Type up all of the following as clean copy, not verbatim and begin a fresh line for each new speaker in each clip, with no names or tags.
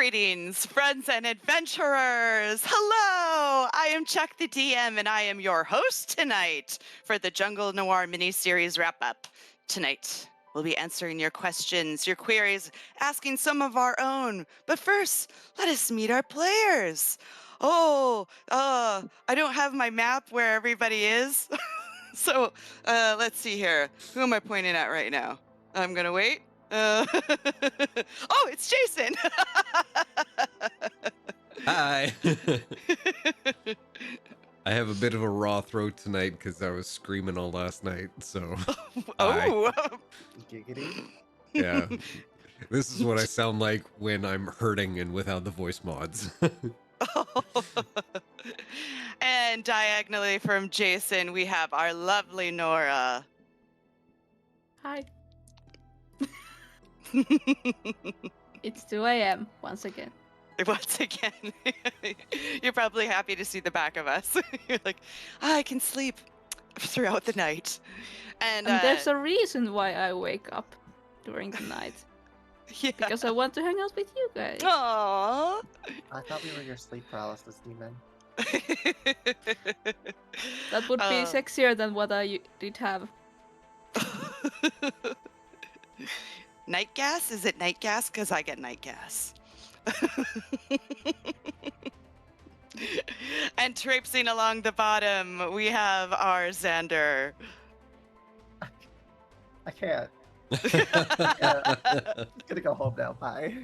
Greetings, friends and adventurers! Hello! I am Chuck the DM, and I am your host tonight for the Jungle Noir mini-series wrap-up. Tonight, we'll be answering your questions, your queries, asking some of our own. But first, let us meet our players. I don't have my map where everybody is. So, let's see here. Who am I pointing at right now? I'm gonna wait. Oh, it's Jason.
Hi. I have a bit of a raw throat tonight because I was screaming all last night, so.
Oh.
Giggity.
Yeah. This is what I sound like when I'm hurting and without the voice mods.
And diagonally from Jason, we have our lovely Nora.
Hi. It's 2 a.m. once again.
Once again, you're probably happy to see the back of us. You're like, I can sleep throughout the night. And
There's a reason why I wake up during the night.
Yeah.
Because I want to hang out with you guys.
Aww.
I thought we were your sleep paralysis demon.
That would be sexier than what I did have.
Night gas? Is it night gas? Because I get night gas. And traipsing along the bottom, we have our Xander.
I can't. Gonna go home now. Bye.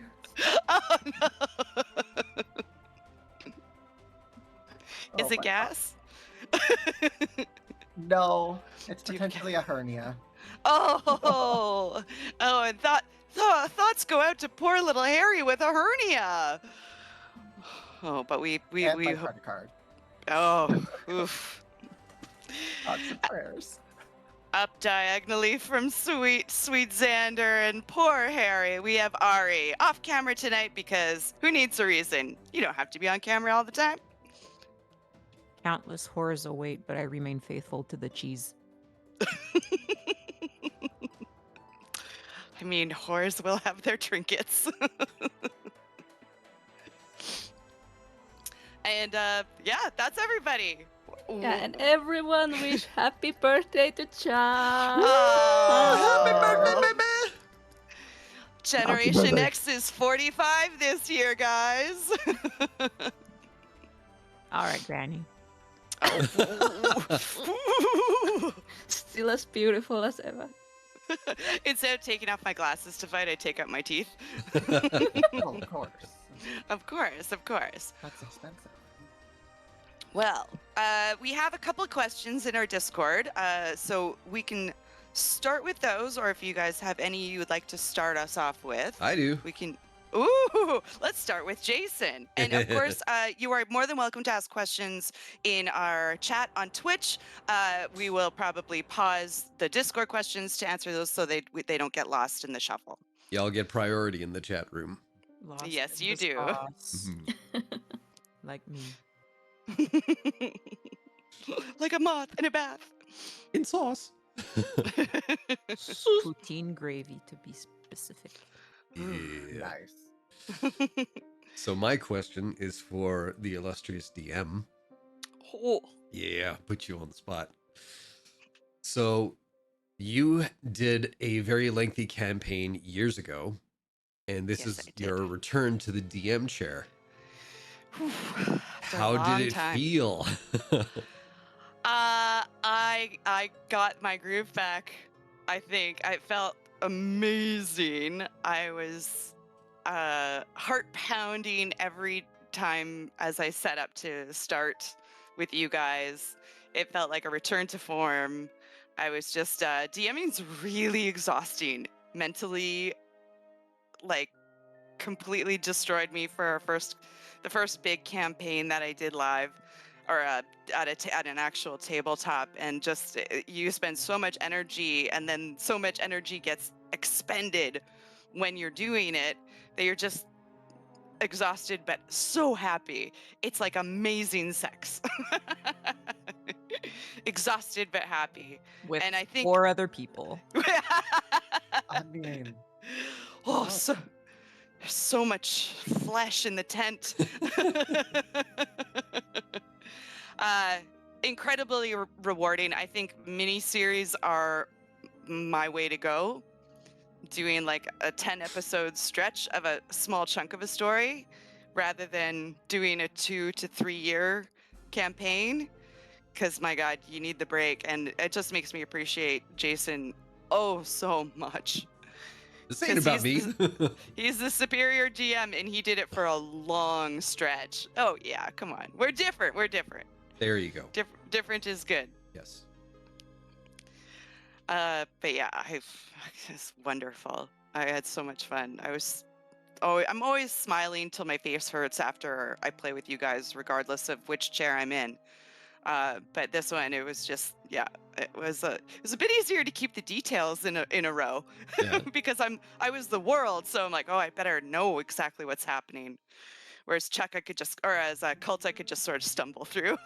Oh no! Is
Oh
it
my
gas?
God. No, it's
Do you-
potentially a hernia.
Oh, and thoughts go out to poor little Harry with a hernia. Oh, but we
And my credit card.
oh, oof.
Thoughts and prayers.
Up diagonally from sweet Xander and poor Harry, we have Ari. Off camera tonight because who needs a reason? You don't have to be on camera all the time.
Countless horrors await, but I remain faithful to the cheese.
I mean, whores will have their trinkets. And yeah, that's everybody.
Yeah, and everyone wish happy birthday to Chuck.
Oh,
Happy birthday, baby!
Generation
birthday.
X is 45 this year, guys.
All right, Granny.
Still as beautiful as ever.
Instead of taking off my glasses to fight, I take out my teeth.
Oh, of course.
Of course, of course.
That's expensive.
Well, we have a couple of questions in our Discord, so we can start with those, or if you guys have any you would like to start us off with,
I do.
we can. Ooh, let's start with Jason. And of course, you are more than welcome to ask questions in our chat on Twitch. We will probably pause the Discord questions to answer those so they don't get lost in the shuffle.
Y'all get priority in the chat room.
Lost
Yes,
in
you
the
do.
sauce,
Mhm.
like me.
Like a moth in a bath.
In sauce.
Poutine gravy, to be specific.
Yeah.
Nice.
So my question is for the illustrious DM.
Oh.
Yeah, put you on the spot. So you did a very lengthy campaign years ago, and this
Yes,
is
I did.
your return to the DM chair.
After a
How
long
did it
time.
feel?
I got my groove back. I think I felt amazing. I was heart pounding every time as I set up to start with you guys. It felt like a return to form. I was just DMing's really exhausting mentally. Like completely destroyed me for the first big campaign that I did live, or at an actual tabletop, and just you spend so much energy, and then so much energy gets expended when you're doing it that you're just exhausted but so happy. It's like amazing sex. Exhausted but happy.
With
And I think
4 other people.
I mean,
oh,
oh.
so there's so much flesh in the tent. uh, incredibly rewarding. I think miniseries are my way to go. Doing like a 10 episode stretch of a small chunk of a story rather than doing a 2 to 3 year campaign. Because my God, you need the break. And it just makes me appreciate Jason oh so much.
This ain't about me.
He's the superior GM and he did it for a long stretch. Oh yeah, come on. We're different. We're different.
There you go.
Different is good.
Yes.
But yeah, it's wonderful. I had so much fun. I'm always smiling till my face hurts after I play with you guys, regardless of which chair I'm in. But this one, it was just, yeah, it was a bit easier to keep the details in a row
Yeah.
because I was the world, so I'm like, oh, I better know exactly what's happening. Whereas Chuck, as a Cult, I could just sort of stumble through.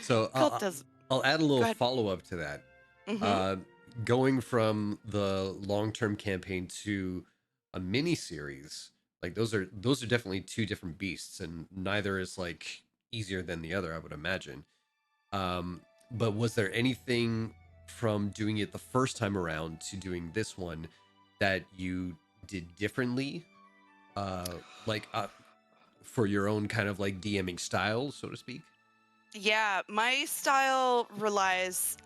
So
Cult does.
I'll add a
Go
little
ahead.
follow-up to that.
Mhm.
Going from the long-term campaign to a mini series, like those are definitely two different beasts, and neither is like easier than the other, I would imagine. But was there anything from doing it the first time around to doing this one that you did differently, like for your own kind of like DMing style, so to speak?
Yeah, my style relies,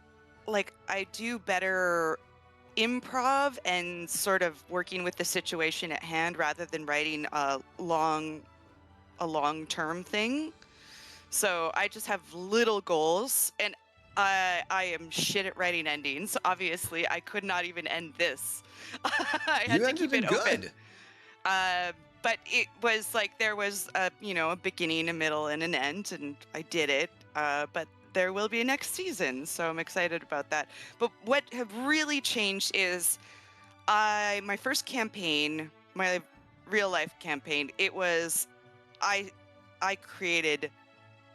like, I do better improv and sort of working with the situation at hand rather than writing a long-term thing. So I just have little goals, and I am shit at writing endings. Obviously, I could not even end this. I had
You
to keep
ended
it
it
open.
good.
But it was like there was a beginning, a middle, and an end, and I did it. But there will be a next season, so I'm excited about that. But what have really changed is my first campaign, my real life campaign. It was I created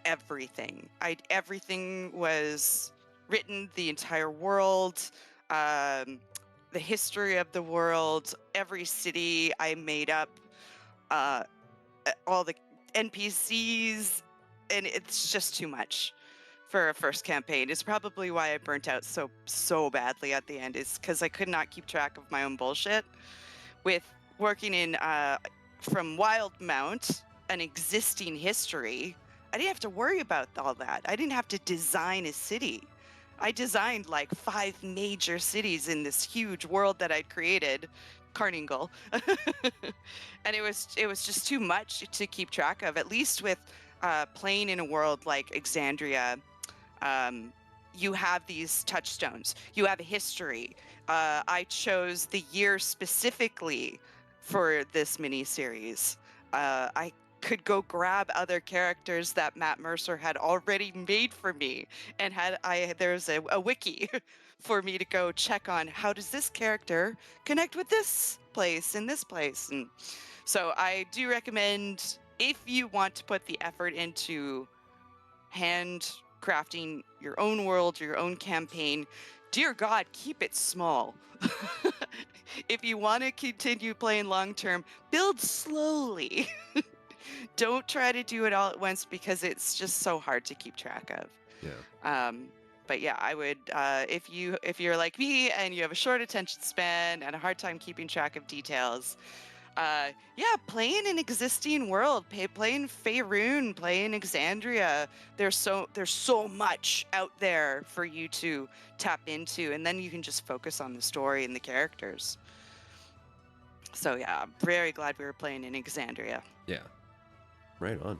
everything. Everything was written, the entire world, um, the history of the world, every city I made up, uh, all the NPCs, and it's just too much for a first campaign. It's probably why I burnt out so badly at the end. Is because I could not keep track of my own bullshit. With working in from Wildemount, an existing history, I didn't have to worry about all that. I didn't have to design a city. I designed like 5 major cities in this huge world that I'd created, Carningle. And it was just too much to keep track of. At least with playing in a world like Exandria, you have these touchstones. You have a history. I chose the year specifically for this mini series. I could go grab other characters that Matt Mercer had already made for me, and there's a wiki for me to go check on how does this character connect with this place in this place. And so I do recommend, if you want to put the effort into handcrafting your own world, your own campaign, dear God, keep it small. If you want to continue playing long term, build slowly. Don't try to do it all at once because it's just so hard to keep track of.
Yeah.
But yeah, I would if you're like me and you have a short attention span and a hard time keeping track of details, yeah, play in an existing world. Play in Faerun, play in Exandria. There's so much out there for you to tap into, and then you can just focus on the story and the characters. So yeah, I'm very glad we were playing in Exandria.
Yeah. Right on.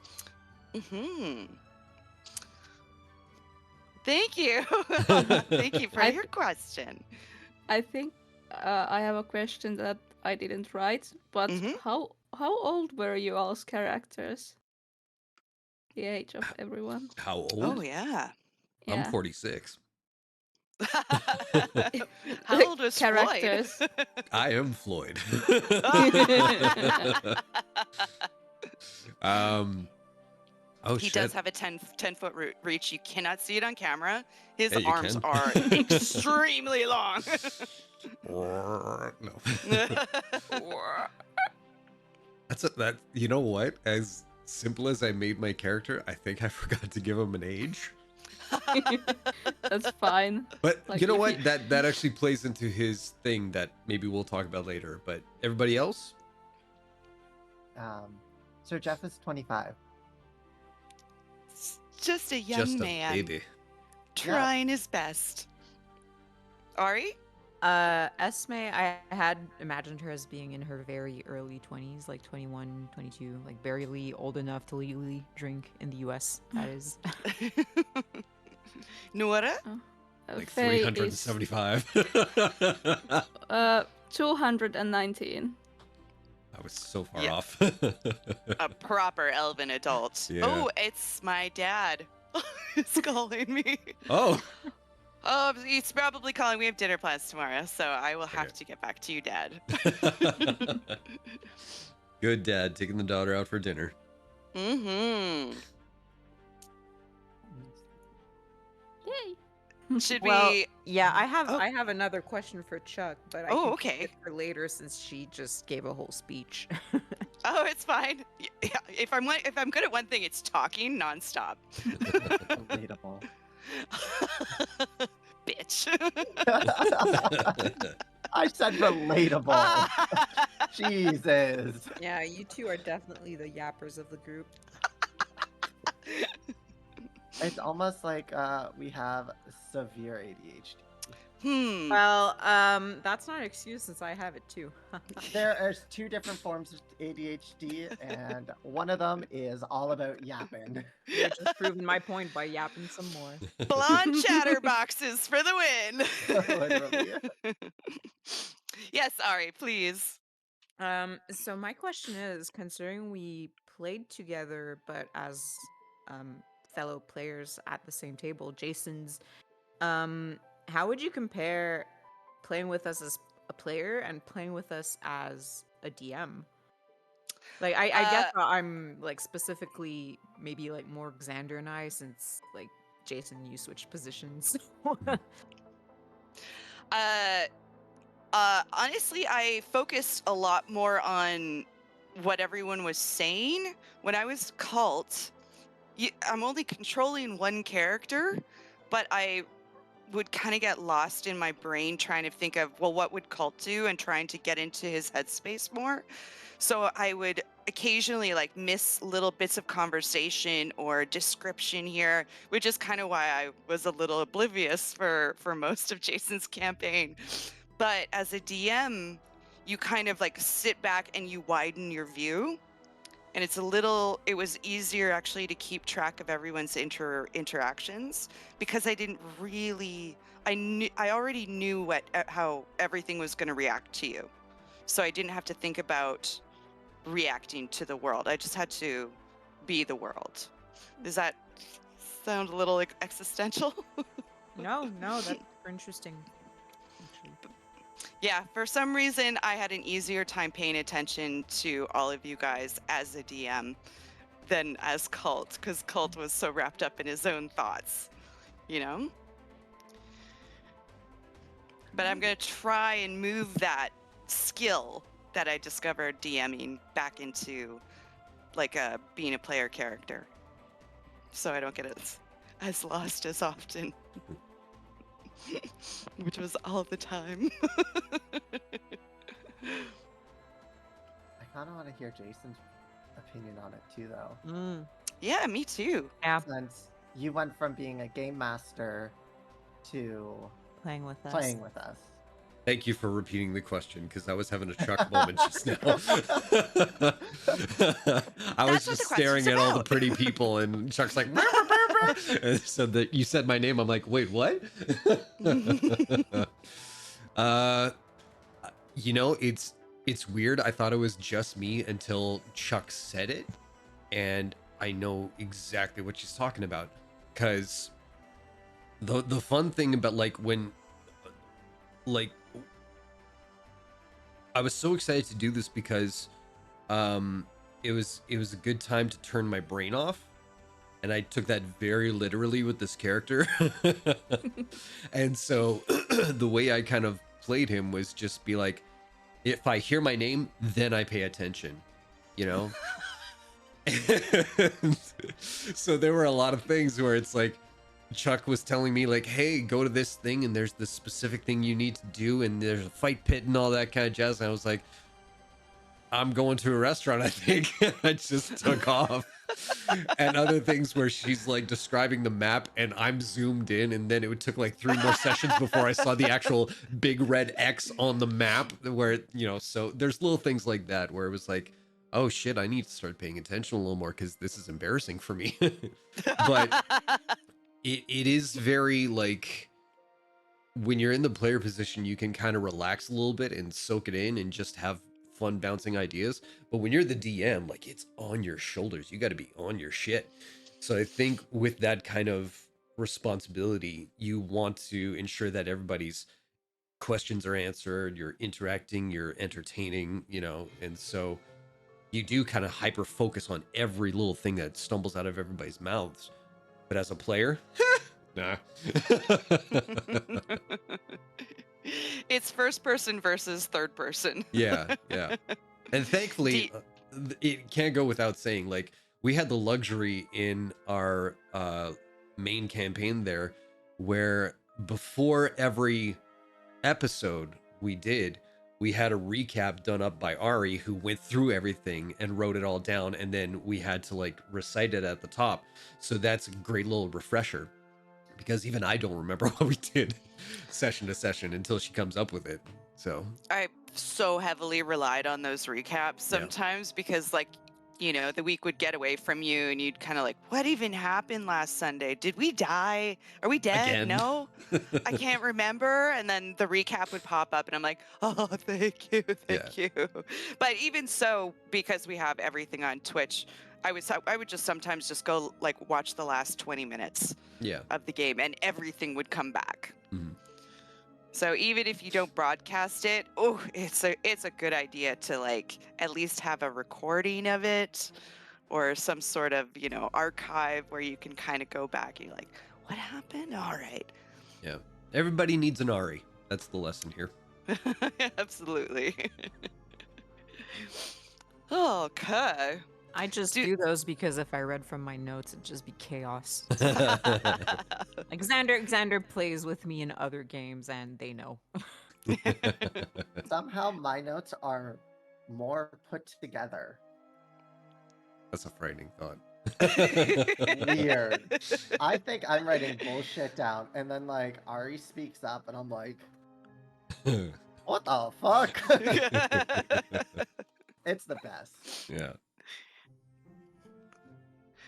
Thank you. Thank you for your question.
I think I have a question that I didn't write, but how old were you all's characters? The age of everyone.
How old?
Oh yeah.
I'm 46.
How old was
characters?
Floyd?
I am Floyd. Oh,
he
shit.
does have a 10-foot reach. You cannot see it on camera. His
Yeah, you
arms
can.
are extremely long.
No. That you know what? As simple as I made my character, I think I forgot to give him an age.
That's fine.
But
Like,
you know
if
what? That actually plays into his thing that maybe we'll talk about later. But everybody else?
Sir Jeff is 25.
Just a young
Just a
man
baby.
trying his best. Ari?
Esme, I had imagined her as being in her very early 20s, like 21, 22, like barely old enough to legally drink in the US, that is.
Nora?
Like
Faye is
375.
219.
I was so far
Yeah.
off.
A proper elven adult.
Yeah.
Oh, it's my dad. He's calling me.
Oh.
Oh, he's probably calling. We have dinner plans tomorrow, so I will have
Okay.
to get back to you, Dad.
Good dad taking the daughter out for dinner.
Mm-hmm.
Yay.
Should
Well,
we?
yeah,
Oh.
I have another question for Chuck, but I
Oh,
can
okay.
keep it for later since she just gave a whole speech.
Oh, it's fine. Yeah, if I'm good at one thing, it's talking nonstop.
Relatable.
Bitch.
I said relatable. Jesus.
Yeah, you two are definitely the yappers of the group.
It's almost like we have severe ADHD.
Well, that's not an excuse since I have it too.
There are two different forms of ADHD, and one of them is all about yapping.
You're just proving my point by yapping some more.
Blonde chatterboxes for the win.
Literally.
Yes, Ari, please.
So my question is, considering we played together, but as fellow players at the same table, Jason's, how would you compare playing with us as a player and playing with us as a DM? Like, I guess I'm like specifically maybe like more Xander and I, since like Jason, you switched positions.
Honestly, I focused a lot more on what everyone was saying. When I was cult, I'm only controlling one character, but I would kind of get lost in my brain trying to think of, well, what would cult do, and trying to get into his headspace more. So I would occasionally like miss little bits of conversation or description here, which is kind of why I was a little oblivious for most of Jason's campaign. But as a DM, you kind of like sit back and you widen your view. And it was easier actually to keep track of everyone's interactions, because I didn't really, I already knew how everything was going to react to you. So I didn't have to think about reacting to the world. I just had to be the world. Does that sound a little like existential?
No, that's super interesting. Actually.
Yeah, for some reason, I had an easier time paying attention to all of you guys as a DM than as Cult, because Cult was so wrapped up in his own thoughts, you know? But I'm going to try and move that skill that I discovered DMing back into like being a player character, so I don't get as lost as often. Which was all the time.
I kind of want to hear Jason's opinion on it too, though.
Yeah, me too.
Yeah,
Since you went from being a game master to
playing with us.
playing with us.
Thank you for repeating the question, because I was having a Chuck moment just now. I was
That's what the
just staring
question's
at all the
about.
pretty people, and Chuck's like, and so that you said my name. I'm like, wait, what? You know, it's weird. I thought it was just me until Chuck said it, and I know exactly what she's talking about. Because the fun thing about like I was so excited to do this because it was a good time to turn my brain off, and I took that very literally with this character. And so the way I kind of played him was just be like, if I hear my name, then I pay attention, you know? So there were a lot of things where it's like Chuck was telling me like, hey, go to this thing and there's this specific thing you need to do and there's a fight pit and all that kind of jazz. And I was like, I'm going to a restaurant, I think. I just took off. And other things where she's like describing the map and I'm zoomed in, and then it took like 3 more sessions before I saw the actual big red X on the map where, you know, so there's little things like that where it was like, oh shit, I need to start paying attention a little more because this is embarrassing for me. But it is very like, when you're in the player position, you can kind of relax a little bit and soak it in and just have fun bouncing ideas. But when you're the DM, like, it's on your shoulders. You got to be on your shit. So I think with that kind of responsibility, you want to ensure that everybody's questions are answered, you're interacting, you're entertaining, you know, and so you do kind of hyper focus on every little thing that stumbles out of everybody's mouths. But as a player, nah.
It's first person versus third person.
Yeah. And thankfully, it can't go without saying, like, we had the luxury in our main campaign there where before every episode we had a recap done up by Ari, who went through everything and wrote it all down, and then we had to like recite it at the top. So that's a great little refresher, because even I don't remember what we did session to session until she comes up with it. So
I so heavily relied on those recaps sometimes because, like, you know, the week would get away from you and you'd kind of like, what even happened last Sunday? Did we die? Are we dead?
Again?
No, I can't remember. And then the recap would pop up and I'm like, oh, thank you. But even so, because we have everything on Twitch, I would just sometimes just go like watch the last 20 minutes of the game and everything would come back.
Mhm.
So even if you don't broadcast it, oh, it's a good idea to like at least have a recording of it or some sort of, you know, archive where you can kind of go back and you're like, what happened? All right.
Yeah. Everybody needs an Ari. That's the lesson here.
Absolutely. Okay.
I just do those because if I read from my notes, it'd just be chaos. Like Xander plays with me in other games, and they know.
Somehow my notes are more put together.
That's a frightening thought.
Weird. I think I'm writing bullshit down, and then like Ari speaks up, and I'm like, what the fuck? It's the best.
Yeah.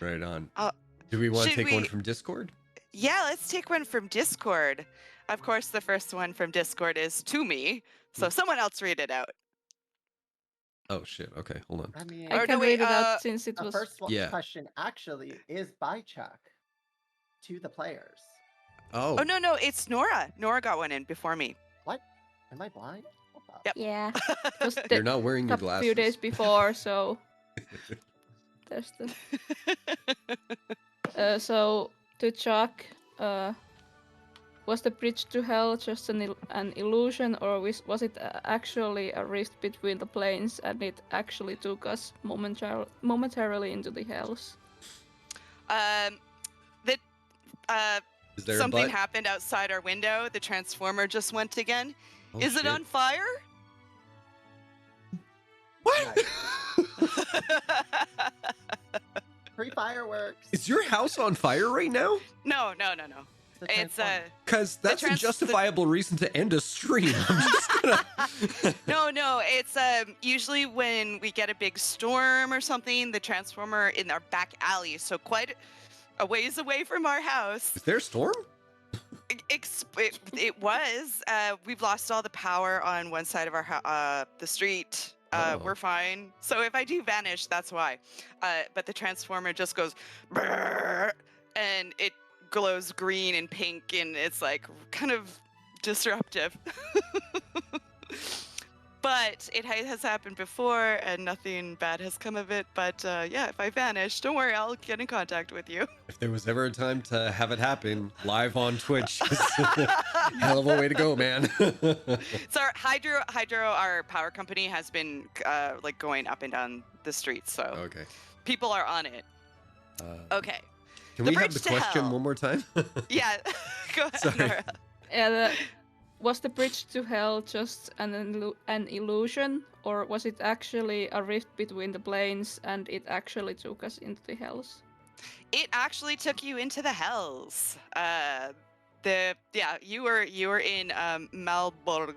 Right on. Do we want to take one from Discord?
Yeah, let's take one from Discord. Of course, the first one from Discord is to me, so someone else read it out.
Oh shit. Okay, hold on.
I mean,
I can read it out since it
the
was.
first question actually is by Chuck to the players.
Oh.
Oh no, it's Nora. Nora got one in before me.
What? Am I blind?
Yep.
Yeah. Just
You're not wearing your
a
glasses.
few days before, so there's the. So to Chuck, was the bridge to hell just an illusion, or was it actually a rift between the planes, and it actually took us momentarily into the hells?
Is there
Something
a butt?
happened outside our window. The transformer just went again.
Oh,
Is it
shit.
on fire?
What?
Free fireworks.
Is your house on fire right now?
No.
The
It's
transformer.
Because that's a justifiable reason to end a stream. I'm just gonna...
No. It's usually when we get a big storm or something, the transformer in our back alley, so quite a ways away from our house.
Is there a storm?
It was. We've lost all the power on one side of our the street. We're fine. So if I do vanish, that's why. But the transformer just goes, brrr, and it glows green and pink, and it's like kind of disruptive. But it has happened before, and nothing bad has come of it. But yeah, if I vanish, don't worry, I'll get in contact with you.
If there was ever a time to have it happen live on Twitch, hell of a way to go, man.
So our hydro, our power company has been like going up and down the streets, so
Okay.
people are on it. Okay.
Can
The
we have
bridge
the
to
question
hell.
one more time?
Yeah, go ahead,
Sorry.
Nora.
Yeah, was the bridge to hell just an illusion, or was it actually a rift between the planes and it actually took us into the hells?
It actually took you into the hells. You were in Malborg.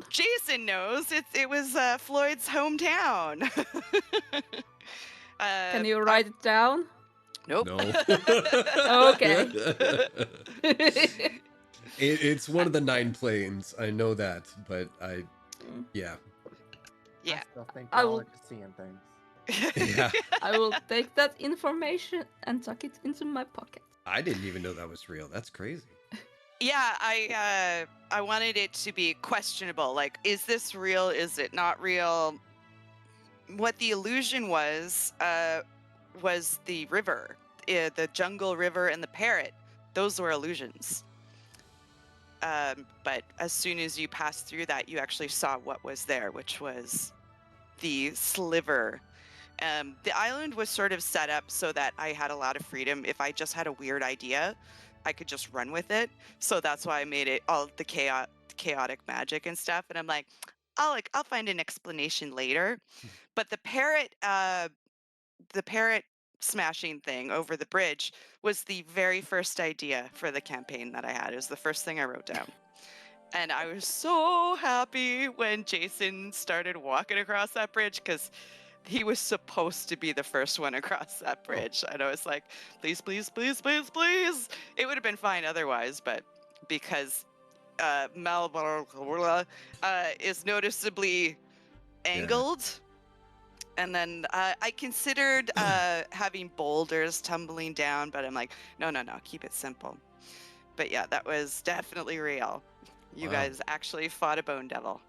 Jason knows it was Floyd's hometown.
Can you write it down?
Nope.
No.
Okay.
It's one of the 9 planes. I know that, but yeah.
Yeah.
I still think
I
y'all
will-
are just seeing things.
Yeah.
I will take that information and tuck it into my pocket.
I didn't even know that was real. That's crazy.
Yeah, I wanted it to be questionable. Like, is this real? Is it not real? What the illusion was the river, the jungle river, and the parrot. Those were illusions. But as soon as you passed through that, you actually saw what was there, which was the sliver. The island was sort of set up so that I had a lot of freedom. If I just had a weird idea, I could just run with it. So that's why I made it all the chaotic magic and stuff. And I'm like, I'll find an explanation later. But the parrot smashing thing over the bridge was the very first idea for the campaign that I had. It was the first thing I wrote down. And I was so happy when Jason started walking across that bridge because he was supposed to be the first one across that bridge. And I was like, please, please, please, please, please. It would have been fine otherwise, but because Malborg is noticeably angled. And then I considered having boulders tumbling down, but I'm like, no, keep it simple. But yeah, that was definitely real. You
Wow.
guys actually fought a bone devil.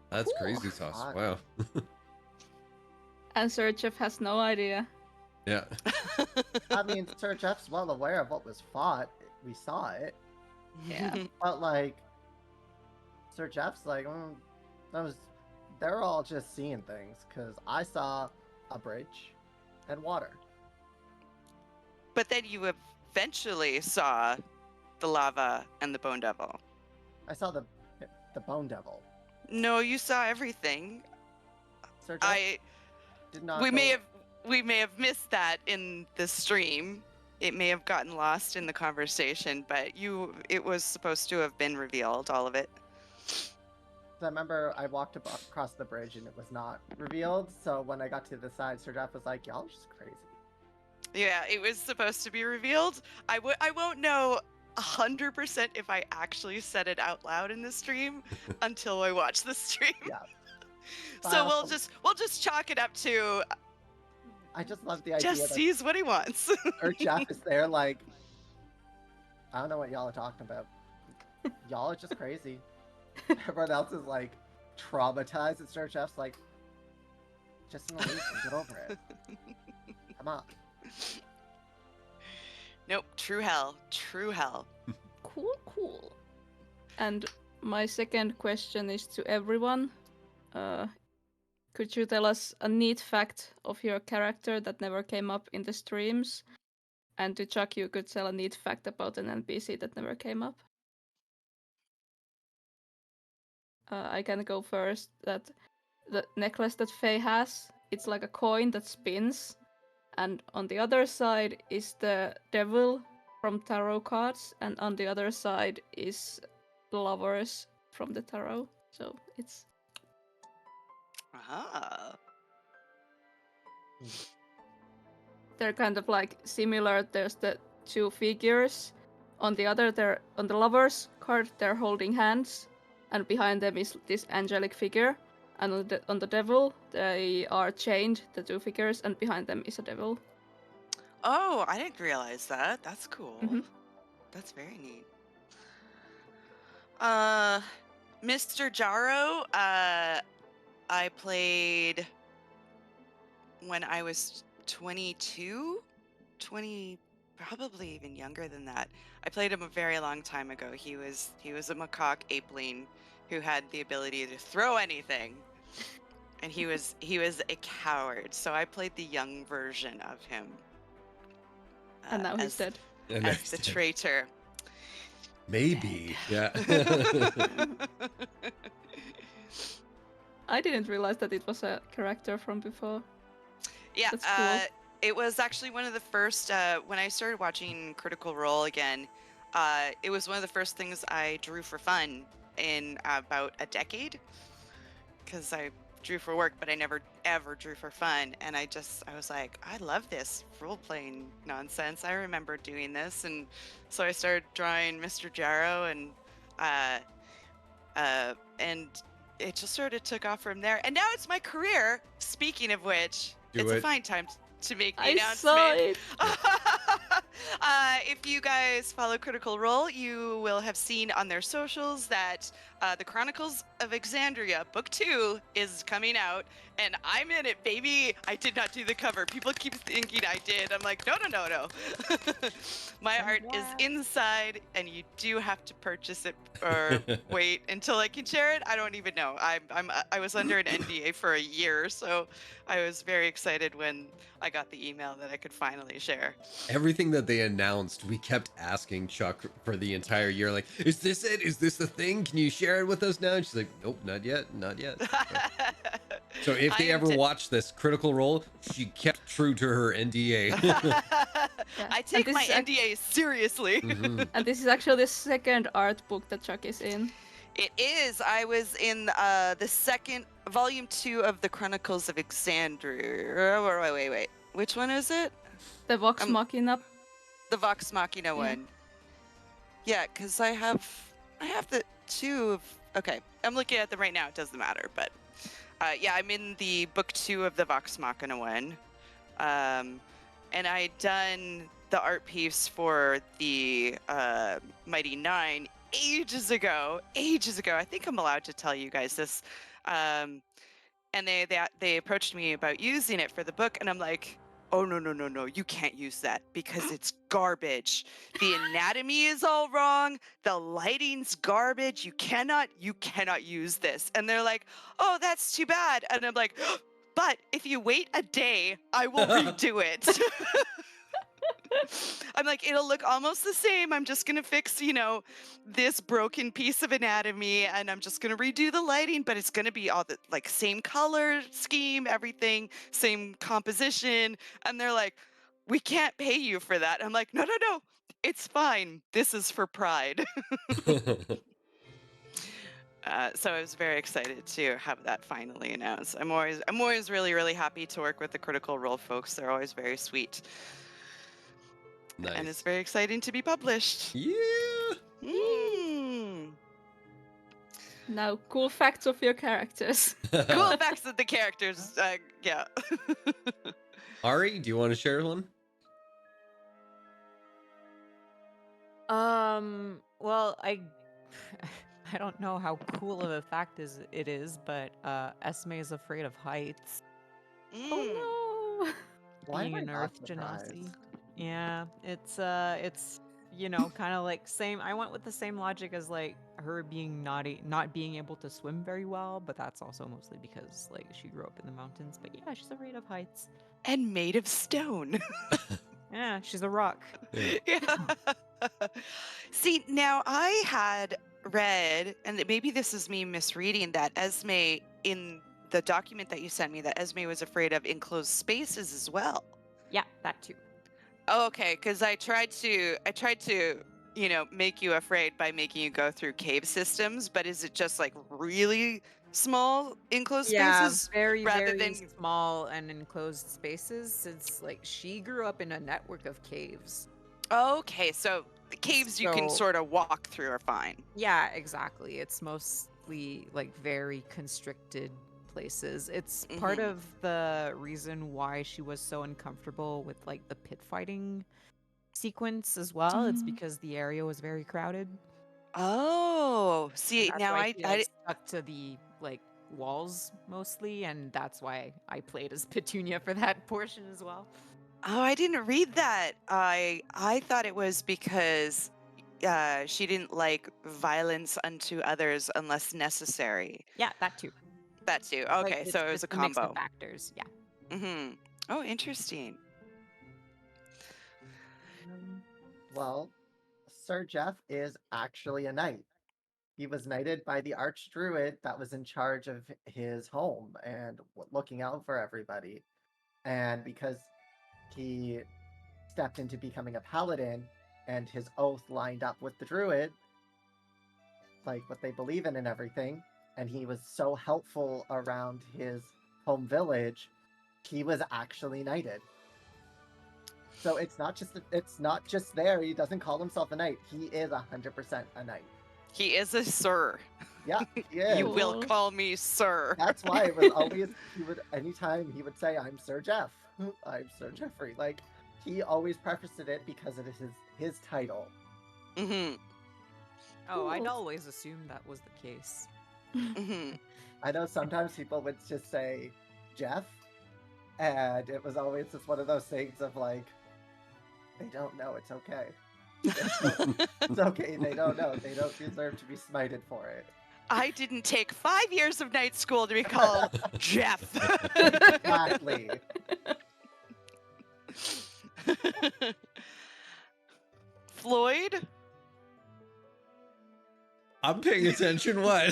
That's
Cool.
crazy sauce.
Hot.
Wow.
And Sir Jeff has no idea.
Yeah.
I mean, Sir Jeff's well aware of what was fought. We saw it.
Yeah.
But like, Sir Jeff's like, they're all just seeing things because I saw a bridge and water.
But then you eventually saw the lava and the bone devil.
I saw the bone devil.
No, you saw everything.
Sir Jeff did not.
We may have missed that in the stream. It may have gotten lost in the conversation, but it was supposed to have been revealed, all of it.
I remember I walked across the bridge and it was not revealed. So when I got to the side, Sir Jeff was like, "Y'all are just crazy."
Yeah, it was supposed to be revealed. I won't know 100% if I actually said it out loud in the stream until I watch the stream.
Yeah.
So
Wow.
we'll just chalk it up to
I just love the idea
just
that
sees what he wants.
Sir Jeff is there like, I don't know what y'all are talking about. Y'all are just crazy. Everyone else is like traumatized, and Sir Jeff's like, just an illusion, get over it. Come on.
Nope, true hell.
Cool. And my second question is to everyone. Could you tell us a neat fact of your character that never came up in the streams? And to Chuck, you could tell a neat fact about an NPC that never came up. I can go first. That the necklace that Faye has, it's like a coin that spins, and on the other side is the devil from tarot cards, and on the other side is the lovers from the tarot. So it's they're kind of like similar. There's the two figures. On the lovers card, they're holding hands, and behind them is this angelic figure. And on the devil, they are chained, the two figures, and behind them is a devil.
Oh, I didn't realize that. That's cool.
Mhm.
That's very neat. Mr. Jaro, I played when I was 22, 20, probably even younger than that. I played him a very long time ago. He was a macaque apeling who had the ability to throw anything. And he was a coward. So I played the young version of him.
And now he's dead.
And now
As
he's
the
dead.
traitor.
Maybe. Yeah.
I didn't realize that it was a character from before.
Yeah,
That's cool.
it was actually one of the first, when I started watching Critical Role again, it was one of the first things I drew for fun in about a decade. Because I drew for work, but I never ever drew for fun. And I was like, I love this role-playing nonsense. I remember doing this. And so I started drawing Mr. Jarrow and it just sort of took off from there. And now it's my career. Speaking of which, it's a fine time to make the
I
announcement.
saw it.
If you guys follow Critical Role, you will have seen on their socials that the Chronicles of Exandria Book 2 is coming out, and I'm in it, baby. I did not do the cover. People keep thinking I did. I'm like, no. My art is inside, and you do have to purchase it or wait until I can share it. I don't even know. I was under an NDA for a year, so I was very excited when I got the email that I could finally share.
Everything that they announced, we kept asking Chuck for the entire year, like, is this it? Is this the thing? Can you share it with us now? And she's like, nope, not yet. So if they ever watch this Critical Role, she kept true to her NDA.
I take my NDA seriously.
And this is actually the second art book that Chuck is in.
It is. I was in the second volume 2 of the Chronicles of Exandria. Wait. Which one is it?
The Vox Machina.
The Vox Machina one. Yeah, because I have the 2 of. Okay, I'm looking at them right now. It doesn't matter, but yeah, I'm in the book 2 of the Vox Machina one, and I'd done the art piece for the Mighty Nine ages ago. I think I'm allowed to tell you guys this. And they approached me about using it for the book, and I'm like, oh no, you can't use that because it's garbage. The anatomy is all wrong, the lighting's garbage, you cannot use this. And they're like, oh, that's too bad. And I'm like, but if you wait a day, I will redo it. I'm like, it'll look almost the same. I'm just gonna fix, this broken piece of anatomy, and I'm just gonna redo the lighting, but it's gonna be all the same color scheme, everything, same composition. And they're like, we can't pay you for that. I'm like, no, it's fine. This is for pride. So I was very excited to have that finally announced. I'm always really, really happy to work with the Critical Role folks. They're always very sweet.
Nice.
And it's very exciting to be published.
Yeah.
Now, cool facts of your characters.
Cool facts of the characters. Yeah.
Ari, do you want to share one?
Well, I don't know how cool of a fact it is, but Esme is afraid of heights.
Oh no!
Why am
Being
I
an
not
Earth Genasi.
surprised?
Yeah, it's kind of like same. I went with the same logic as like her being not being able to swim very well, but that's also mostly because like she grew up in the mountains. But yeah, she's afraid of heights.
And made of stone.
Yeah, she's a rock.
Yeah. See, now I had read, and maybe this is me misreading, that Esme, in the document that you sent me, that Esme was afraid of enclosed spaces as well.
Yeah, that too.
Oh, okay, because I tried to, make you afraid by making you go through cave systems, but is it just like really small enclosed spaces?
Very,
rather
very
than
small and enclosed spaces. Since like she grew up in a network of caves.
Okay, so the caves you can
So-
sort of walk through are fine.
Yeah, exactly. It's mostly like very constricted places. It's part
Mhm.
of the reason why she was so uncomfortable with like the pit fighting sequence as well. It's
Mhm.
because the area was very crowded.
Oh,
And
see,
that's
now
why he like stuck to the like walls mostly, and that's why I played as Petunia for that portion as well.
oh, I didn't read that. I thought it was because she didn't like violence unto others unless necessary.
Yeah, that too.
That too.
Like,
Okay, so it was
it's
a
a mix of
combo.
factors. Yeah.
Mm-hmm. Oh, interesting.
Well, Sir Jeff is actually a knight. He was knighted by the archdruid that was in charge of his home and looking out for everybody. And because he stepped into becoming a paladin and his oath lined up with the druid, like what they believe in and everything, and he was so helpful around his home village, he was actually knighted. So it's not just there. He doesn't call himself a knight. He is 100% a knight.
He is a sir.
Yeah, he is.
You will
Cool.
call me sir.
That's why it was always anytime he would say, "I'm Sir Jeff," "I'm Sir Jeffrey." Like he always prefaced it because it is his title.
Mm-hmm.
Oh, I'd
Cool.
always assumed that was the case.
Mm-hmm.
I know sometimes people would just say Jeff, and it was always just one of those things of like, they don't know. It's okay. It's okay. They don't know. They don't deserve to be smited for it.
I didn't take 5 years of night school to be called Jeff.
Exactly.
Floyd?
I'm paying attention. What?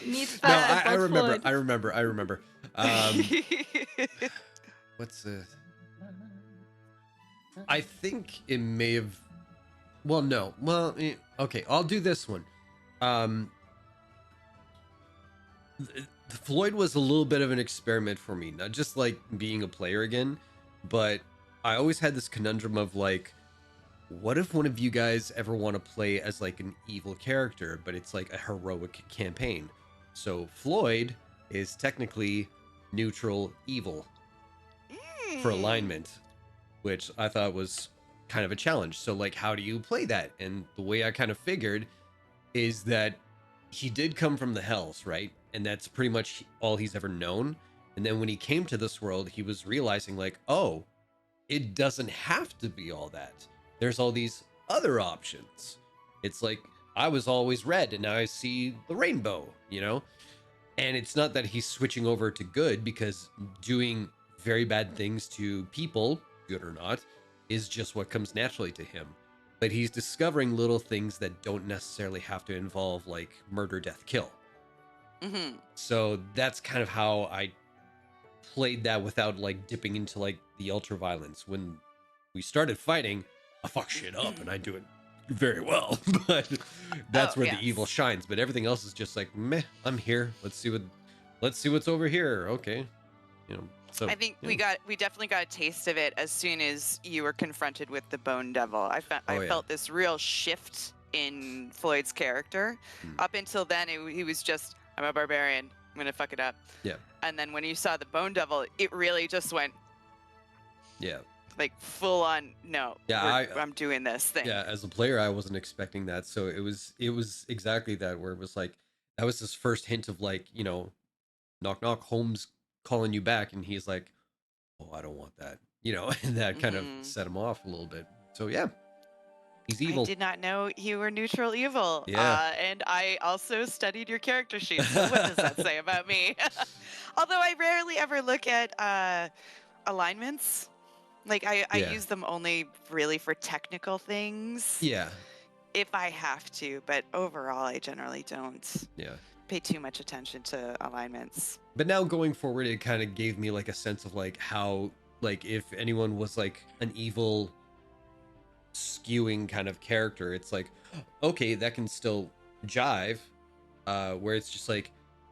Neat
No,
fact
I
about
remember.
Floyd.
I remember. What's the? I think it may have. Well, no. Well, okay. I'll do this one. Floyd was a little bit of an experiment for me, not just like being a player again, but I always had this conundrum of like, what if one of you guys ever want to play as like an evil character, but it's like a heroic campaign? So Floyd is technically neutral evil for alignment, which I thought was kind of a challenge. So like, how do you play that? And the way I kind of figured is that he did come from the hells, right? And that's pretty much all he's ever known. And then when he came to this world, he was realizing like, oh, it doesn't have to be all that. There's all these other options. It's like, I was always red and now I see the rainbow, you know? And it's not that he's switching over to good, because doing very bad things to people, good or not, is just what comes naturally to him. But he's discovering little things that don't necessarily have to involve like murder, death, kill.
Mm-hmm.
So that's kind of how I played that without like dipping into like the ultra violence. When we started fighting, I fuck shit up and I do it very well. But that's where the evil shines. But everything else is just like, meh, I'm here. Let's see what's over here. Okay. You know, so
I think
yeah.
we definitely got a taste of it as soon as you were confronted with the Bone Devil. I felt this real shift in Floyd's character. Up until then, he was just, I'm a barbarian, I'm gonna fuck it up.
Yeah.
And then when you saw the Bone Devil, it really just went,
Yeah.
like full on, no,
Yeah,
I'm doing this thing.
Yeah, as a player, I wasn't expecting that. So it was exactly that, where it was like, that was his first hint of like, you know, knock knock, Holmes calling you back, and he's like, oh, I don't want that, you know, and that kind of set him off a little bit. So yeah, he's evil.
I did not know you were neutral evil.
Yeah.
And I also studied your character sheet. So what does that say about me? Although I rarely ever look at alignments. Like I use them only really for technical things.
Yeah.
If I have to, but overall I generally don't pay too much attention to alignments.
But now going forward, it kind of gave me like a sense of like how, like if anyone was like an evil skewing kind of character, it's like, okay, that can still jive, where it's just like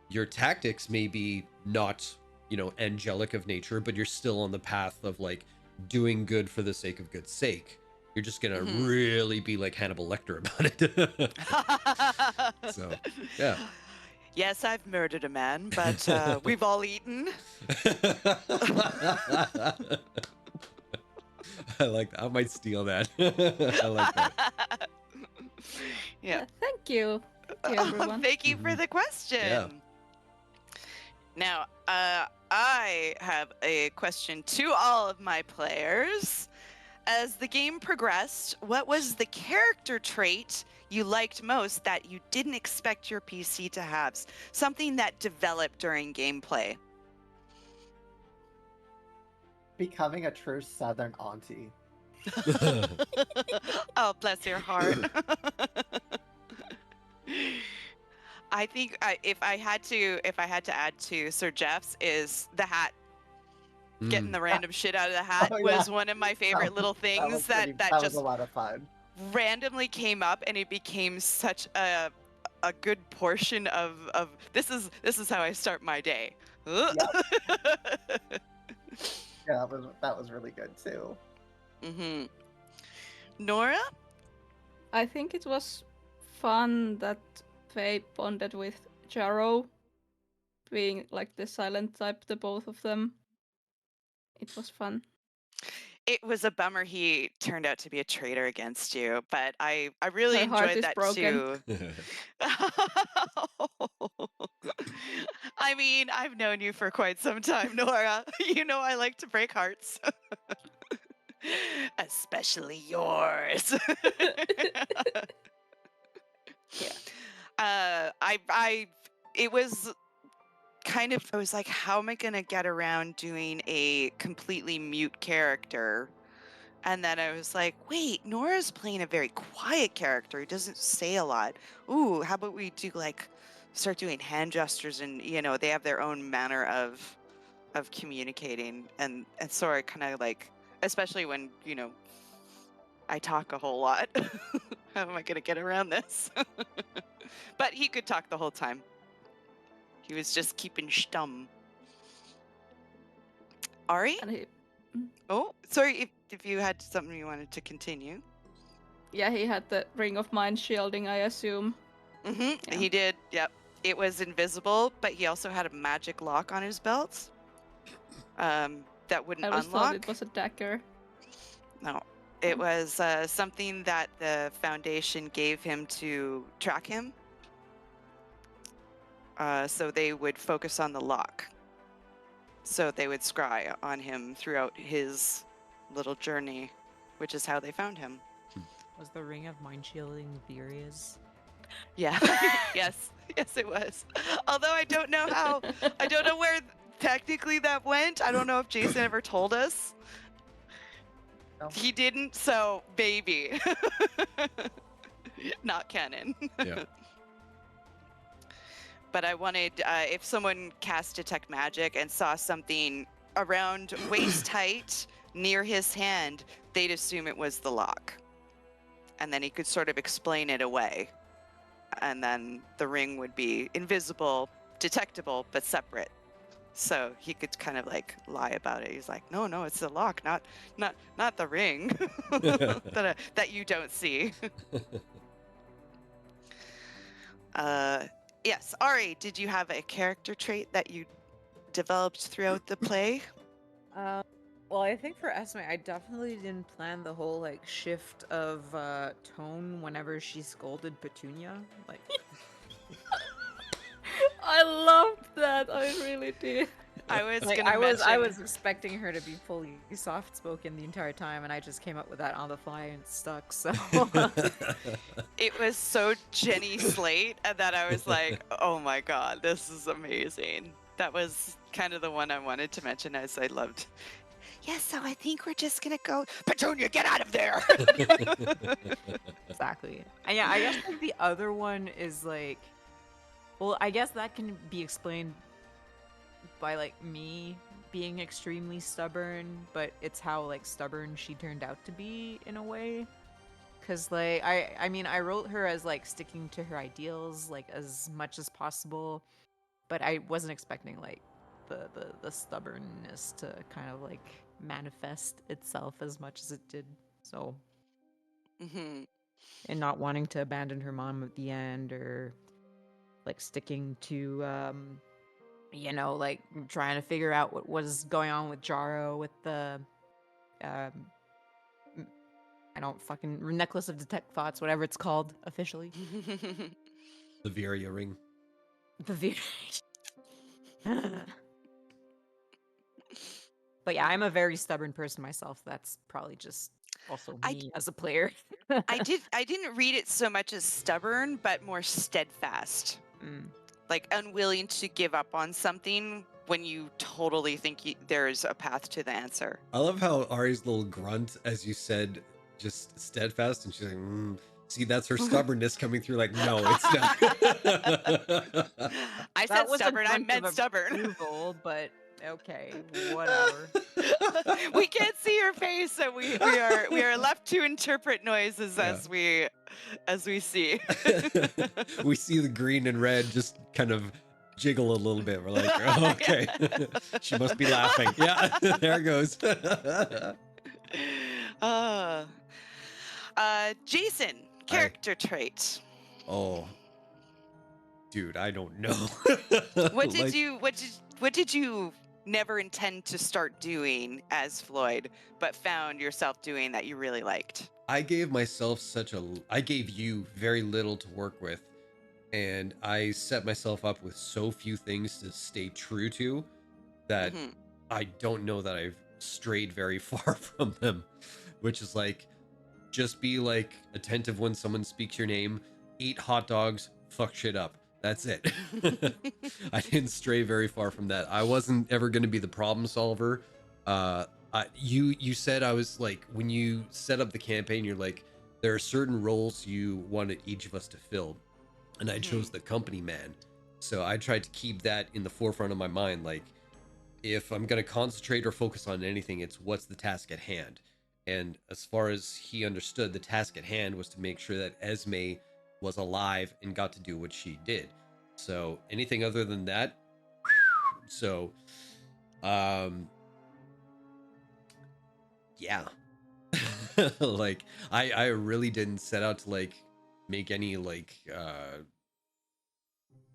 your tactics may be not, you know, angelic of nature, but you're still on the path of like doing good for the sake of good's sake. You're just gonna really be like Hannibal Lecter about it. So yeah.
Yes, I've murdered a man, but we've all eaten.
I like that. I might steal that. I like that.
Yeah.
Thank you. Thank you, everyone.
Thank you for
Mhm.
the question.
Yeah.
Now, I have a question to all of my players. As the game progressed, what was the character trait you liked most that you didn't expect your PC to have? Something that developed during gameplay.
Becoming a true Southern auntie.
Oh, bless your heart. I think if I had to add to Sir Jeff's is the hat. Getting
Mm.
the random shit out of the hat
Oh,
was
yeah.
one of my favorite little
That
things
was
that
that was
just
a lot of fun.
randomly came up, and it became such a good portion of this is how I start my day.
Yeah, that was really good too.
Mm-hmm. Nora?
I think it was fun that Faye bonded with Jarrow, being like the silent type, the both of them. It was fun.
It was a bummer he turned out to be a traitor against you, but I really
Her heart
enjoyed
is
that
broken.
too. I mean, I've known you for quite some time, Nora. You know I like to break hearts. Especially yours.
Yeah.
It was kind of, I was like, how am I going to get around doing a completely mute character? And then I was like, wait, Nora's playing a very quiet character. He doesn't say a lot. Ooh, how about we do start doing hand gestures, and they have their own manner of communicating, and so I kind of especially when I talk a whole lot. How am I gonna get around this? But he could talk the whole time. He was just keeping stum. Ari?
And he,
Oh, sorry if you had something you wanted to continue.
yeah, he had the ring of mind shielding, I assume.
Mm-hmm.
Yeah.
He did. Yep. It was invisible, but he also had a magic lock on his belt. That wouldn't
I always
unlock.
thought it was a dagger.
No, it was something that the Foundation gave him to track him. So they would focus on the lock. So they would scry on him throughout his little journey, which is how they found him.
Was the ring of mind shielding the areas?
Yeah. Yes, it was. Although I don't know where technically that went. I don't know if Jason ever told us.
No.
He didn't, so baby. Not canon.
Yeah.
But I wanted, if someone cast Detect Magic and saw something around waist height near his hand, they'd assume it was the lock. And then he could sort of explain it away. And then the ring would be invisible, detectable, but separate. So he could kind of lie about it. He's like, no, it's the lock, not the ring that you don't see. Yes, Ari, did you have a character trait that you developed throughout the play?
Well, I think for Esme, I definitely didn't plan the whole shift of tone whenever she scolded Petunia.
I loved that. I really did.
I was
Like,
gonna mention.
I was expecting her to be fully soft-spoken the entire time, and I just came up with that on the fly and it stuck. So
It was so Jenny Slate that I was like, oh my god, this is amazing. That was kind of the one I wanted to mention, as I loved. Yes, so I think we're just gonna go. Petunia, get out of there!
exactly. And yeah, I guess the other one is well, I guess that can be explained by me being extremely stubborn, but it's how stubborn she turned out to be in a way. Cause I mean I wrote her as sticking to her ideals as much as possible, but I wasn't expecting the stubbornness to kind of manifest itself as much as it did. So
Mm-hmm.
and not wanting to abandon her mom at the end, or sticking to trying to figure out what was going on with Jaro with the I don't fucking necklace of detect thoughts, whatever it's called officially.
The Viria ring.
The very. But yeah, I'm a very stubborn person myself. That's probably just also
I-
me as a player.
I didn't read it so much as stubborn, but more steadfast.
Mm.
Like unwilling to give up on something when you totally think there's a path to the answer.
I love how Ari's little grunt, as you said, just steadfast, and she's like, see, that's her stubbornness coming through. Like, no, it's not.
I
That
said
was a
stubborn. I
grunt
meant
of
stubborn.
approval, but okay, whatever.
We can't see your face, so we are left to interpret noises
Yeah.
as we see.
We see the green and red just kind of jiggle a little bit. We're like, oh, okay, she must be laughing. Yeah, there it goes.
Jason, character trait.
Oh, dude, I don't know.
What did
Like,
what did you never intend to start doing as Floyd, but found yourself doing that you really liked?
I gave myself I gave you very little to work with, and I set myself up with so few things to stay true to that
Mhm.
I don't know that I've strayed very far from them, which is like, just be like attentive when someone speaks your name, eat hot dogs, fuck shit up. That's it. I didn't stray very far from that. I wasn't ever going to be the problem solver. You said, I was like, when you set up the campaign, you're like, there are certain roles you wanted each of us to fill, and I chose the company man. So I tried to keep that in the forefront of my mind. Like, if I'm going to concentrate or focus on anything, it's what's the task at hand. And as far as he understood, the task at hand was to make sure that Esme was alive and got to do what she did. So anything other than that, so yeah. Like, I really didn't set out to like make any like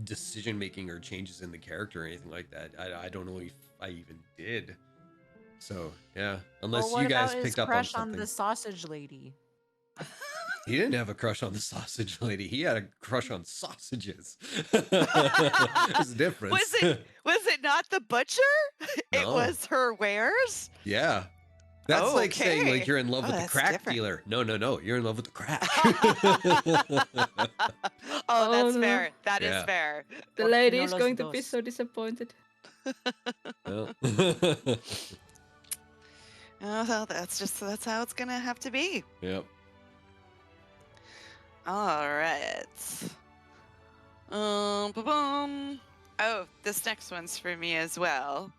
decision making or changes in the character or anything like that. I don't know if I even did. So yeah, unless
Well, what
you guys
about his
picked up on
crush
something.
on the sausage lady?
He didn't have a crush on the sausage lady. He had a crush on sausages. There's a difference.
Was it not the butcher? It
No.
was her wares?
Yeah. That's
Oh,
like saying like
okay.
you're in love
Oh,
with the
that's
crack
different.
dealer. No, you're in love with the crack.
Oh, that's
no.
fair. That is
Yeah.
fair.
The
Porque
lady
no
is
los
going to be
dos?
so disappointed.
Well.
Oh, well, that's how it's gonna have to be.
Yep.
All right. Ba-bum. Oh, this next one's for me as well.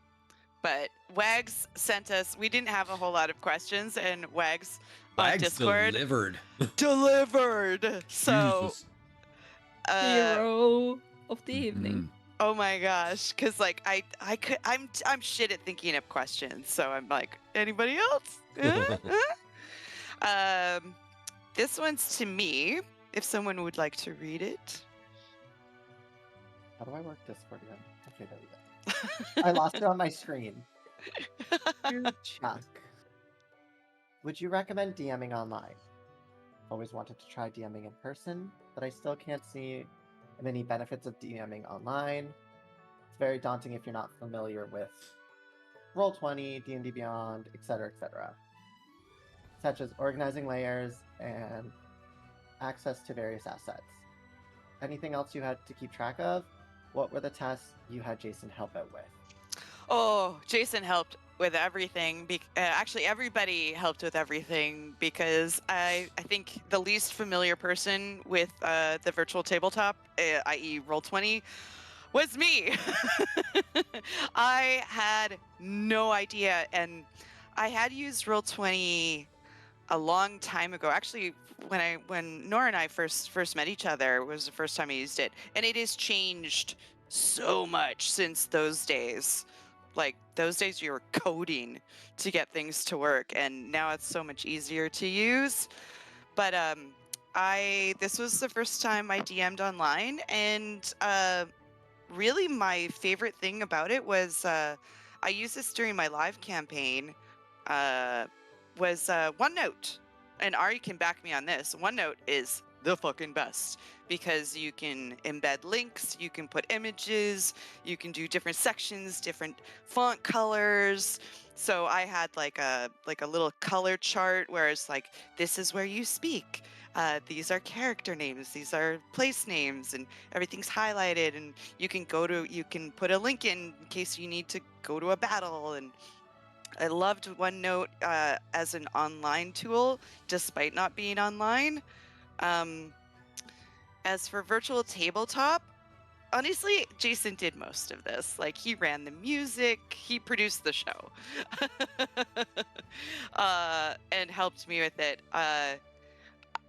But Wags sent us. We didn't have a whole lot of questions, and Wags on
Wags
Discord
delivered.
delivered. So,
Jesus.
Hero of the evening.
Mhm.
oh my gosh, because like I'm shit at thinking up questions. So I'm like, anybody else? This one's to me. If someone would like to read it.
How do I work Discord again? Okay, there we go. I lost it on my screen. To Chuck. Would you recommend DMing online? Always wanted to try DMing in person, but I still can't see many benefits of DMing online. It's very daunting if you're not familiar with Roll20, D&D Beyond, etc., such as organizing layers and access to various assets. Anything else you had to keep track of? What were the tasks you had Jason help out with?
Oh, Jason helped with everything. Actually, everybody helped with everything because I think the least familiar person with the virtual tabletop, i.e. Roll20, was me. I had no idea, and I had used Roll20 a long time ago. Actually, when Nora and I first met each other was the first time I used it, and it has changed so much since those days. Like those days you were coding to get things to work, and now it's so much easier to use. But this was the first time I DM'd online, and really my favorite thing about it was I used this during my live campaign. Was OneNote. and Ari can back me on this, OneNote is the fucking best because you can embed links, you can put images, you can do different sections, different font colors. So I had like a little color chart where it's like, this is where you speak. These are character names, these are place names, and everything's highlighted, and you can put a link in case you need to go to a battle. And I loved OneNote as an online tool, despite not being online. As for virtual tabletop, honestly, Jason did most of this. Like, he ran the music, he produced the show, and helped me with it.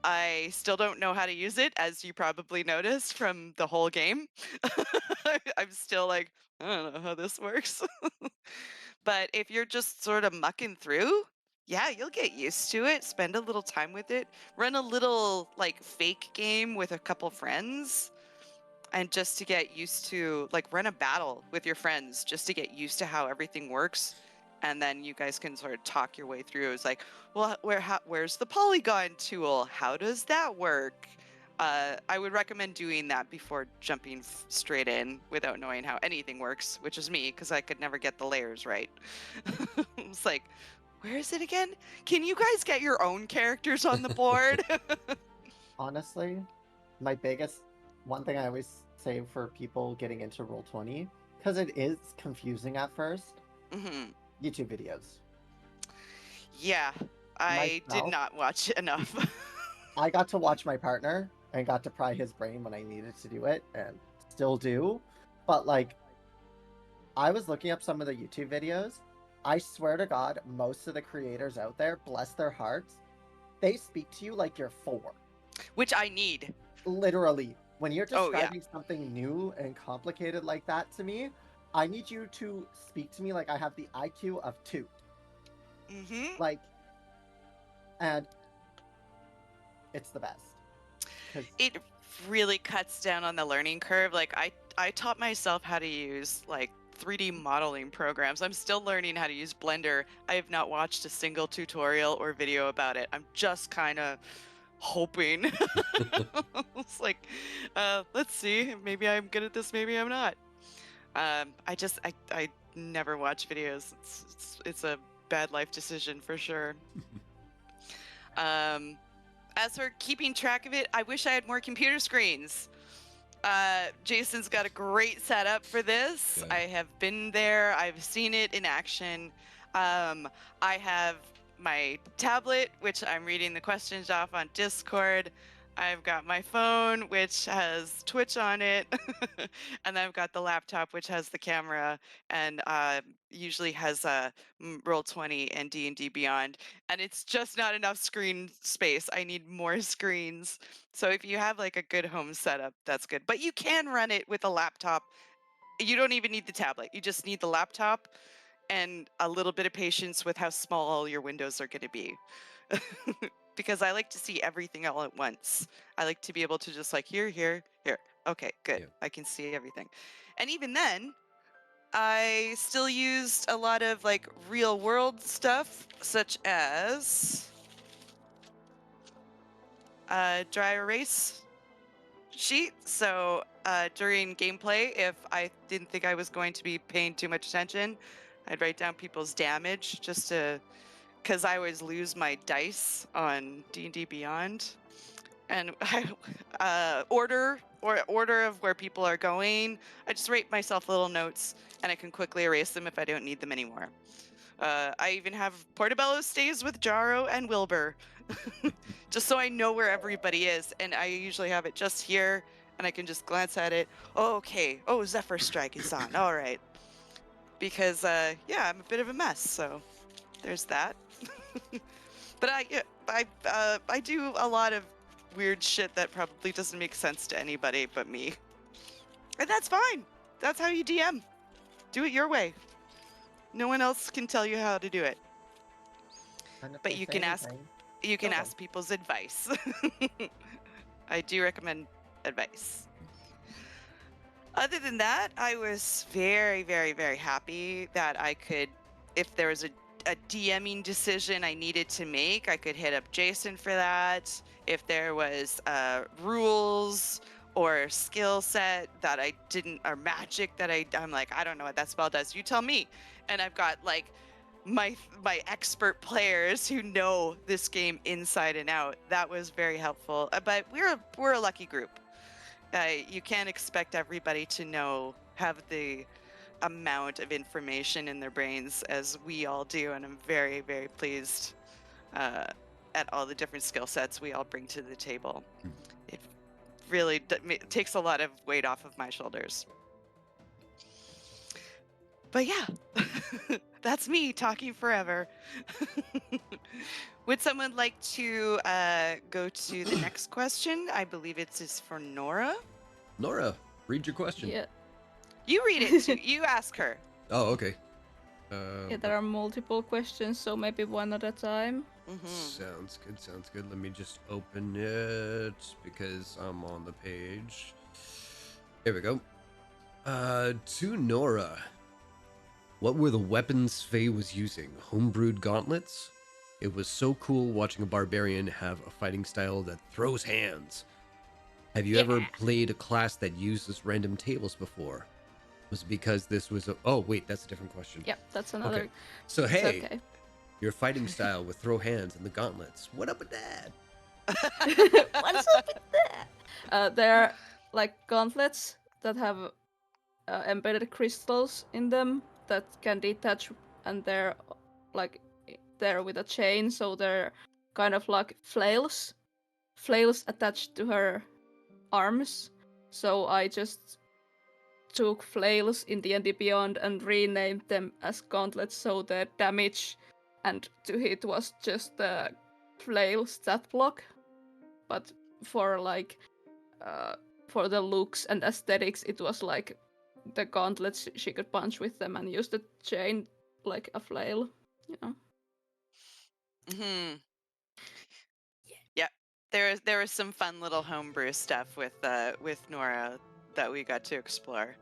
I still don't know how to use it, as you probably noticed from the whole game. I'm still like, I don't know how this works. But if you're just sort of mucking through, yeah, you'll get used to it. Spend a little time with it. Run a little like fake game with a couple friends, and just to get used to, like, run a battle with your friends just to get used to how everything works. And then you guys can sort of talk your way through. It's like, well, where's the polygon tool? How does that work? I would recommend doing that before jumping straight in without knowing how anything works, which is me, because I could never get the layers right. It's like, where is it again? Can you guys get your own characters on the board?
Honestly, my biggest one thing I always say for people getting into Roll20, because it is confusing at first,
Hmm.
YouTube videos.
Yeah, I did
Myself?
not watch enough.
I got to watch my partner and got to pry his brain when I needed to do it, and still do. But like, I was looking up some of the YouTube videos. I swear to God, most of the creators out there, bless their hearts, they speak to you like you're 4.
Which I need.
Literally, when you're
Oh, yeah.
describing something new and complicated like that to me, I need you to speak to me like I have the IQ of 2.
Mm-hmm.
Like, and it's the best. 'Cause
It really cuts down on the learning curve. Like, I taught myself how to use like 3D modeling programs. I'm still learning how to use Blender. I have not watched a single tutorial or video about it. I'm just kind of hoping. It's like, let's see. Maybe I'm good at this. Maybe I'm not. I never watch videos. It's a bad life decision for sure. As for keeping track of it, I wish I had more computer screens. Jason's got a great setup for this.
Yeah.
I have been there. I've seen it in action. I have my tablet, which I'm reading the questions off on Discord. I've got my phone, which has Twitch on it. And then I've got the laptop, which has the camera and usually has Roll20 and D&D Beyond. And it's just not enough screen space. I need more screens. So if you have like a good home setup, that's good. But you can run it with a laptop. You don't even need the tablet. You just need the laptop and a little bit of patience with how small your windows are going to be. Because I like to see everything all at once. I like to be able to just like, here. Okay, good.
Yeah.
I can see everything. And even then, I still used a lot of like real world stuff, such as dry erase sheet. So during gameplay, if I didn't think I was going to be paying too much attention, I'd write down people's damage just to, because I always lose my dice on D&D Beyond. And order of where people are going. I just write myself little notes, and I can quickly erase them if I don't need them anymore. I even have Portobello stays with Jaro and Wilbur, just so I know where everybody is. And I usually have it just here, and I can just glance at it. Oh, okay. Oh, Zephyr Strike is on. All right. Because yeah, I'm a bit of a mess, so there's that. But I do a lot of weird shit that probably doesn't make sense to anybody but me. And that's fine. That's how you DM. Do it your way. No one else can tell you how to do it.
And if
But
they
you
say
can ask
anything,
you can
kill
ask people's advice. I do recommend advice. Other than that, I was very, very, very happy that I could, if there was a DMing decision I needed to make, I could hit up Jason for that. If there was rules or skill set that I didn't, or magic that I'm like, I don't know what that spell does. You tell me. And I've got like my expert players who know this game inside and out. That was very helpful. But we're a lucky group. You can't expect everybody to have the amount of information in their brains as we all do, and I'm very, very pleased at all the different skill sets we all bring to the table. It really takes a lot of weight off of my shoulders. But yeah, that's me talking forever. Would someone like to go to the next question? I believe it's for Nora.
Nora, read your question.
Yeah.
You read it too. You ask her.
Oh, okay.
Yeah, there are multiple questions, so maybe one at a time.
Sounds good. Sounds good. Let me just open it because I'm on the page. Here we go. To Nora. What were the weapons Faye was using? Homebrewed gauntlets? It was so cool watching a barbarian have a fighting style that throws hands. Have you ever played a class that uses random tables before? Was it because this was a... Oh, wait, that's a different question.
Yep, that's another.
Okay. So,
It's
hey,
okay.
your fighting style with throw hands and the gauntlets. What up with that?
What's up with that? There are like gauntlets that have embedded crystals in them that can detach, and they're like there with a chain, so they're kind of like flails attached to her arms. So I just took flails in D&D Beyond and renamed them as gauntlets, so the damage and to hit was just the flail stat block. But for like for the looks and aesthetics, it was like the gauntlets she could punch with them and use the chain like a flail, you know.
Yeah, there was some fun little homebrew stuff with Nora that we got to explore.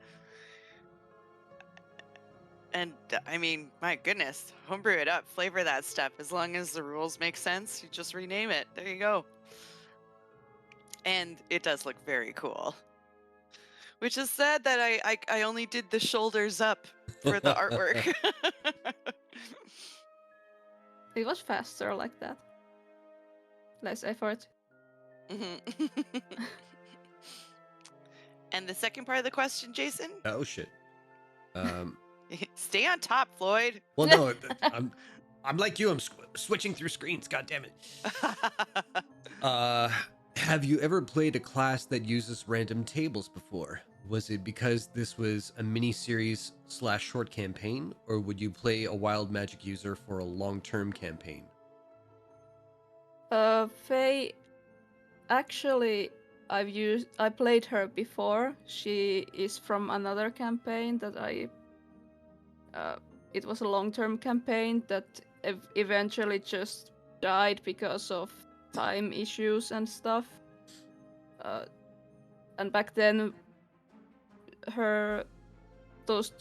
And I mean, my goodness, homebrew it up, flavor that stuff. As long as the rules make sense, you just rename it. There you go. And it does look very cool. Which is sad that I only did the shoulders up for the artwork.
It was faster like that. Less effort.
And the second part of the question, Jason?
Oh, shit.
Stay on top, Floyd.
Well, no, I'm like you. I'm switching through screens. God damn it. Have you ever played a class that uses random tables before? Was it because this was a mini-series / short campaign, or would you play a wild magic user for a long-term campaign?
Faye, actually, I played her before. She is from another campaign that it was a long-term campaign that eventually just died because of time issues and stuff. And back then, those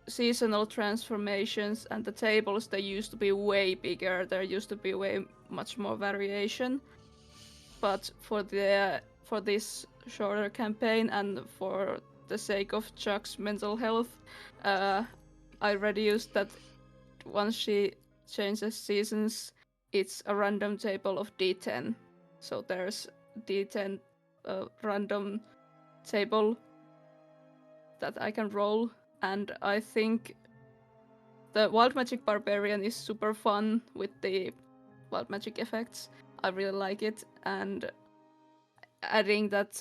seasonal transformations and the tables, they used to be way bigger. There used to be way much more variation. But for this shorter campaign and for the sake of Chuck's mental health, I reduced that. Once she changes seasons, it's a random table of D10. So there's D10 random table that I can roll, and I think the Wild Magic Barbarian is super fun with the Wild Magic effects. I really like it, and adding that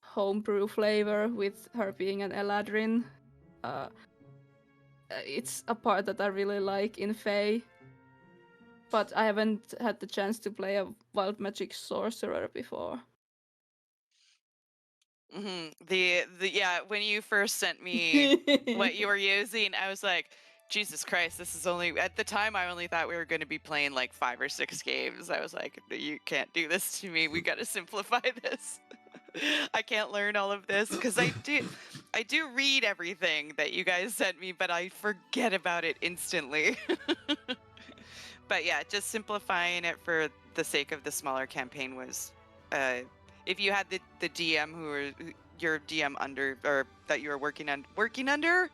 homebrew flavor with her being an Eladrin, it's a part that I really like in Fae. But I haven't had the chance to play a Wild Magic Sorcerer before.
Yeah, when you first sent me what you were using, I was like, Jesus Christ, this is only, at the time I only thought we were going to be playing like 5 or 6 games. I was like, you can't do this to me. We got to simplify this. I can't learn all of this because do read everything that you guys sent me, but I forget about it instantly. But yeah, just simplifying it for the sake of the smaller campaign was, if you had the DM your DM under, or that you were working under.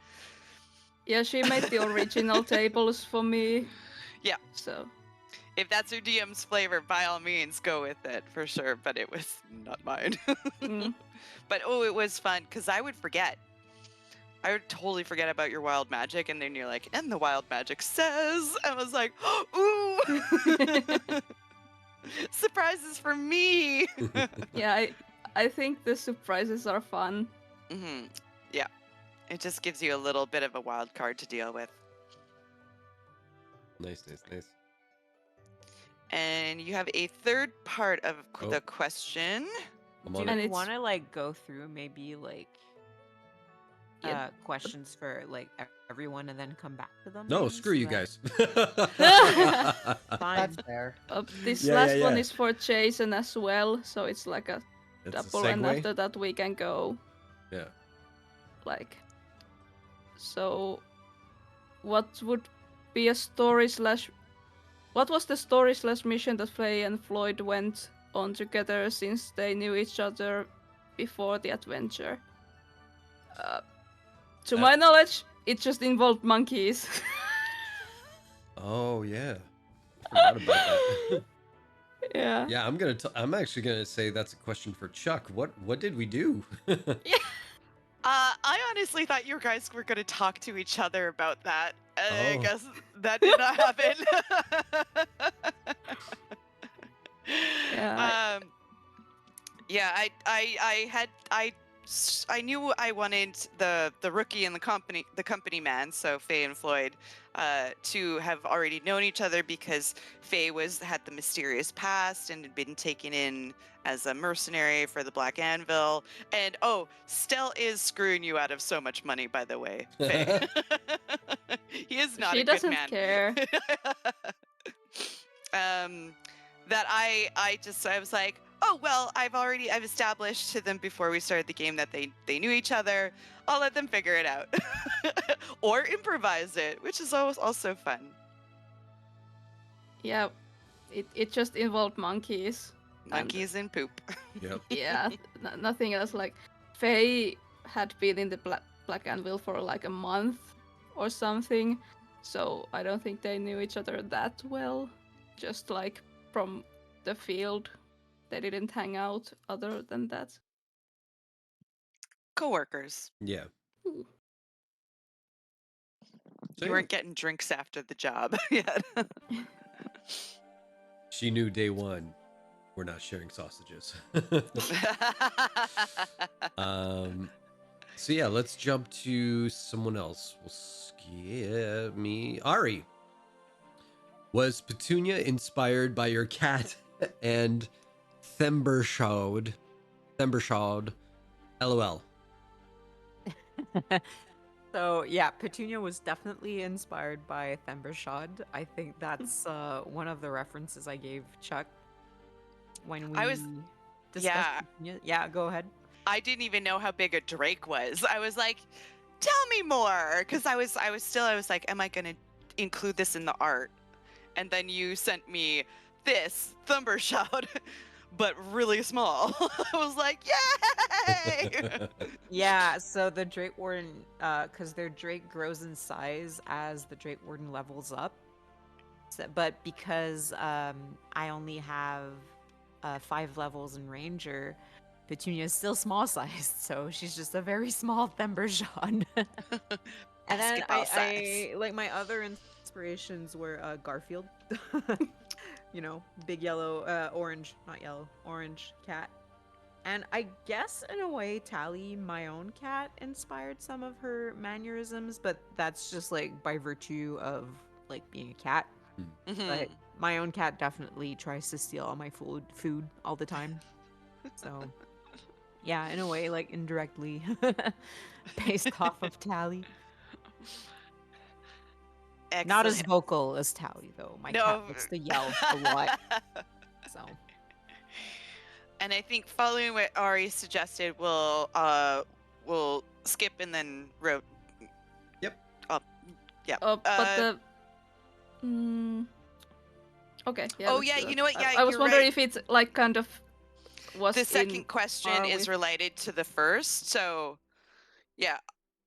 Yeah, she made the original tables for me.
Yeah.
So
If that's your DM's flavor, by all means, go with it for sure. But it was not mine.
mm,
But oh, it was fun because I would forget. I would totally forget about your wild magic, and then you're like, and the wild magic says, I was like, ooh, surprises for me.
yeah, I think the surprises are fun.
Yeah, it just gives you a little bit of a wild card to deal with.
Nice.
And you have a third part of
Oh.
the question.
I'm
Do
on
you
it.
want to like go through maybe like
Yeah.
questions for like everyone and then come back to them?
No,
maybe,
screw
so
you
that-
guys.
Fine.
That's fair.
This
Yeah,
last
yeah,
one
yeah.
is for Jason as well, so it's like a
It's a
double, and
segue.
after that we can go
Yeah.
like. So, what would be a story slash? What was the story slash mission that Faye and Floyd went on together since they knew each other before the adventure? To my knowledge, it just involved monkeys.
Oh yeah. I forgot about that.
Yeah.
Yeah, I'm actually gonna say that's a question for Chuck. What did we do?
I honestly thought you guys were going to talk to each other about that. I
Oh.
guess that did not happen.
Yeah,
Yeah, I knew I wanted the rookie and the company man, so Faye and Floyd, to have already known each other because Faye had the mysterious past and had been taken in as a mercenary for the Black Anvil. And oh, Stell is screwing you out of so much money, by the way, Faye. He is not
she
a good
doesn't
man.
care.
That I was like, oh well, I've established to them before we started the game that they knew each other. I'll let them figure it out. Or improvise it, which is also fun.
Yeah, it just involved monkeys.
Monkeys and poop.
Yep.
Yeah, nothing else. Like Faye had been in the Black Anvil for like a month or something, so I don't think they knew each other that well. Just like from the field, they didn't hang out other than that.
Coworkers.
Yeah.
Ooh.
So,
You
yeah,
weren't getting drinks after the job yet.
she knew day one. We're not sharing sausages. So yeah, let's jump to someone else. Will scare me. Ari. Was Petunia inspired by your cat and Thembershawd? LOL.
So yeah, Petunia was definitely inspired by Thembershawd. I think that's one of the references I gave Chuck when we discussed
Yeah.
Petunia. Yeah, go ahead.
I didn't even know how big a drake was. I was like, tell me more, because I was like, am I gonna include this in the art? And then you sent me this Thumbershout, but really small. I was like, yay!
Yeah, so the Drake Warden, because their Drake grows in size as the Drake Warden levels up. But because I only have 5 levels in Ranger, Petunia is still small sized, so she's just a very small Thembershawd. And then
Basketball size.
I like my other inspirations were Garfield, you know, big yellow, orange, not yellow, orange cat. And I guess in a way, Tally, my own cat, inspired some of her mannerisms, but that's just like by virtue of like being a cat.
Mhm.
But my own cat definitely tries to steal all my food all the time. So yeah, in a way, like indirectly based off of Tally. Not as
Excellent.
vocal as Tally though. My cat likes to yell a lot. So
And I think following what Ari suggested, we'll skip and then wrote.
Yep.
Yeah.
But the. Mm, okay. Yeah.
Oh,
let's
yeah,
do
you
that.
know what? Yeah,
I was
you're
wondering
right.
if it's like kind of was
The
in
second question
par
is
with.
related to the first. So, yeah,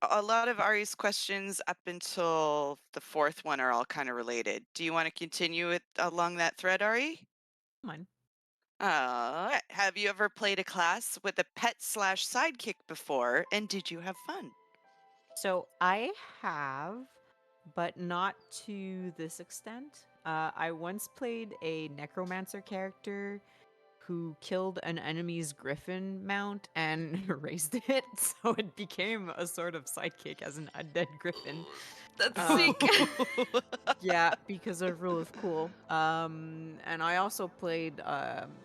a lot of Ari's questions up until the fourth one are all kind of related. Do you want to continue it along that thread, Ari?
Mine.
Have you ever played a class with a pet slash sidekick before, and did you have fun?
So I have, but not to this extent. I once played a necromancer character who killed an enemy's griffin mount and raised it, so it became a sort of sidekick as an undead griffin.
That's
Um,
sick.
Yeah, because of Rule of Cool. And I also played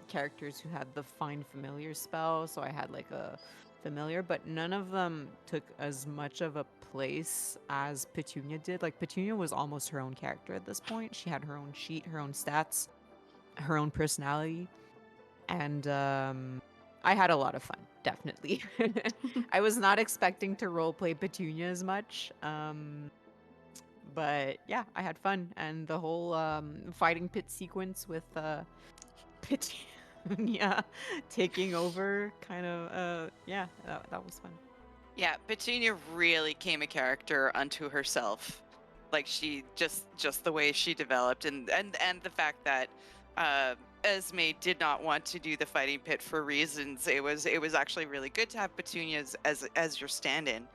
characters who had the Find Familiar spell, so I had like a familiar, but none of them took as much of a place as Petunia did. Like Petunia was almost her own character at this point. She had her own sheet, her own stats, her own personality, and I had a lot of fun, definitely. I was not expecting to roleplay Petunia as much. But yeah, I had fun, and the whole fighting pit sequence with Petunia taking over, kind of yeah, that was fun.
Yeah, Petunia really came a character unto herself. Like she just the way she developed, and the fact that Esme did not want to do the fighting pit for reasons. It was actually really good to have Petunia as your stand-in.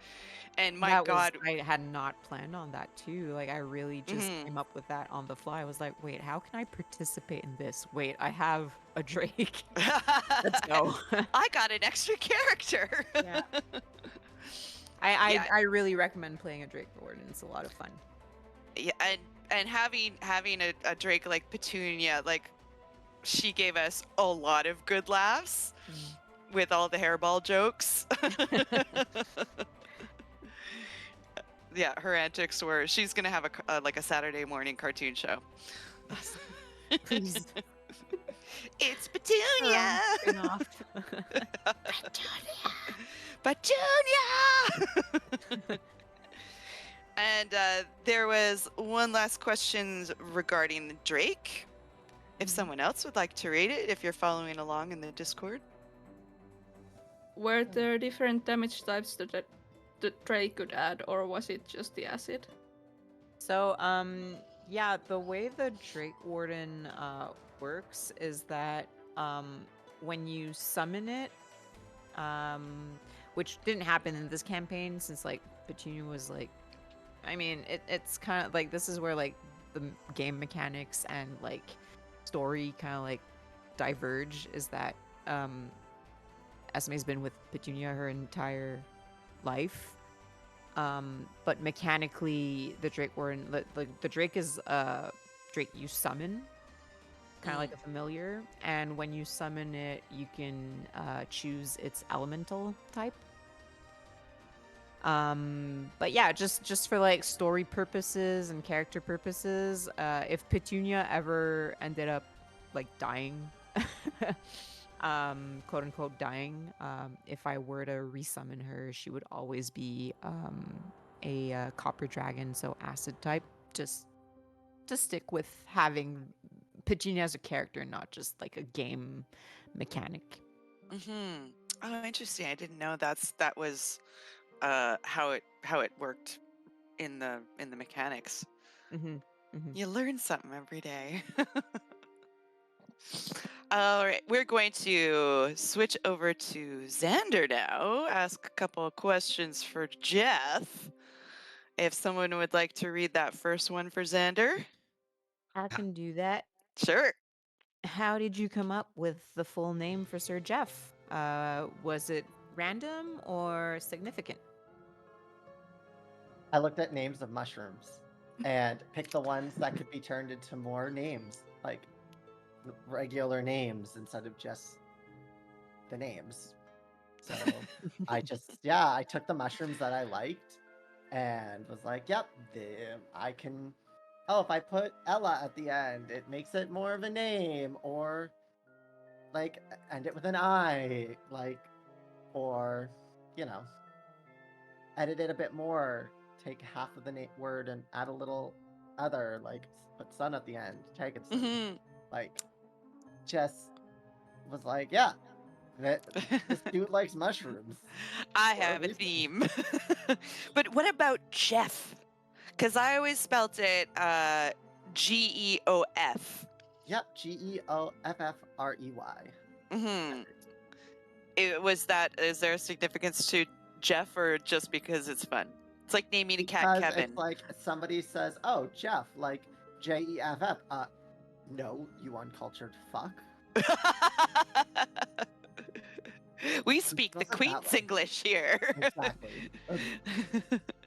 And my
That was
God,
I had not planned on that too. Like I really just
mhm.
came up with that on the fly. I was like, wait, how can I participate in this? Wait, I have a Drake. Let's go.
I got an extra character.
Yeah. I
Yeah.
I really recommend playing a Drake Warden. It's a lot of fun.
Yeah, and having a Drake like Petunia, like she gave us a lot of good laughs with all the hairball jokes. Yeah, her antics were. She's gonna have like a Saturday morning cartoon show.
Please.
It's Petunia.
Spin-off.
Petunia. And there was one last question regarding Drake. If someone else would like to read it, if you're following along in the Discord.
Were there different damage types that the Drake could add, or was it just the acid?
So, yeah, the way the Drake Warden works is that when you summon it, which didn't happen in this campaign since like Petunia was like, I mean, it's kind of like this is where like the game mechanics and like story kind of like diverge. Is that Esme's been with Petunia her entire life. But mechanically, the Drake Warden, the Drake is Drake you summon, kind of like a familiar, and when you summon it, you can choose its elemental type. But yeah, just for like story purposes and character purposes, if Petunia ever ended up like dying, quote unquote dying, if I were to resummon her, she would always be a copper dragon, so acid type, just to stick with having Petunia as a character, not just like a game mechanic.
Mm-hmm. Oh, interesting. I didn't know that was how it worked in the mechanics.
Mm-hmm. Mm-hmm.
You learn something every day. All right, we're going to switch over to Xander now. Ask a couple of questions for Jeff. If someone would like to read that first one for Xander,
I can do that.
sure.
How did you come up with the full name for Sir Jeff? Was it random or significant?
I looked at names of mushrooms and picked the ones that could be turned into more names, like regular names instead of just the names. So I took the mushrooms that I liked and was like, yep, I can. Oh, if I put Ella at the end, it makes it more of a name, or like end it with an I, like, or you know. edit it a bit more, take half of the word and add a little other, like put sun at the end, Tagenson.
Mhm.
Like, just was like, yeah, this dude likes mushrooms.
I
for a
have a
reason.
theme. But what about Jeff? Because I always spelt it Geof.
Yep, Geoffrey.
Mm-hmm. Is there a significance to Jeff, or just because it's fun? It's like naming a cat
Because
Kevin.
it's like somebody says, "Oh, Jeff," like Jeff. No, you uncultured fuck.
We speak the
Wasn't that
Queen's
way.
English here.
Exactly.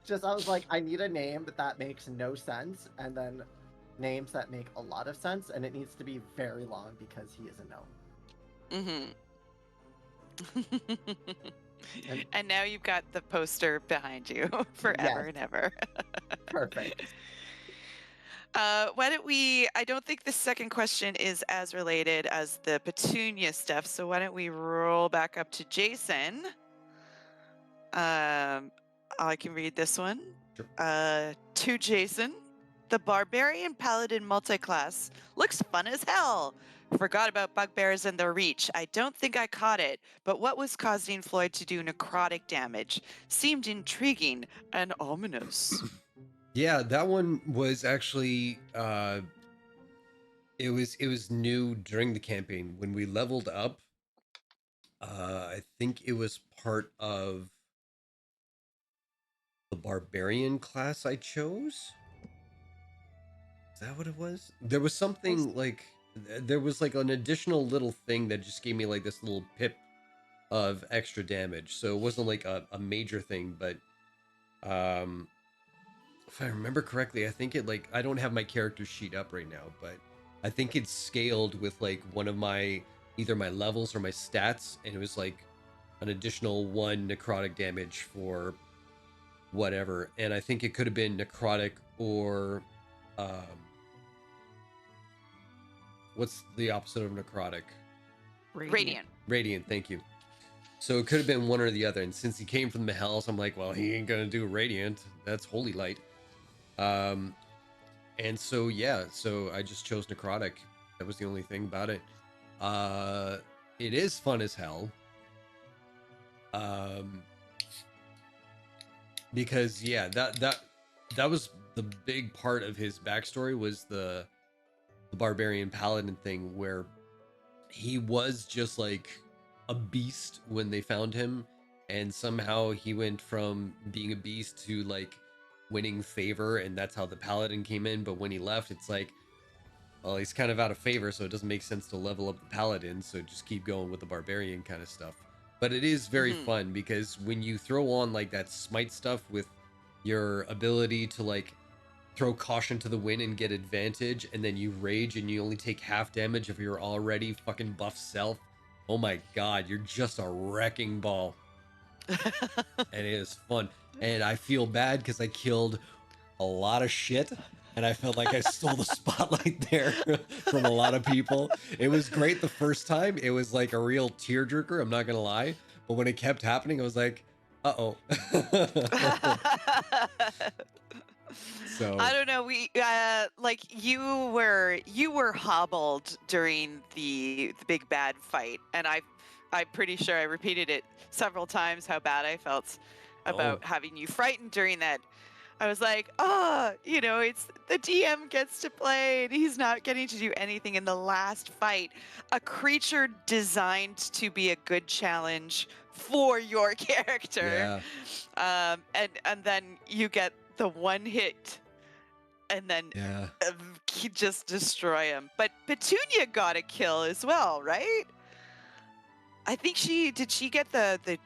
Just I was like, I need a name that makes no sense, and then names that make a lot of sense, and it needs to be very long because he is a gnome.
And now you've got the poster behind you forever
Yes.
and ever.
Perfect.
Why don't we? I don't think the second question is as related as the Petunia stuff, so why don't we roll back up to Jason? I can read this one.
Sure.
To Jason, the Barbarian Paladin multiclass looks fun as hell. Forgot about bugbears and their reach. I don't think I caught it, but what was causing Floyd to do necrotic damage? Seemed intriguing and ominous.
Yeah, that one was actually it was new during the campaign when we leveled up. I think it was part of the barbarian class I chose. Is that what it was? There was something like there was like an additional little thing that just gave me like this little pip of extra damage. So it wasn't like a major thing, but if I remember correctly, I think it like I don't have my character sheet up right now, but I think it's scaled with like one of my either my levels or my stats, and it was like an additional 1 necrotic damage for whatever. And I think it could have been necrotic or what's the opposite of necrotic?
Radiant.
Radiant, thank you. So it could have been one or the other. And since he came from the hells, I'm like, well, he ain't gonna do radiant. That's holy light. And so yeah, so I just chose necrotic. That was the only thing about it. It is fun as hell. Because yeah, that was the big part of his backstory was the barbarian paladin thing where he was just like a beast when they found him, and somehow he went from being a beast to like winning favor, and that's how the paladin came in. But when he left, it's like, well, he's kind of out of favor, so it doesn't make sense to level up the paladin, so just keep going with the barbarian kind of stuff. But it is very fun because when you throw on like that smite stuff with your ability to like throw caution to the wind and get advantage, and then you rage and you only take half damage of your already fucking buff self. Oh my god, you're just a wrecking ball. And it is fun. And I feel bad because I killed a lot of shit, and I felt like I stole the spotlight there from a lot of people. It was great the first time. It was like a real tearjerker, I'm not gonna lie. But when it kept happening, I was like, uh-oh. So
I don't know. We like you were hobbled during the big bad fight, and I'm pretty sure I repeated it several times how bad I felt about having you frightened during that. I was like, it's the DM gets to play and he's not getting to do anything in the last fight. A creature designed to be a good challenge for your character.
yeah.
And then you get the one hit and then
Yeah.
just destroy him. But Petunia got a kill as well, right? I think she get the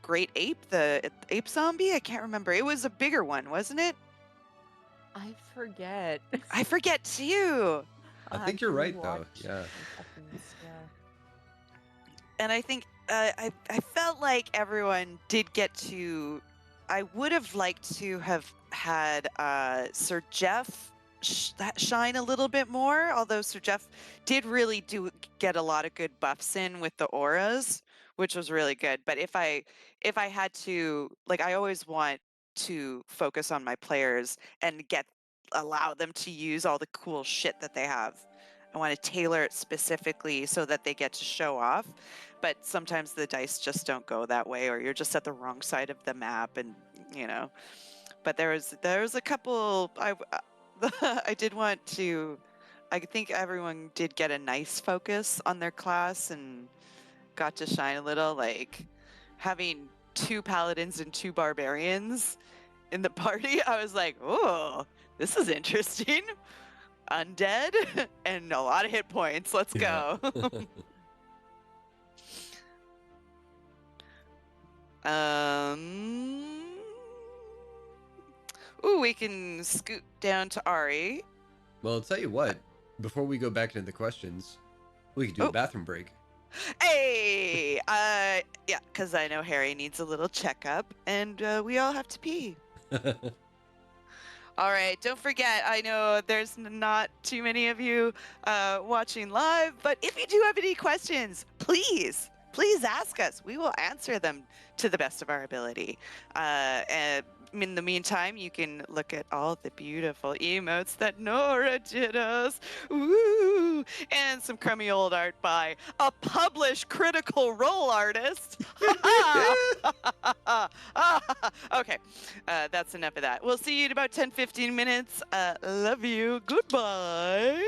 great ape, the ape zombie? I can't remember. It was a bigger one, wasn't it?
I forget.
I forget too.
I think you're right though. Yeah.
And I think I felt like everyone did get to. I would have liked to have had Sir Jeff shine a little bit more. Although Sir Jeff did really get a lot of good buffs in with the auras, which was really good. But if I had to, like, I always want to focus on my players and allow them to use all the cool shit that they have. I want to tailor it specifically so that they get to show off, but sometimes the dice just don't go that way, or you're just at the wrong side of the map, and you know. But there was a couple. I did want to. I think everyone did get a nice focus on their class and got to shine a little. Like having 2 paladins and 2 barbarians in the party, I was like, oh, this is interesting. Undead and a lot of hit points. Let's
Yeah.
go. Ooh, we can scoot down to Ari.
Well, I'll tell you what. Before we go back into the questions, we could do a
Oh.
bathroom break.
Hey, yeah, because I know Harry needs a little checkup, and we all have to pee. All right, don't forget, I know there's not too many of you watching live, but if you do have any questions, please ask us. We will answer them to the best of our ability. And in the meantime, you can look at all the beautiful emotes that Nora did us. Woo! And some crummy old art by a published Critical Role artist. Okay, that's enough of that. We'll see you in about 10-15 minutes. Love you. Goodbye.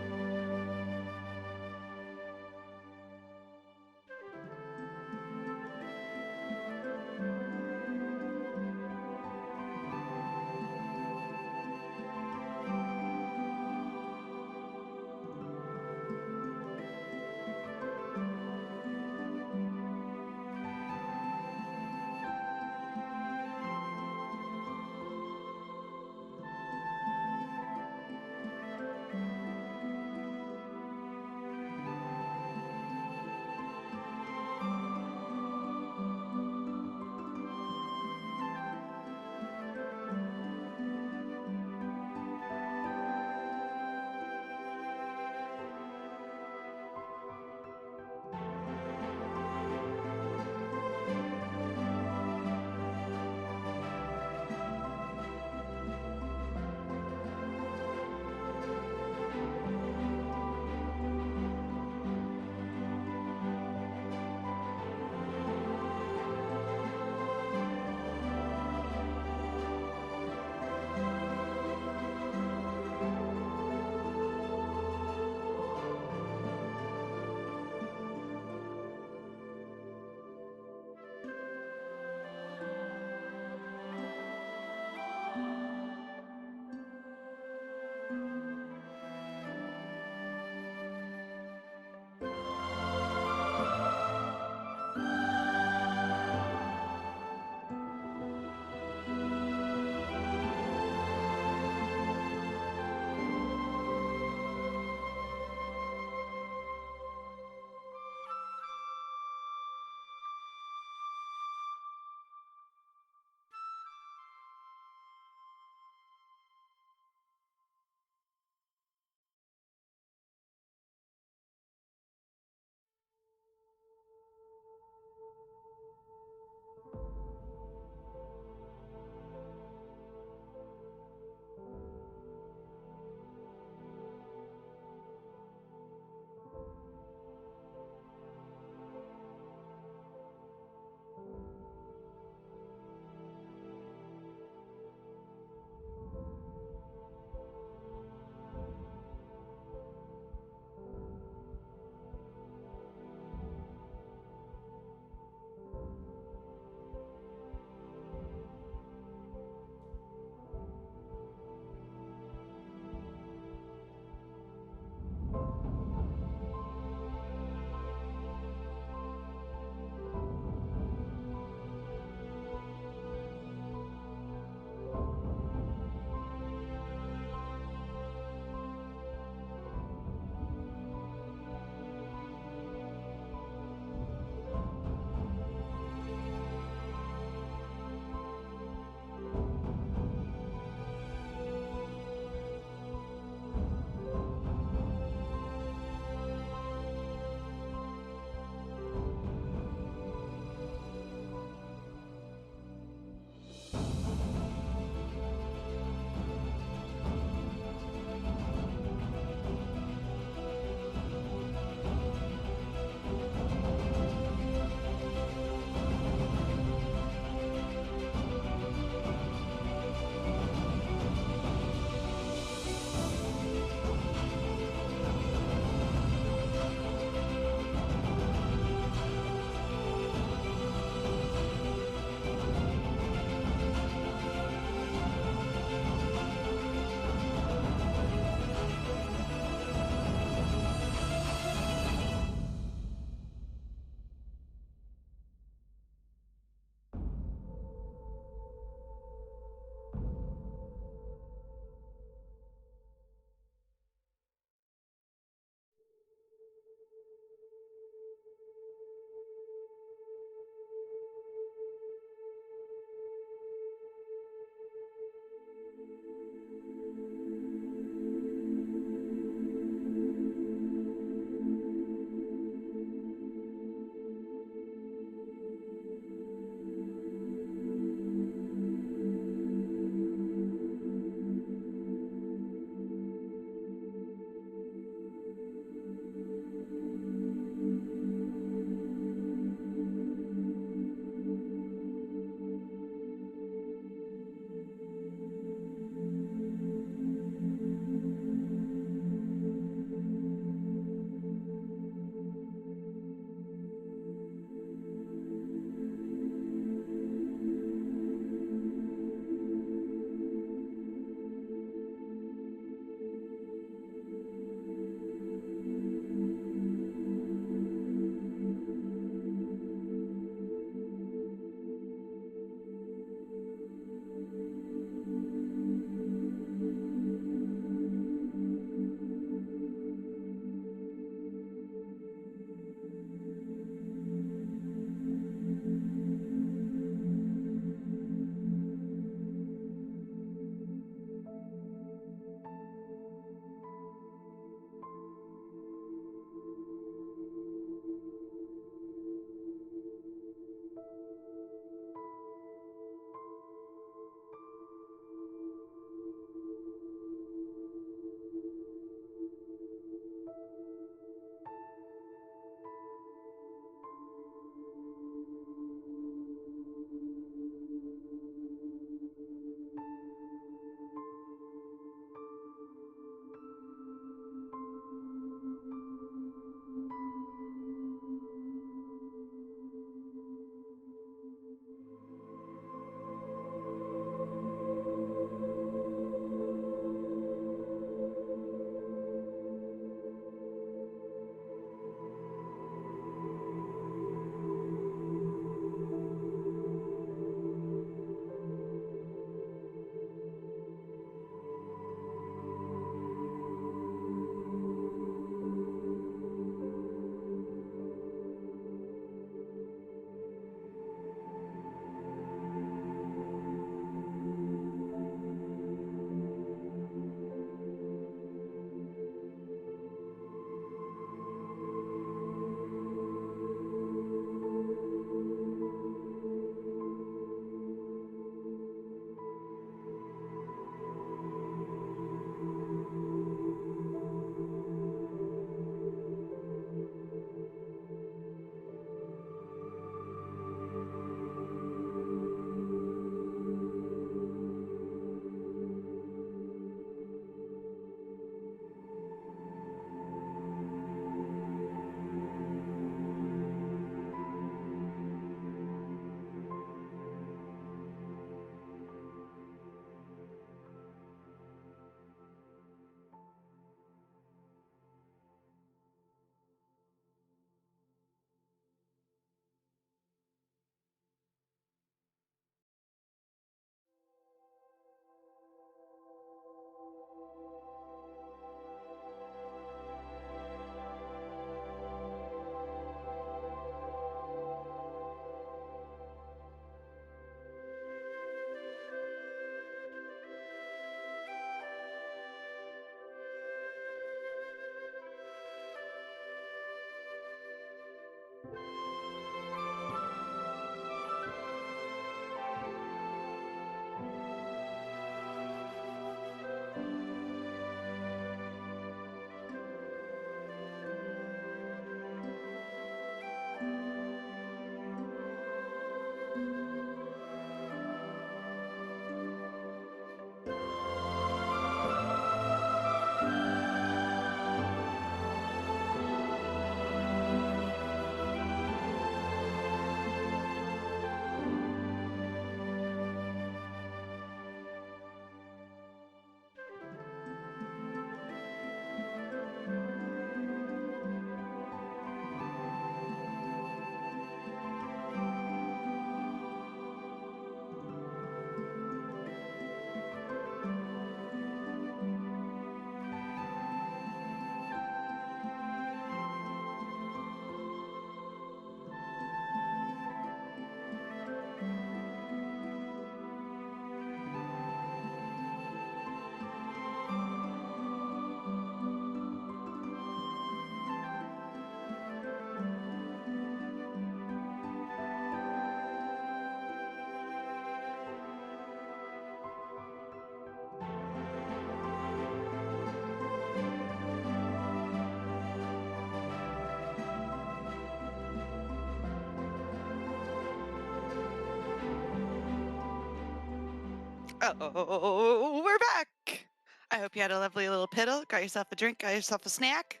Oh, we're back. I hope you had a lovely little piddle, got yourself a drink, got yourself a snack,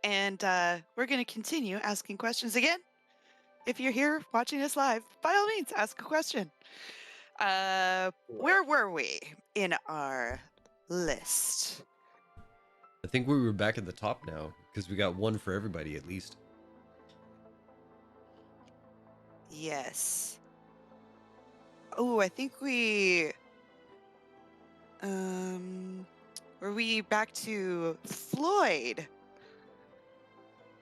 and we're going to continue asking questions again. If you're here watching us live, by all means, ask a question. Where were we in our list?
I think we were back at the top now because we got one for everybody at least.
Yes. Oh, I think we were we back to Floyd?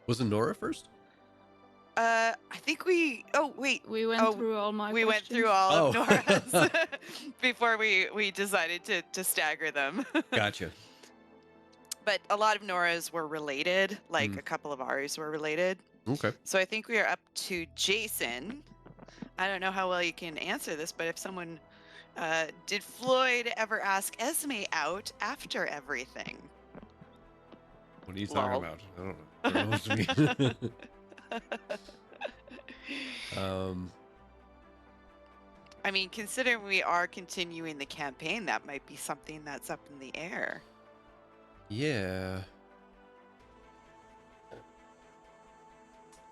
Wasn't Nora first?
I think we. Oh wait,
We went through all my
we went through
questions.
all of
Oh.
Nora's before we decided to stagger them.
Gotcha.
But a lot of Nora's were related, like
Mm.
a couple of ours were related.
Okay.
So I think we are up to Jason. I don't know how well you can answer this, but if someone did Floyd ever ask Esme out after everything?
What are you talking
Lol.
about? I don't know what you mean.
I mean, considering we are continuing the campaign, that might be something that's up in the air.
Yeah.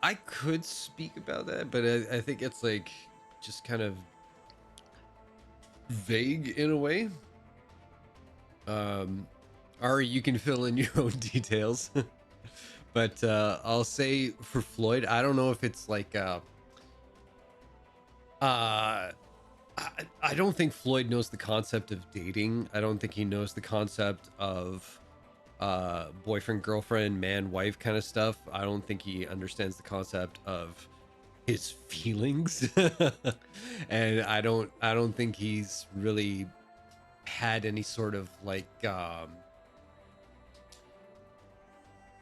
I could speak about that, but I think it's like just kind of vague in a way. Ari, you can fill in your own details. But I'll say for Floyd, I don't know if it's like I don't think Floyd knows the concept of dating. I don't think he knows the concept of boyfriend, girlfriend, man, wife kind of stuff. I don't think he understands the concept of his feelings. And I don't think he's really had any sort of like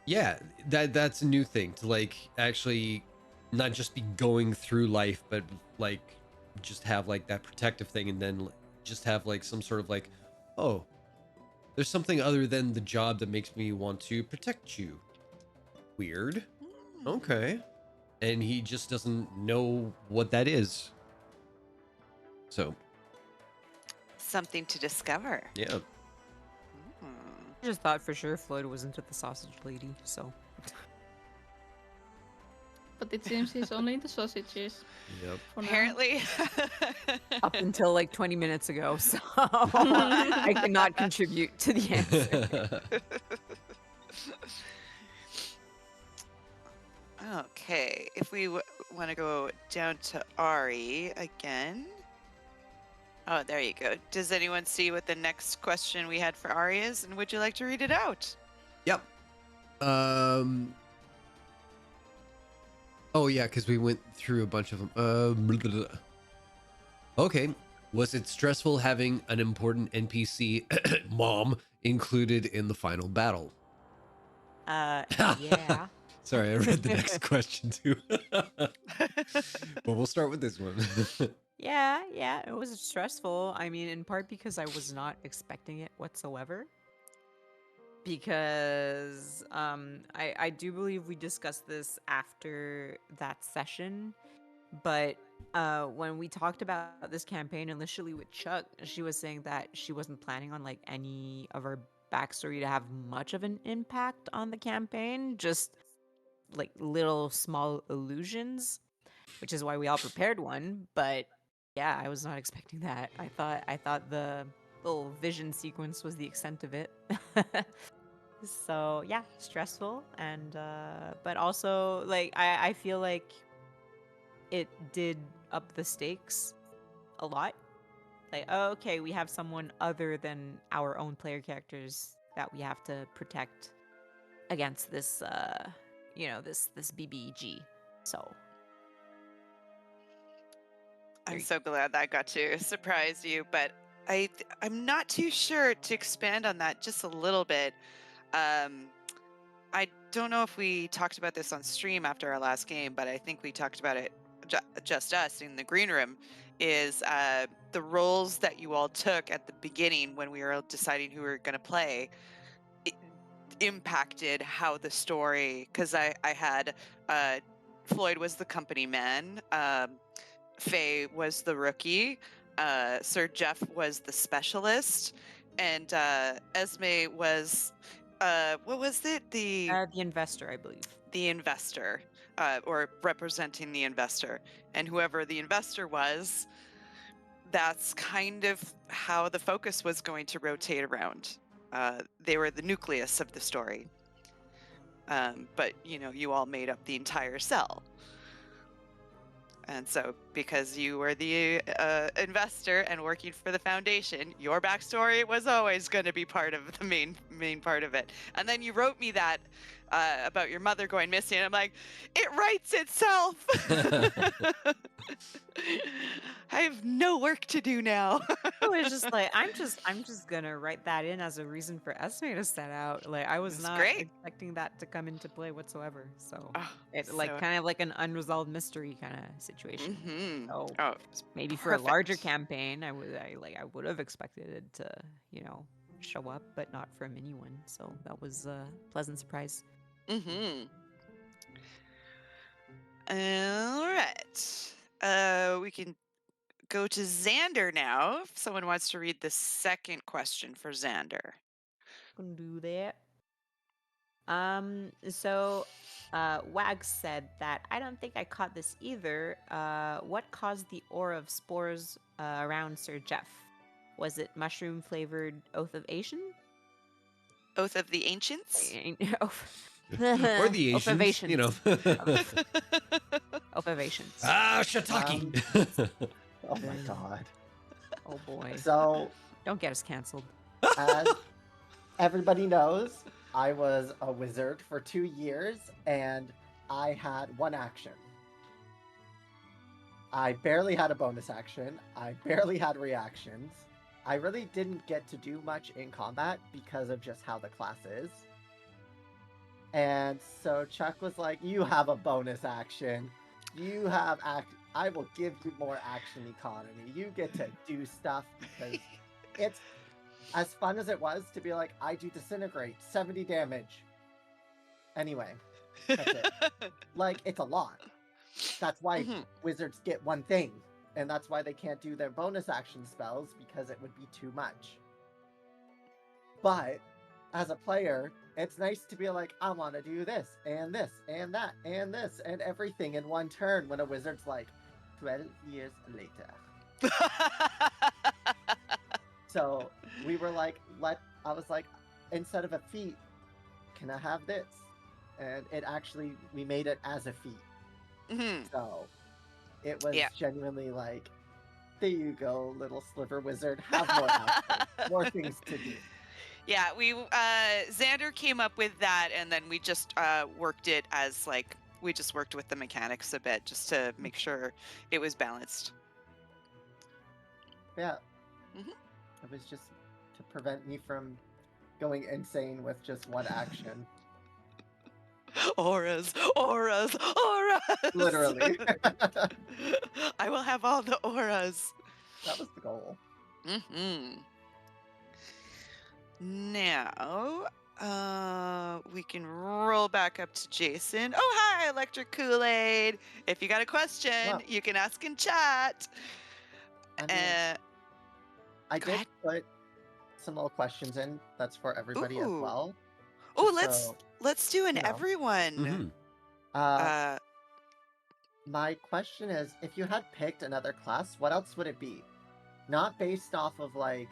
yeah, that's a new thing to like actually not just be going through life, but like just have like that protective thing, and then just have like some sort of like, oh, there's something other than the job that makes me want to protect you. Weird. Okay. And he just doesn't know what that is. So
Something to discover.
yeah.
I just thought for sure Floyd was into the sausage lady, so.
But it seems he's only into sausages.
Yep.
For now.
Apparently.
Up until like 20 minutes ago, so I cannot contribute to the answer.
Okay, if we want to go down to Ari again. Oh, there you go. Does anyone see what the next question we had for Ari is? And would you like to read it out?
Yep. Oh yeah, because we went through a bunch of them. Okay. Was it stressful having an important NPC mom included in the final battle?
Yeah.
Sorry, I read the next question too. But we'll start with this one.
Yeah, it was stressful. I mean, in part because I was not expecting it whatsoever. Because I do believe we discussed this after that session, but when we talked about this campaign initially with Chuck, she was saying that she wasn't planning on like any of our backstory to have much of an impact on the campaign, just like little small allusions, which is why we all prepared one. But yeah, I was not expecting that. I thought the little vision sequence was the extent of it. So yeah, stressful, and but also like I feel like it did up the stakes a lot. Like, oh, okay, we have someone other than our own player characters that we have to protect against this this BBG. So
I'm so glad that got to surprise you, but I'm not too sure to expand on that just a little bit. I don't know if we talked about this on stream after our last game, but I think we talked about it just us in the green room. Is the roles that you all took at the beginning when we were deciding who we were going to play impacted how the story? Because I had Floyd was the company man. Faye was the rookie, Sir Jeff was the specialist, and Esme was what was it?
the investor, I believe.
The investor, or representing the investor, and whoever the investor was, that's kind of how the focus was going to rotate around. They were the nucleus of the story, but you all made up the entire cell. And so, because you were the investor and working for the foundation, your backstory was always going to be part of the main part of it. And then you wrote me that about your mother going missing. And I'm like, it writes itself. I have no work to do now.
I was just like, I'm just gonna write that in as a reason for Esme to set out. Like, I was
That's
not
great.
expecting that to come into play whatsoever. So
Oh,
it's like
so-
kind of like an unresolved mystery kind of situation.
Mhm.
So
Oh, it's
maybe for a larger
perfect.
campaign, I would have expected it to show up, but not for a mini one. So that was a pleasant surprise.
Mm-hmm. All right. We can go to Xander now. If someone wants to read the second question for Xander.
Can do that. So Wags said that I don't think I caught this either. What caused the aura of spores around Sir Jeff? Was it mushroom flavored Oath of Asian?
Oath of the Ancients?
Or the
Oath of
Asians, you know.
Oath of Asians.
Shiitake.
Oh my god.
Oh boy.
So,
Don't get us canceled.
as everybody knows, I was a wizard for 2 years, and I had one action. I barely had a bonus action. I barely had reactions. I really didn't get to do much in combat because of just how the class is. And so Chuck was like, you have a bonus action. You have I will give you more action economy. You get to do stuff because it's as fun as it was to be like, I do disintegrate, 70 damage. Anyway, that's it. Like, it's a lot. That's why
Mhm.
wizards get one thing. And that's why they can't do their bonus action spells, because it would be too much. But as a player, it's nice to be like, I want to do this, and this, and that, and this, and everything in one turn when a wizard's like, 12 years later. So we were like, I was like, instead of a feat, can I have this? And we made it as a feat.
Mhm.
So it was
Yeah.
genuinely like, there you go, little sliver wizard, have more action, more things to do.
Yeah, Xander came up with that, and then we just worked it as like we just worked with the mechanics a bit just to make sure it was balanced.
Yeah.
Mhm.
It was just to prevent me from going insane with just one action.
Auras, auras, auras.
Literally.
I will have all the auras.
That was the goal.
Mm-hmm. Now, we can roll back up to Jason. Oh, hi, Electric Kool-Aid. If you got a question,
Wow.
you can ask in chat.
I mean, I
Go
did
ahead.
put some little questions in. That's for everybody as
Ooh.
well.
Oh,
just
let's do an
you know.
everyone.
Mhm.
My question is, if you had picked another class, what else would it be? Not based off of like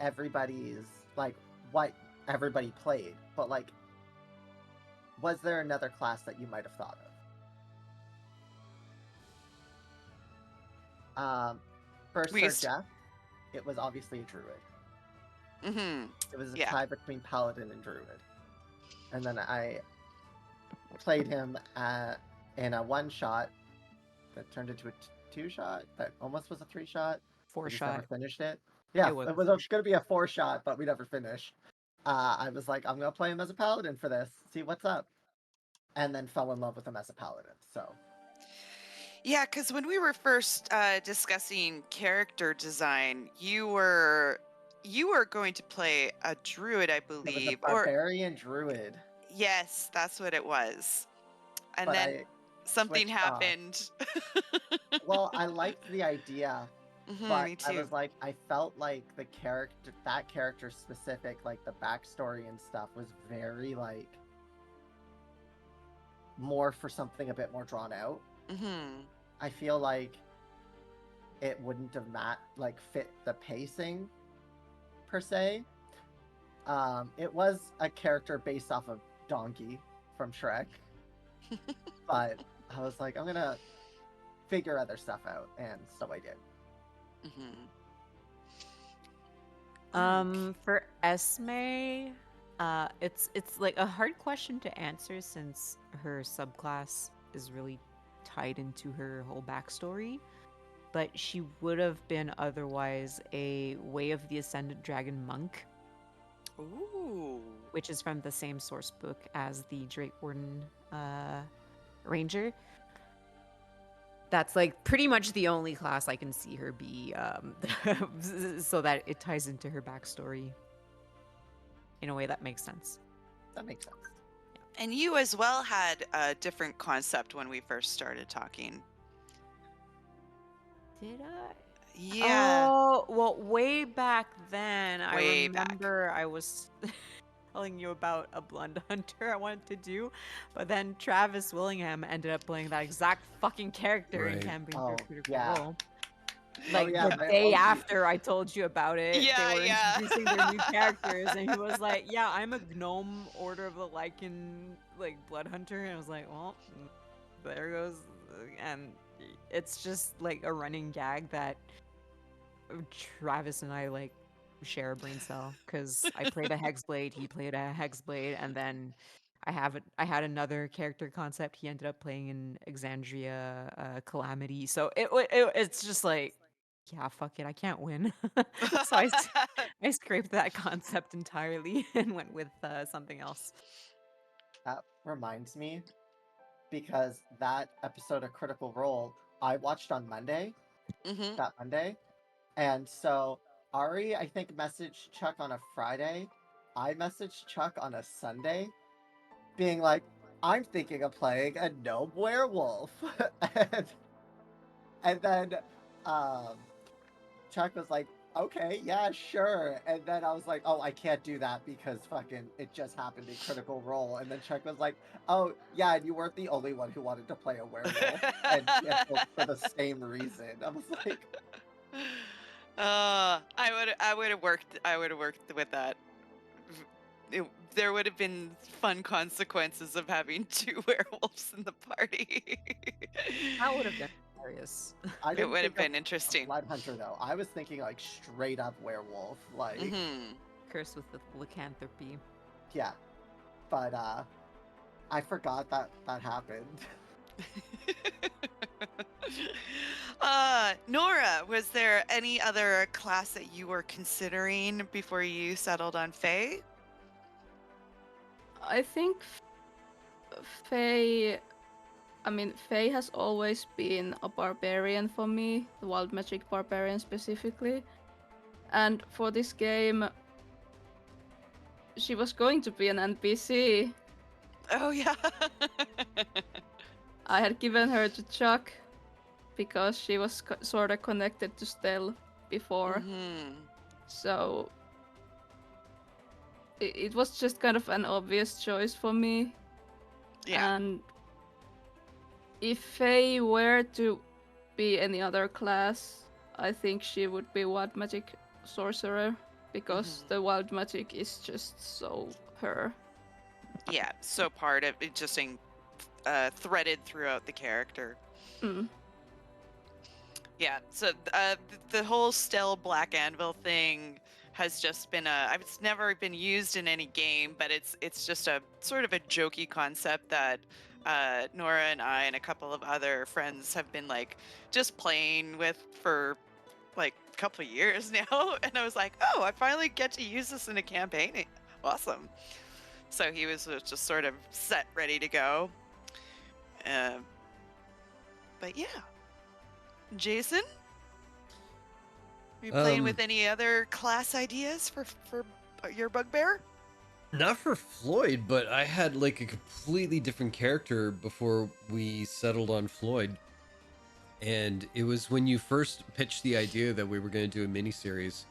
everybody's like what everybody played, but like, was there another class that you might have thought of? First
We
for
used-
Jeff, it was obviously a druid.
Mm-hmm.
It was a
Yeah.
tie between paladin and druid, and then I played him in a one shot that turned into a two shot that almost was a three shot.
Four
We just never
shot.
finished it. Yeah,
It was
it
a
was
four
going to be a four shot, but we never finished. I was like, I'm going to play him as a paladin for this, see what's up. And then fell in love with him as a paladin. So,
Yeah, because when we were first discussing character design, you were going to play a druid, I
it was a
believe,
barbarian druid.
Yes, that's what it was. And
But
then
I
something
switched off.
happened.
Well, I liked the idea,
Mhm,
but
me
I
too.
was like, I felt like that character specific, like the backstory and stuff, was very like more for something a bit more drawn out.
Mm-hmm.
I feel like it wouldn't have fit the pacing per se. It was a character based off of Donkey from Shrek, but I was like, I'm gonna figure other stuff out, and so I did.
Mm-hmm.
For Esme, it's like a hard question to answer since her subclass is really tied into her whole backstory. But she would have been otherwise a Way of the Ascended Dragon monk,
Ooh.
which is from the same source book as the Drake Warden Ranger. That's like pretty much the only class I can see her be, so that it ties into her backstory in a way that makes sense.
That makes sense.
And you as well had a different concept when we first started talking.
Did I?
Yeah.
Oh, well, way back then,
Way
I
back.
remember I was telling you about a Blood Hunter I wanted to do, but then Travis Willingham ended up playing that exact fucking character in
Right.
Campaign
Oh,
for Critical
yeah.
Role. Like
yeah,
the
my
day
OG
after I told you about it,
Yeah,
they were
yeah.
introducing their new characters, and he was like, "Yeah, I'm a gnome Order of the Lycan like Blood Hunter," and I was like, "Well, there goes," and it's just like a running gag that Travis and I like share a brain cell because I played a Hexblade, he played a Hexblade, and then I had another character concept. He ended up playing in Exandria Calamity, so it's just like, yeah, fuck it, I can't win. So I scraped that concept entirely and went with something else.
That reminds me, because that episode of Critical Role I watched on Monday,
Mm-hmm.
that Monday, and so Ari, I think, messaged Chuck on a Friday. I messaged Chuck on a Sunday, being like, I'm thinking of playing a gnome werewolf. and then Chuck was like, okay, yeah, sure. And then I was like, oh, I can't do that because fucking it just happened in Critical Role. And then Chuck was like, oh, yeah, and you weren't the only one who wanted to play a werewolf and canceled for the same reason. I was like,
I would have worked with that. There would have been fun consequences of having two werewolves in the party.
That would have been hilarious.
I
It
didn't
would have
think of
been interesting.
Blood Hunter though. I was thinking like straight up werewolf, like
Mm-hmm.
Curse with the lycanthropy.
yeah. But I forgot that happened.
Nora, was there any other class that you were considering before you settled on Fae?
I think Faye, I mean, Faye has always been a barbarian for me, the wild magic barbarian specifically. And for this game, she was going to be an NPC.
Oh yeah.
I had given her to Chuck because she was sort of connected to Stell before. So it was just kind of an obvious choice for me.
Yeah.
And if Faye were to be any other class, I think she would be wild magic sorcerer because the wild magic is just so her.
Yeah. So part of it just threaded throughout the character.
Mm.
Yeah. So the whole Stell Black Anvil thing has just been it's never been used in any game, but it's just a sort of a jokey concept that Nora and I and a couple of other friends have been like just playing with for like a couple of years now. And I was like, oh, I finally get to use this in a campaign. Awesome. So he was just sort of set, ready to go. But yeah. Jason? Are you playing with any other class ideas for your bugbear?
Not for Floyd, but I had like a completely different character before we settled on Floyd. And it was when you first pitched the idea that we were going to do a mini-series.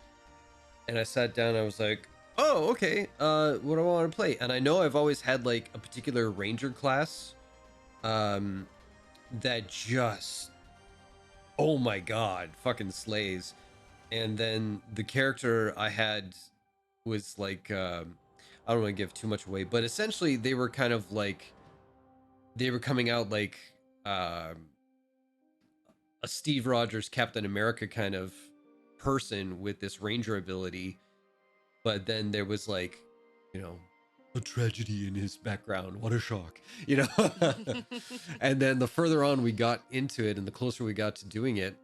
And I sat down, I was like, oh, okay, what do I want to play? And I know I've always had like a particular ranger class that just, oh my god, fucking slays. And then the character I had was like, I don't want to give too much away, but essentially they were kind of like, they were coming out like a Steve Rogers Captain America kind of person with this ranger ability, but then there was like, you know, a tragedy in his background. What a shock, you know. And then the further on we got into it and the closer we got to doing it,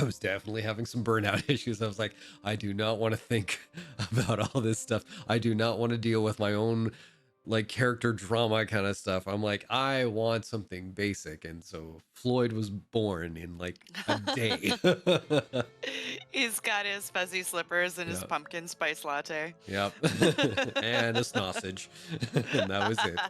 I was definitely having some burnout issues. I was like, I do not want to think about all this stuff. I do not want to deal with my own like character drama kind of stuff. I'm like, I want something basic. And so Floyd was born in like a day.
He's got his fuzzy slippers and his
Yep.
pumpkin spice latte.
Yep. And a sausage. And that was it.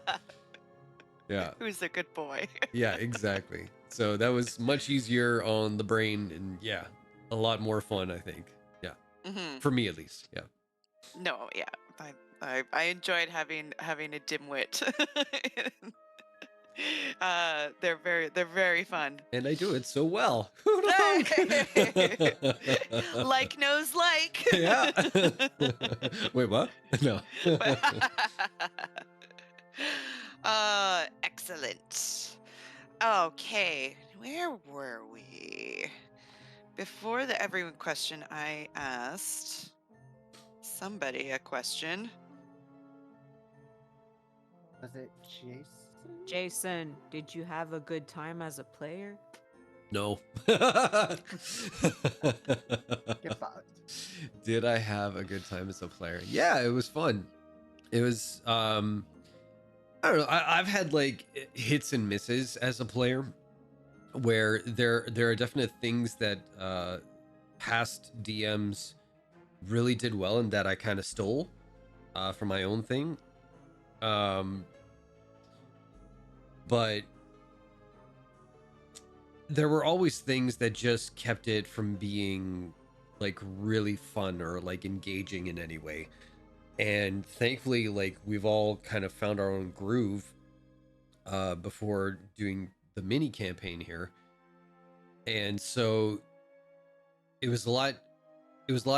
Yeah.
Who's a good boy?
Yeah, exactly. So that was much easier on the brain and yeah, a lot more fun, I think. Yeah. For me at least. Yeah.
No, yeah. I enjoyed having a dimwit. They're very fun.
And I do it so well. Who'd have thunk?
Like knows like.
Yeah. Wait, what? No.
Excellent. Okay, where were we? Before the everyone question, I asked somebody a question.
Was it Jason?
Jason, did you have a good time as a player?
No.
Get fucked.
Did I have a good time as a player? Yeah, it was fun. It was I don't know. I've had like hits and misses as a player where there are definite things that past DMs really did well and that I kind of stole for my own thing. But there were always things that just kept it from being like really fun or like engaging in any way. And thankfully, like we've all kind of found our own groove before doing the mini campaign here. And so it was a lot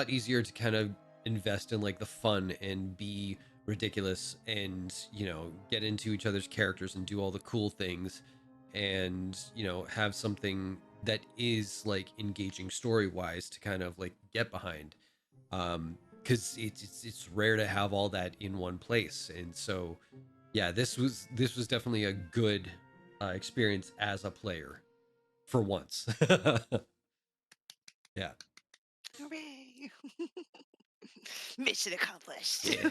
easier to kind of invest in like the fun and be ridiculous and, you know, get into each other's characters and do all the cool things and, you know, have something that is like engaging story wise to kind of like get behind. Because it's rare to have all that in one place. And so yeah, this was definitely a good experience as a player for once. Yeah.
Hooray! Mission accomplished.
Yeah.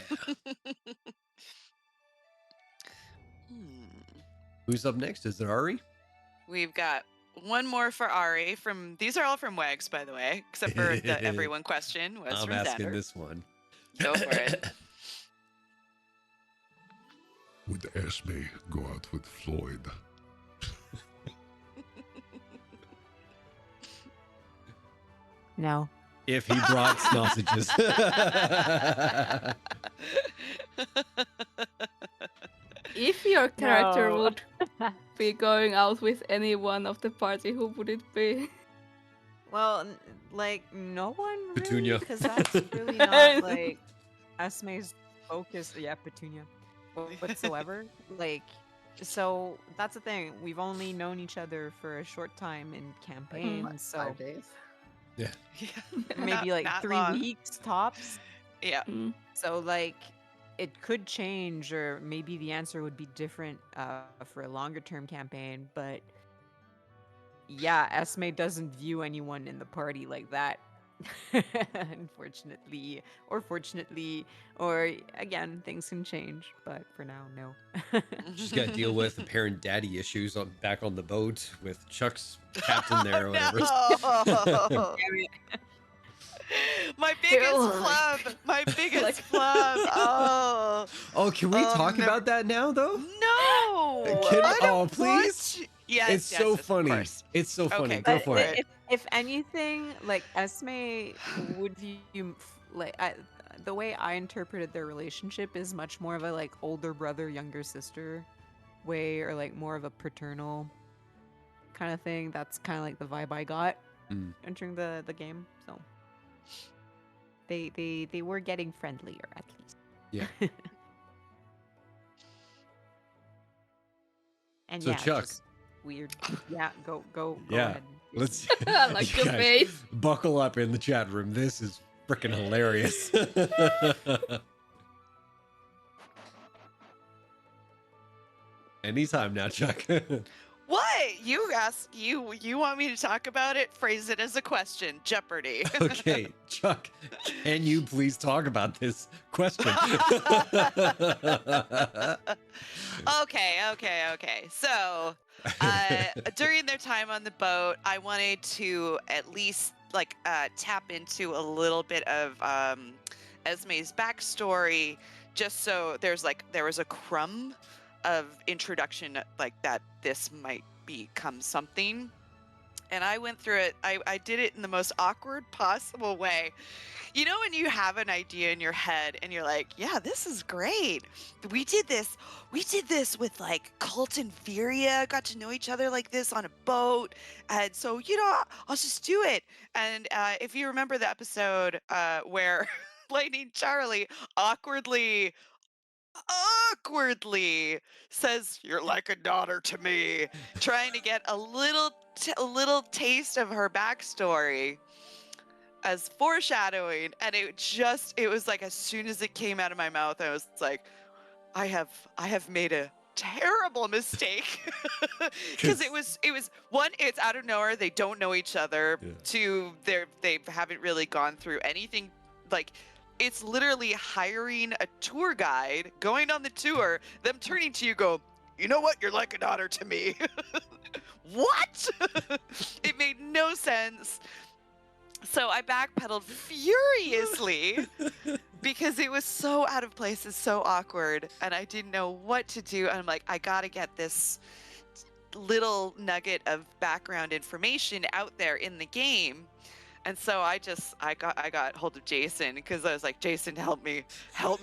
Who's up next? Is it Ari?
We've got one more for Ari these are all from Wags, by the way, except for the everyone question was
I'm
from
asking
Xander.
this one.
Go for it.
Would Esme go out with Floyd?
No.
If he brought sausages.
If your character
No.
would be going out with any one of the party, who would it be?
Well, like no one really,
Petunia.
because that's really not like Esme's focus. Yeah, Petunia, whatsoever. Like, so that's the thing. We've only known each other for a short time in campaign,
Like,
so
5 days.
Yeah.
Yeah.
maybe like
Not
3
long.
weeks tops.
Yeah.
Mm.
So like, it could change, or maybe the answer would be different for a longer term campaign. But yeah, Esme doesn't view anyone in the party like that. Unfortunately, or fortunately, or again, things can change. But for now, no.
She's got to deal with apparent daddy issues back on the boat with Chuck's captain there or whatever.
No. My biggest club. My biggest club. Oh.
Oh, can we
Oh,
talk
no.
about that now, though?
No.
Can-
I don't
oh, please?
want you- Yes,
It's
yes,
so
yes, of
funny.
course.
It's so funny.
Okay,
Go
go
for
for
it.
it.
If anything, like Esme would view the way I interpreted their relationship is much more of a like older brother, younger sister way, or like more of a paternal kind of thing. That's kind of like the vibe I got
Mm.
entering the game. So they were getting friendlier at least.
Yeah.
And
So
yeah,
Chuck.
just weird. Yeah, go
Yeah.
ahead.
Let's
I like
you
your
guys
face.
buckle up in the chat room. This is freaking hilarious. Anytime now, Chuck.
What? You ask you want me to talk about it? Phrase it as a question. Jeopardy.
Okay, Chuck, can you please talk about this question?
Okay. So, during their time on the boat, I wanted to at least tap into a little bit of Esme's backstory, just so there was a crumb of introduction like that this might become something. And I went through it. I did it in the most awkward possible way. You know, when you have an idea in your head and you're like, yeah, this is great. We did this with like Colt and Furia, got to know each other like this on a boat. And so, I'll just do it. And if you remember the episode where Lightning Charlie awkwardly says, "You're like a daughter to me," trying to get a little taste of her backstory as foreshadowing, and it was like as soon as it came out of my mouth, I was like, I have made a terrible mistake. Because it was one, it's out of nowhere, they don't know each other.
Yeah.
Two, they haven't really gone through anything. Like, it's literally hiring a tour guide, going on the tour, them turning to you, go, "You know what? You're like a daughter to me." What? It made no sense. So I backpedaled furiously because it was so out of place and so awkward, and I didn't know what to do. And I'm like, I gotta get this little nugget of background information out there in the game. And so I got hold of Jason, because I was like, "Jason, help me. I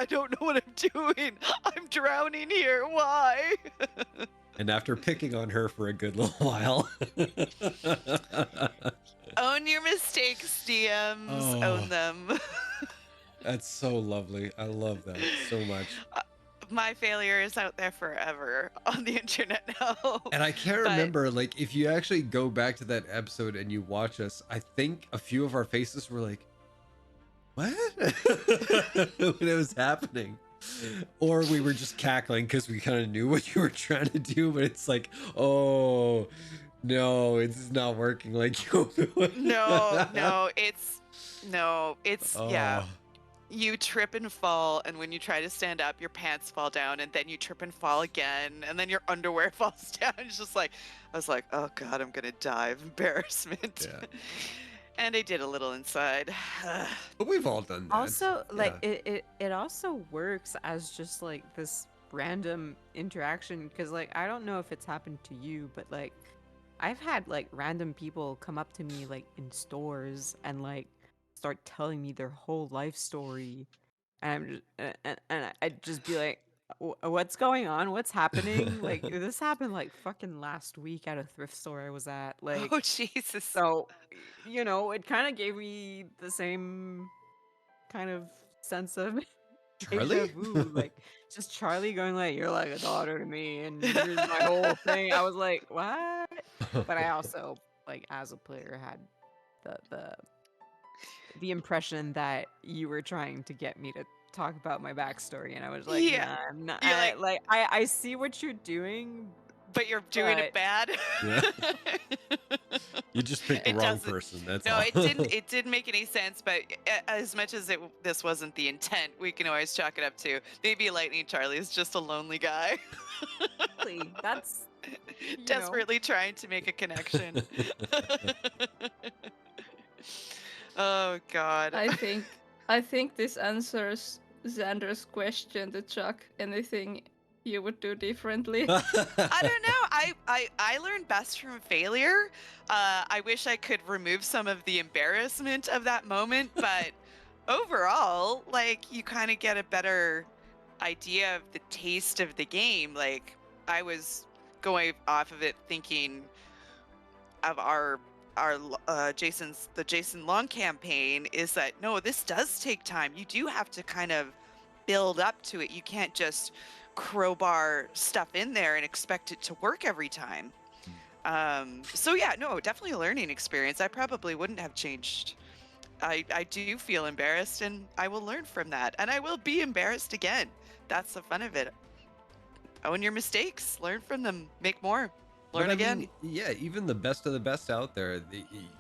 don't know what I'm doing. I'm drowning here. Why?"
And after picking on her for a good little while.
Own your mistakes, DMs.
Oh.
Own them.
That's so lovely. I love that so much.
My failure is out there forever on the internet now.
And I can't
But-
remember, like, if you actually go back to that episode and you watch us, I think a few of our faces were like, what? When it was happening. Or we were just cackling because we kind of knew what you were trying to do, but it's like, oh, no, it's not working like you.
No, it's yeah.
Oh.
you trip and fall, and when you try to stand up, your pants fall down, and then you trip and fall again, and then your underwear falls down. It's just like, I was like, oh God, I'm gonna die of embarrassment.
Yeah.
And I did a little inside.
But we've all done that.
Also, like
Yeah.
it also works as just like this random interaction because like I don't know if it's happened to you, but like I've had like random people come up to me like in stores and like start telling me their whole life story, and I'm just and I'd just be like, What's going on? What's happening? Like this happened like fucking last week at a thrift store I was at. Like
Oh Jesus.
so, you know, it kind of gave me the same kind of sense of deja
Charlie?
vu, like just Charlie going like, "You're like a daughter to me," and here's my whole thing. I was like, "What?" But I also, like, as a player, had the the impression that you were trying to get me to talk about my backstory, and I was like,
Yeah.
"Nah, I'm not."
You're like,
I see what you're doing,
but you're doing it
but
bad.
Yeah. You just picked the
It
wrong
doesn't.
person. That's
No,
all.
it didn't make any sense. But as much as this wasn't the intent, we can always chalk it up to maybe Lightning Charlie is just a lonely guy,
really, that's you know.
desperately trying to make a connection. Oh God.
I think this answers Xander's question to Chuck. Anything you would do differently?
I don't know. I learned best from failure. I wish I could remove some of the embarrassment of that moment, but overall, like you kind of get a better idea of the taste of the game. Like I was going off of it thinking of our the Jason Long campaign is that no, this does take time. You do have to kind of build up to it. You can't just crowbar stuff in there and expect it to work every time. So yeah, no, definitely a learning experience. I probably wouldn't have changed. I do feel embarrassed, and I will learn from that, and I will be embarrassed again. That's the fun of it. Own your mistakes, learn from them, make more,
But
learn
I
again.
mean, yeah, even the best of the best out there,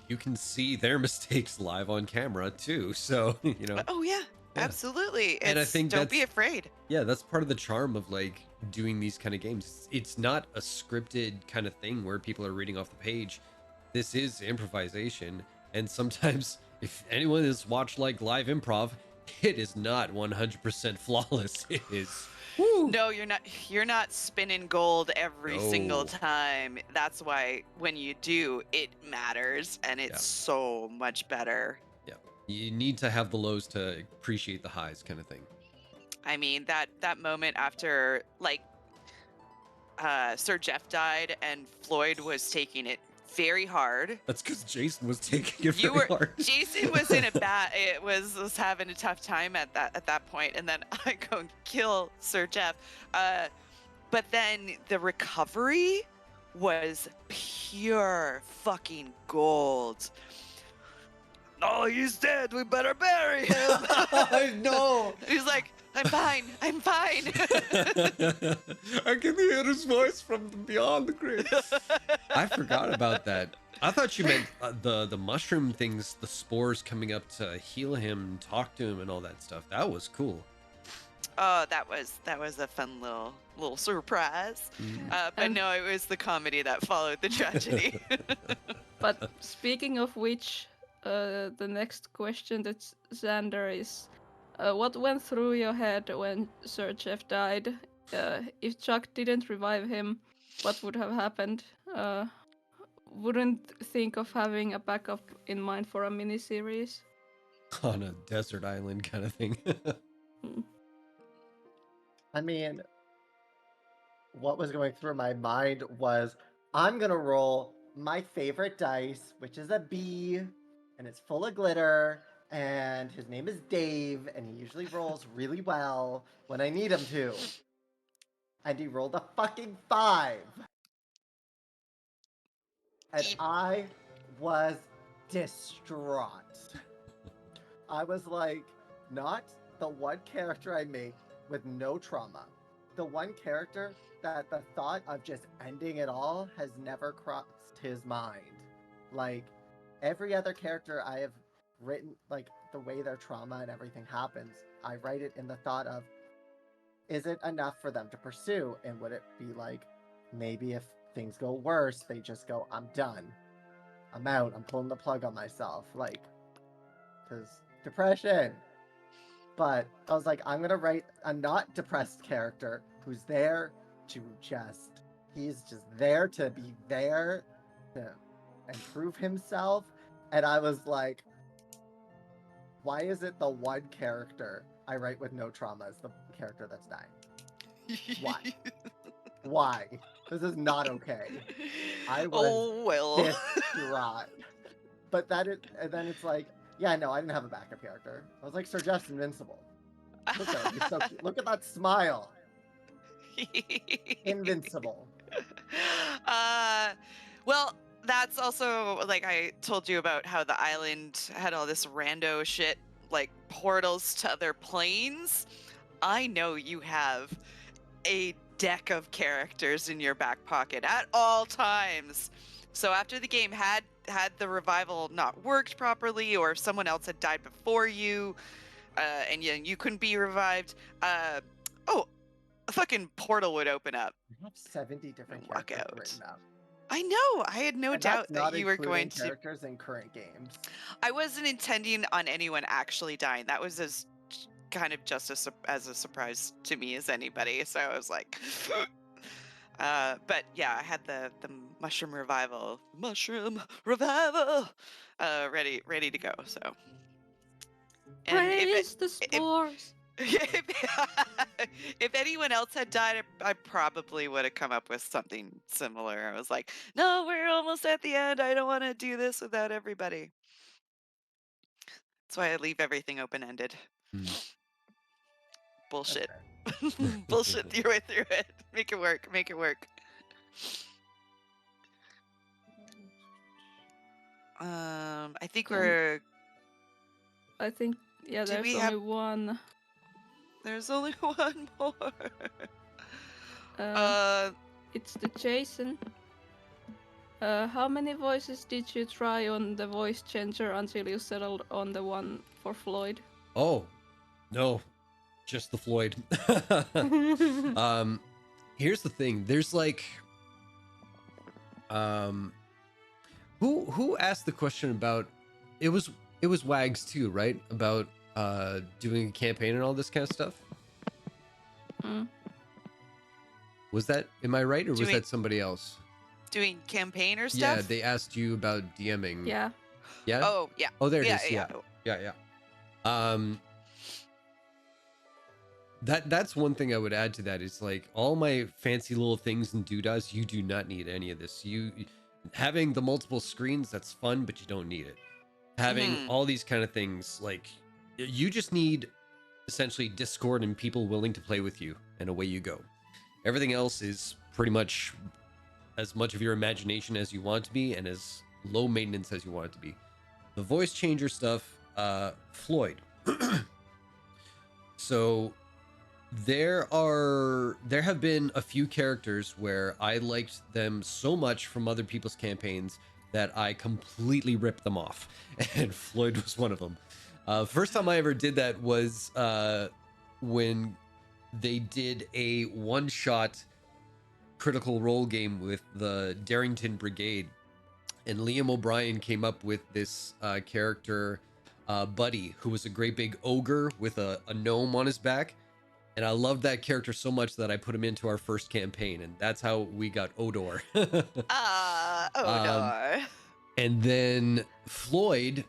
you can see their mistakes live on camera too. So, you know,
Oh yeah,
yeah.
absolutely.
And I
It's
think
don't be
that's
afraid.
yeah, that's part of the charm of like doing these kind of games. It's not a scripted kind of thing where people are reading off the page. This is improvisation, and sometimes if anyone has watched like live improv, it is not 100% flawless. It is. Woo.
No, you're not spinning gold every single
No.
time. That's why when you do, it matters and it's
Yeah.
so much better.
Yeah. You need to have the lows to appreciate the highs kind of thing.
I mean, that moment after like Sir Jeff died and Floyd was taking it very hard.
That's because Jason was taking it
You
very
were
hard.
Jason was in a bad it was having a tough time at that point, and then I go and kill Sir Jeff. But then the recovery was pure fucking gold. Oh, he's dead. We better bury him.
I know.
He's like, I'm fine. I'm fine.
I can hear his voice from beyond the grave. I forgot about that. I thought you meant the mushroom things, the spores coming up to heal him, talk to him, and all that stuff. That was cool.
Oh, that was a fun little surprise. But
And-
no, it was the comedy that followed the tragedy.
But speaking of which, the next question to Xander is, what went through your head when Sir Jeff died? If Chuck didn't revive him, what would have happened? Wouldn't think of having a backup in mind for a mini-series?
On a desert island kind of thing.
I mean, what was going through my mind was I'm gonna roll my favorite dice, which is a B, and it's full of glitter, and his name is Dave, and he usually rolls really well when I need him to. And he rolled a fucking 5. And I was distraught. I was like, not the one character I make with no trauma. The one character that the thought of just ending it all has never crossed his mind. Like, every other character I have written, like, the way their trauma and everything happens, I write it in the thought of, is it enough for them to pursue? And would it be like, maybe if things go worse, they just go, I'm done. I'm out. I'm pulling the plug on myself. Like, because depression. But I was like, I'm going to write a not depressed character who's there to just, he's just there to be there to improve himself. And I was like, why is it the one character I write with no trauma is the character that's dying? Why? Why? This is not okay. I was
Oh well.
distraught. But and then it's like, yeah, no, I didn't have a backup character. I was like, Sir Jeff's invincible. Look at him. He's so cute. Look at that smile. Invincible.
Well, that's also like I told you about how the island had all this rando shit, like portals to other planes. I know you have a deck of characters in your back pocket at all times. So after the game had the revival not worked properly, or if someone else had died before you, and you couldn't be revived, a fucking portal would open up.
I have 70 different
Walk
characters
out.
written up.
I know. I had no
And
doubt
that's not
that you were
including
going to.
characters in current games.
I wasn't intending on anyone actually dying. That was as kind of just as a surprise to me as anybody. So I was like, but yeah, I had the mushroom revival, ready to go. So, and
Praise the spores.
if anyone else had died, I probably would have come up with something similar. I was like, no, we're almost at the end. I don't want to do this without everybody. That's why I leave everything open-ended.
Hmm.
Bullshit.
That's fair.
Bullshit your way through it. Make it work. Make it work. I think we're.
I think, yeah,
Do
there's
we
only
have-
one.
There's only one more.
It's the Jason. How many voices did you try on the voice changer until you settled on the one for Floyd?
Oh, no, just the Floyd. Here's the thing. There's like, who asked the question about? It was Wags too, right? About doing a campaign and all this kind of stuff.
Mm.
Was that? Am I right, or was
Doing-
that somebody else?
Doing campaign or
Yeah,
stuff?
they asked you about DMing.
Yeah.
Yeah.
Oh, yeah.
Oh, there it
Yeah,
is.
yeah.
Yeah. That's one thing I would add to that is like all my fancy little things and doodads, you do not need any of this. You having the multiple screens, that's fun, but you don't need it. Having
Mhm.
all these kind of things, like you just need essentially Discord and people willing to play with you, and away you go. Everything else is pretty much as much of your imagination as you want it to be, and as low maintenance as you want it to be. The voice changer stuff, Floyd. So there have been a few characters where I liked them so much from other people's campaigns that I completely ripped them off, and Floyd was one of them. First time I ever did that was when they did a one-shot Critical Role game with the Darrington Brigade, and Liam O'Brien came up with this character, Buddy, who was a great big ogre with a gnome on his back. And I loved that character so much that I put him into our first campaign, and that's how we got Odor.
Oh no.
And then Floyd,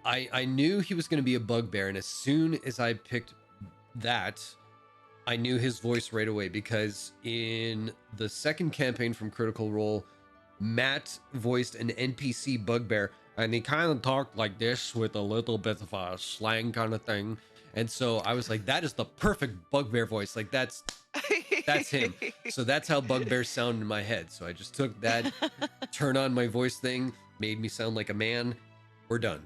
I knew he was going to be a bugbear, and as soon as I picked that, I knew his voice right away, because in the second campaign from Critical Role, Matt voiced an NPC bugbear, and he kind of talked like this with a little bit of a slang kind of thing. And so I was like, that is the perfect bugbear voice. Like that's him. So that's how bugbears sound in my head. So I just took that, turn on my voice thing, made me sound like a man. We're done.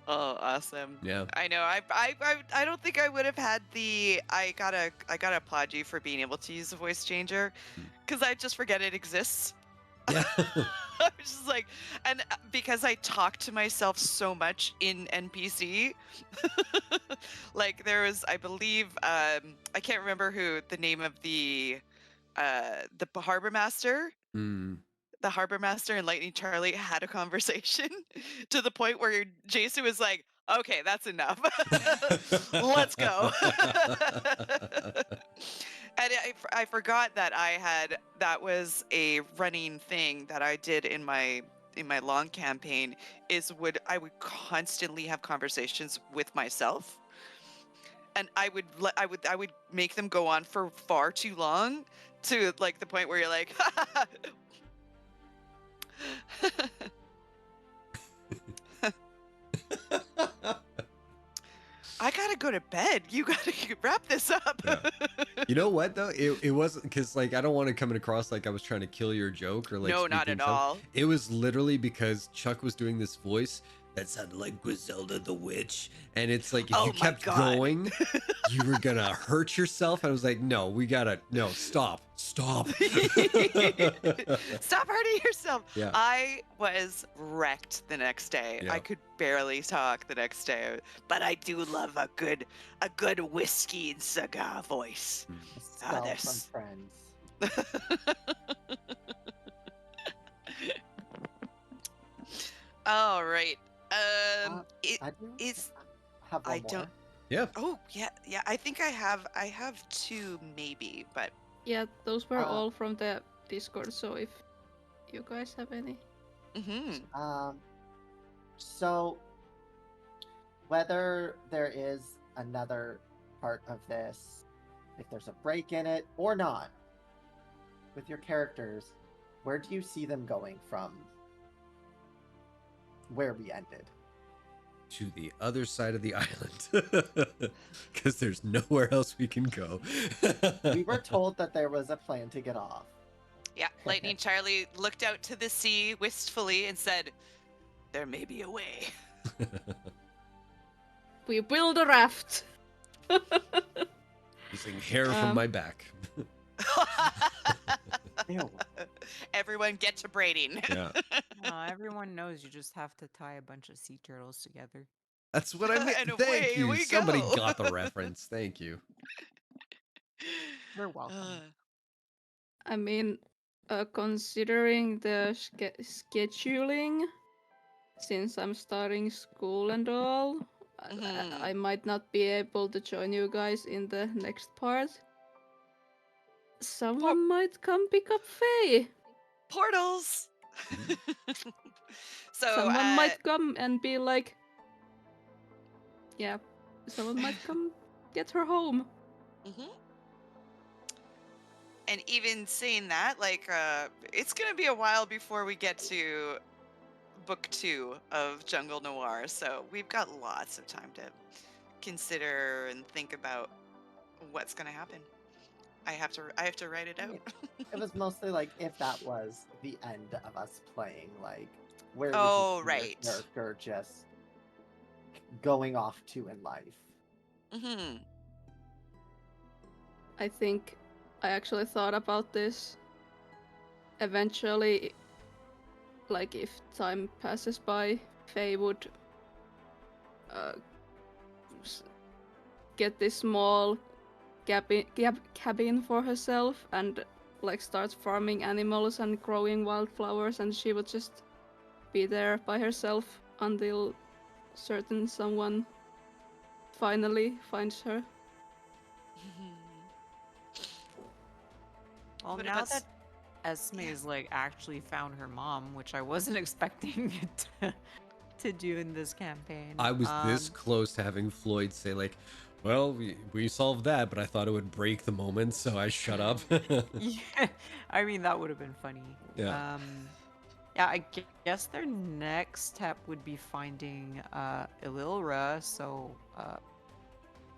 Oh, awesome.
Yeah.
I know. I don't think I would have had the. I gotta applaud you for being able to use a voice changer, because I just forget it exists.
Yeah.
I was just like, and because I talk to myself so much in NPC, like there was, I believe, I can't remember who the name of the harbor master.
Mm.
The harbor master and Lightning Charlie had a conversation to the point where Jason was like, "Okay, that's enough. Let's go." And I forgot that that was a running thing that I did in my long campaign is I would constantly have conversations with myself, and I would make them go on for far too long, to like the point where you're like, I gotta go to bed. You gotta wrap this up.
Yeah. You know what though? It wasn't because like I don't want to come across like I was trying to kill your joke or like
No,
speak
not
things
at
up.
all.
It was literally because Chuck was doing this voice that sounded like Griselda the Witch, and it's like if
Oh
you
my
kept
God.
going, you were gonna hurt yourself. I was like, no, stop.
Stop hurting yourself.
Yeah.
I was wrecked the next day.
Yeah.
I could barely talk the next day, but I do love a good whiskey and cigar voice.
A spell
this-
from Friends.
All right.
I do
is-
have one
I
more.
don't-
Yeah.
Oh yeah. I think I have two maybe, but
Yeah, those were
Uh,
all from the Discord. So if you guys have any,
mhm.
So whether there is another part of this, if there's a break in it or not, with your characters, where do you see them going from where we ended?
To the other side of the island, because there's nowhere else we can go.
We were told that there was a plan to get off.
Yeah, Lightning Charlie looked out to the sea wistfully and said, "There may be a way."
we build a raft.
Using hair from my back.
Ew.
Everyone get to braiding.
Yeah.
Everyone knows you just have to tie a bunch of sea turtles together.
That's what I meant.
And
Thank
away
you.
we
Somebody
go.
got the reference. Thank you.
You're welcome.
I mean, considering the scheduling, since I'm starting school and all,
Mhm.
I might not be able to join you guys in the next part. Someone might come pick up Faye.
Portals. So
Someone might come and be like, yeah, someone might come get her home.
mhm. And even saying that, like, it's gonna be a while before we get to book 2 of Jungle Noir, so we've got lots of time to consider and think about what's gonna happen. I have to write it out.
It was mostly like if that was the end of us playing, like where
Oh,
would you see
right.
your character just going off to in life?
Hmm.
I think I actually thought about this. Eventually, like if time passes by, Faye would get this small cabin for herself and like start farming animals and growing wildflowers, and she would just be there by herself until certain someone finally finds her.
Well,
But
now
that's-
that Esme's like actually found her mom, which I wasn't expecting it to do in this campaign.
I was this close to having Floyd say like, well, we solved that, but I thought it would break the moment, so I shut up.
Yeah, I mean that would have been funny.
Yeah.
Yeah, I guess their next step would be finding Ililra, so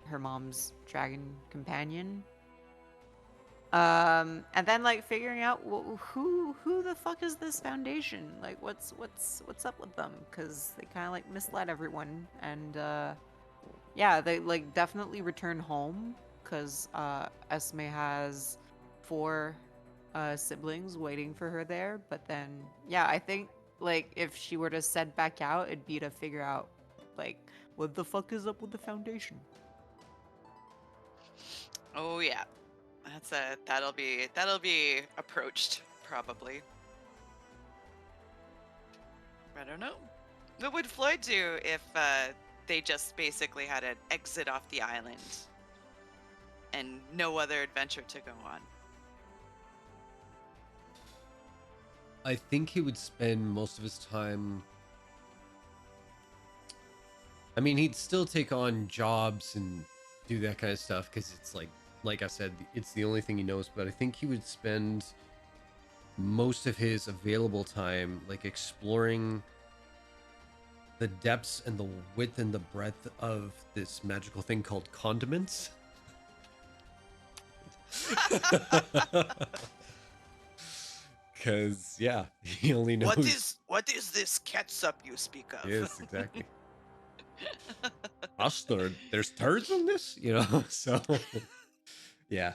her mom's dragon companion. And then like figuring out who the fuck is this foundation? Like what's up with them? Because they kind of like misled everyone, and yeah, they like definitely return home because Esme has 4 siblings waiting for her there. But then, yeah, I think like if she were to set back out, it'd be to figure out like what the fuck is up with the Foundation.
Oh yeah, that'll be approached probably. I don't know. What would Floyd do if they just basically had an exit off the island and no other adventure to go on?
I think he would spend most of his time. I mean, he'd still take on jobs and do that kind of stuff because it's like I said, it's the only thing he knows. But I think he would spend most of his available time like exploring the depths and the width and the breadth of this magical thing called condiments. Because yeah, he only knows.
What is this catsup you speak of?
Yes, exactly. Mustard. There's turds in this, So yeah,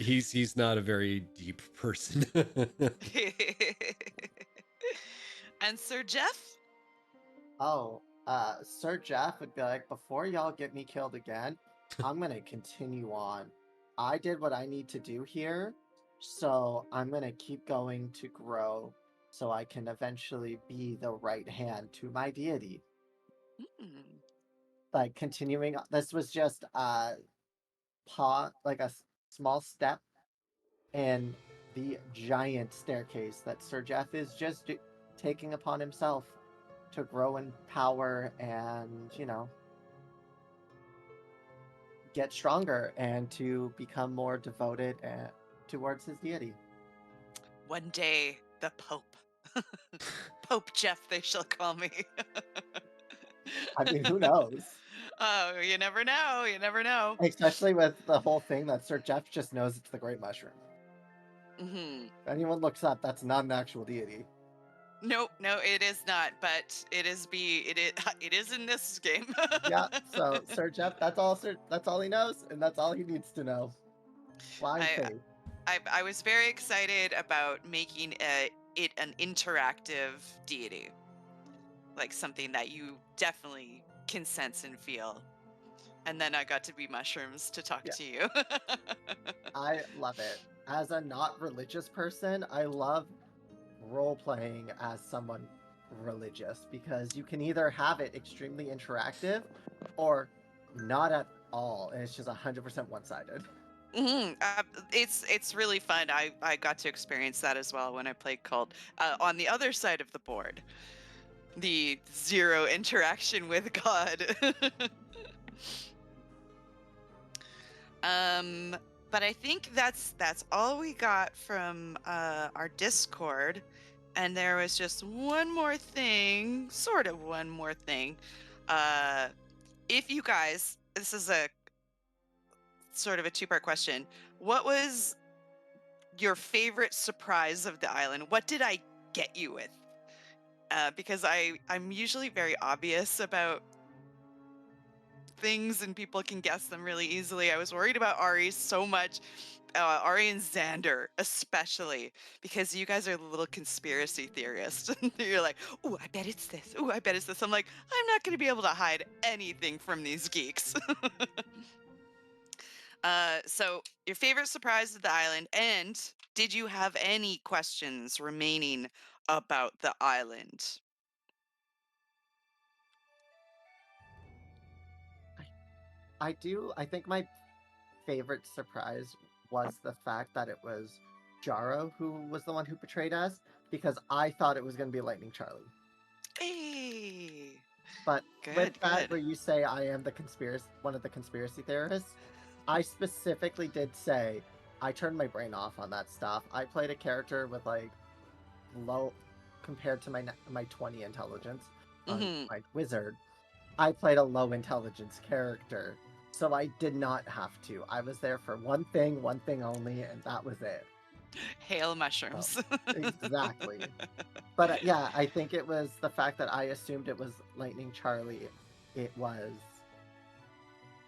he's not a very deep person.
And Sir Jeff?
Oh, Sir Jeff would be like, before y'all get me killed again, I'm gonna continue on. I did what I need to do here, so I'm gonna keep going to grow so I can eventually be the right hand to my deity.
Mm.
Like continuing, this was just a small step in the giant staircase that Sir Jeff is just taking upon himself to grow in power and, get stronger and to become more devoted towards his deity.
One day, the Pope. Pope Jeff, they shall call me.
I mean, who knows?
Oh, you never know. You never know.
Especially with the whole thing that Sir Jeff just knows it's the Great Mushroom.
Mm-hmm.
If anyone looks up, that's not an actual deity.
No, it is not. But it is in this game.
Yeah, so Sir Jeff, that's all he knows, and that's all he needs to know. Blind faith.
I was very excited about making it an interactive deity, like something that you definitely can sense and feel. And then I got to be mushrooms to talk to you.
I love it. As a not religious person, I love role playing as someone religious because you can either have it extremely interactive or not at all, and it's just 100% one-sided.
Mm-hmm. It's really fun. I got to experience that as well when I played Cult. On the other side of the board, the zero interaction with God. But I think that's all we got from our Discord. And there was just one more thing, sort of one more thing. If you guys, this is a sort of a two-part question. What was your favorite surprise of the island? What did I get you with? Because I'm usually very obvious about things and people can guess them really easily. I was worried about Ari so much. Ari and Xander, especially, because you guys are little conspiracy theorists. You're like, "Ooh, I bet it's this. Ooh, I bet it's this." I'm like, I'm not going to be able to hide anything from these geeks. So, your favorite surprise of the island, and did you have any questions remaining about the island?
I do. I think my favorite surprise was the fact that it was Jaro who was the one who betrayed us because I thought it was going to be Lightning Charlie.
Hey,
But
good,
with that,
good.
where you say I am one of the conspiracy theorists, I specifically did say I turned my brain off on that stuff. I played a character with like low compared to my 20 intelligence on
Mm-hmm.
my wizard. I played a low intelligence character, so I did not have to. I was there for one thing only, and that was it.
Hail mushrooms.
Exactly. But yeah, I think it was the fact that I assumed it was Lightning Charlie. It was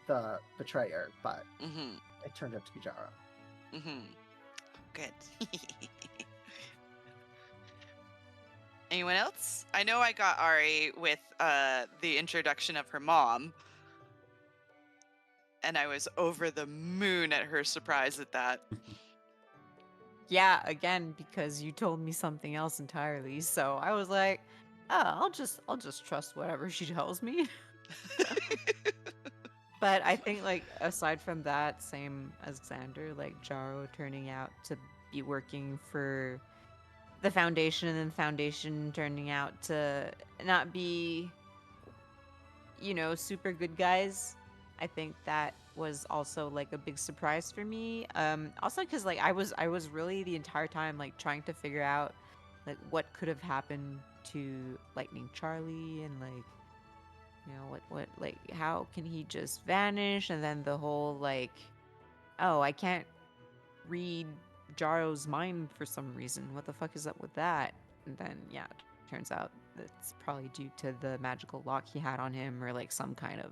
the betrayer, but
Mm-hmm.
it turned out to be Jaro.
Mm-hmm. good. Anyone else? I know I got Ari with the introduction of her mom, and I was over the moon at her surprise at that.
Yeah, again, because you told me something else entirely. So I was like, oh, I'll just trust whatever she tells me. But I think, like, aside from that, same as Xander, like Jaro turning out to be working for the Foundation, and then the Foundation turning out to not be, super good guys. I think that was also like a big surprise for me. Also because like I was really the entire time like trying to figure out like what could have happened to Lightning Charlie, and like what like how can he just vanish, and then the whole like, oh, I can't read Jaro's mind for some reason. What the fuck is up with that? And then yeah, it turns out it's probably due to the magical lock he had on him, or like some kind of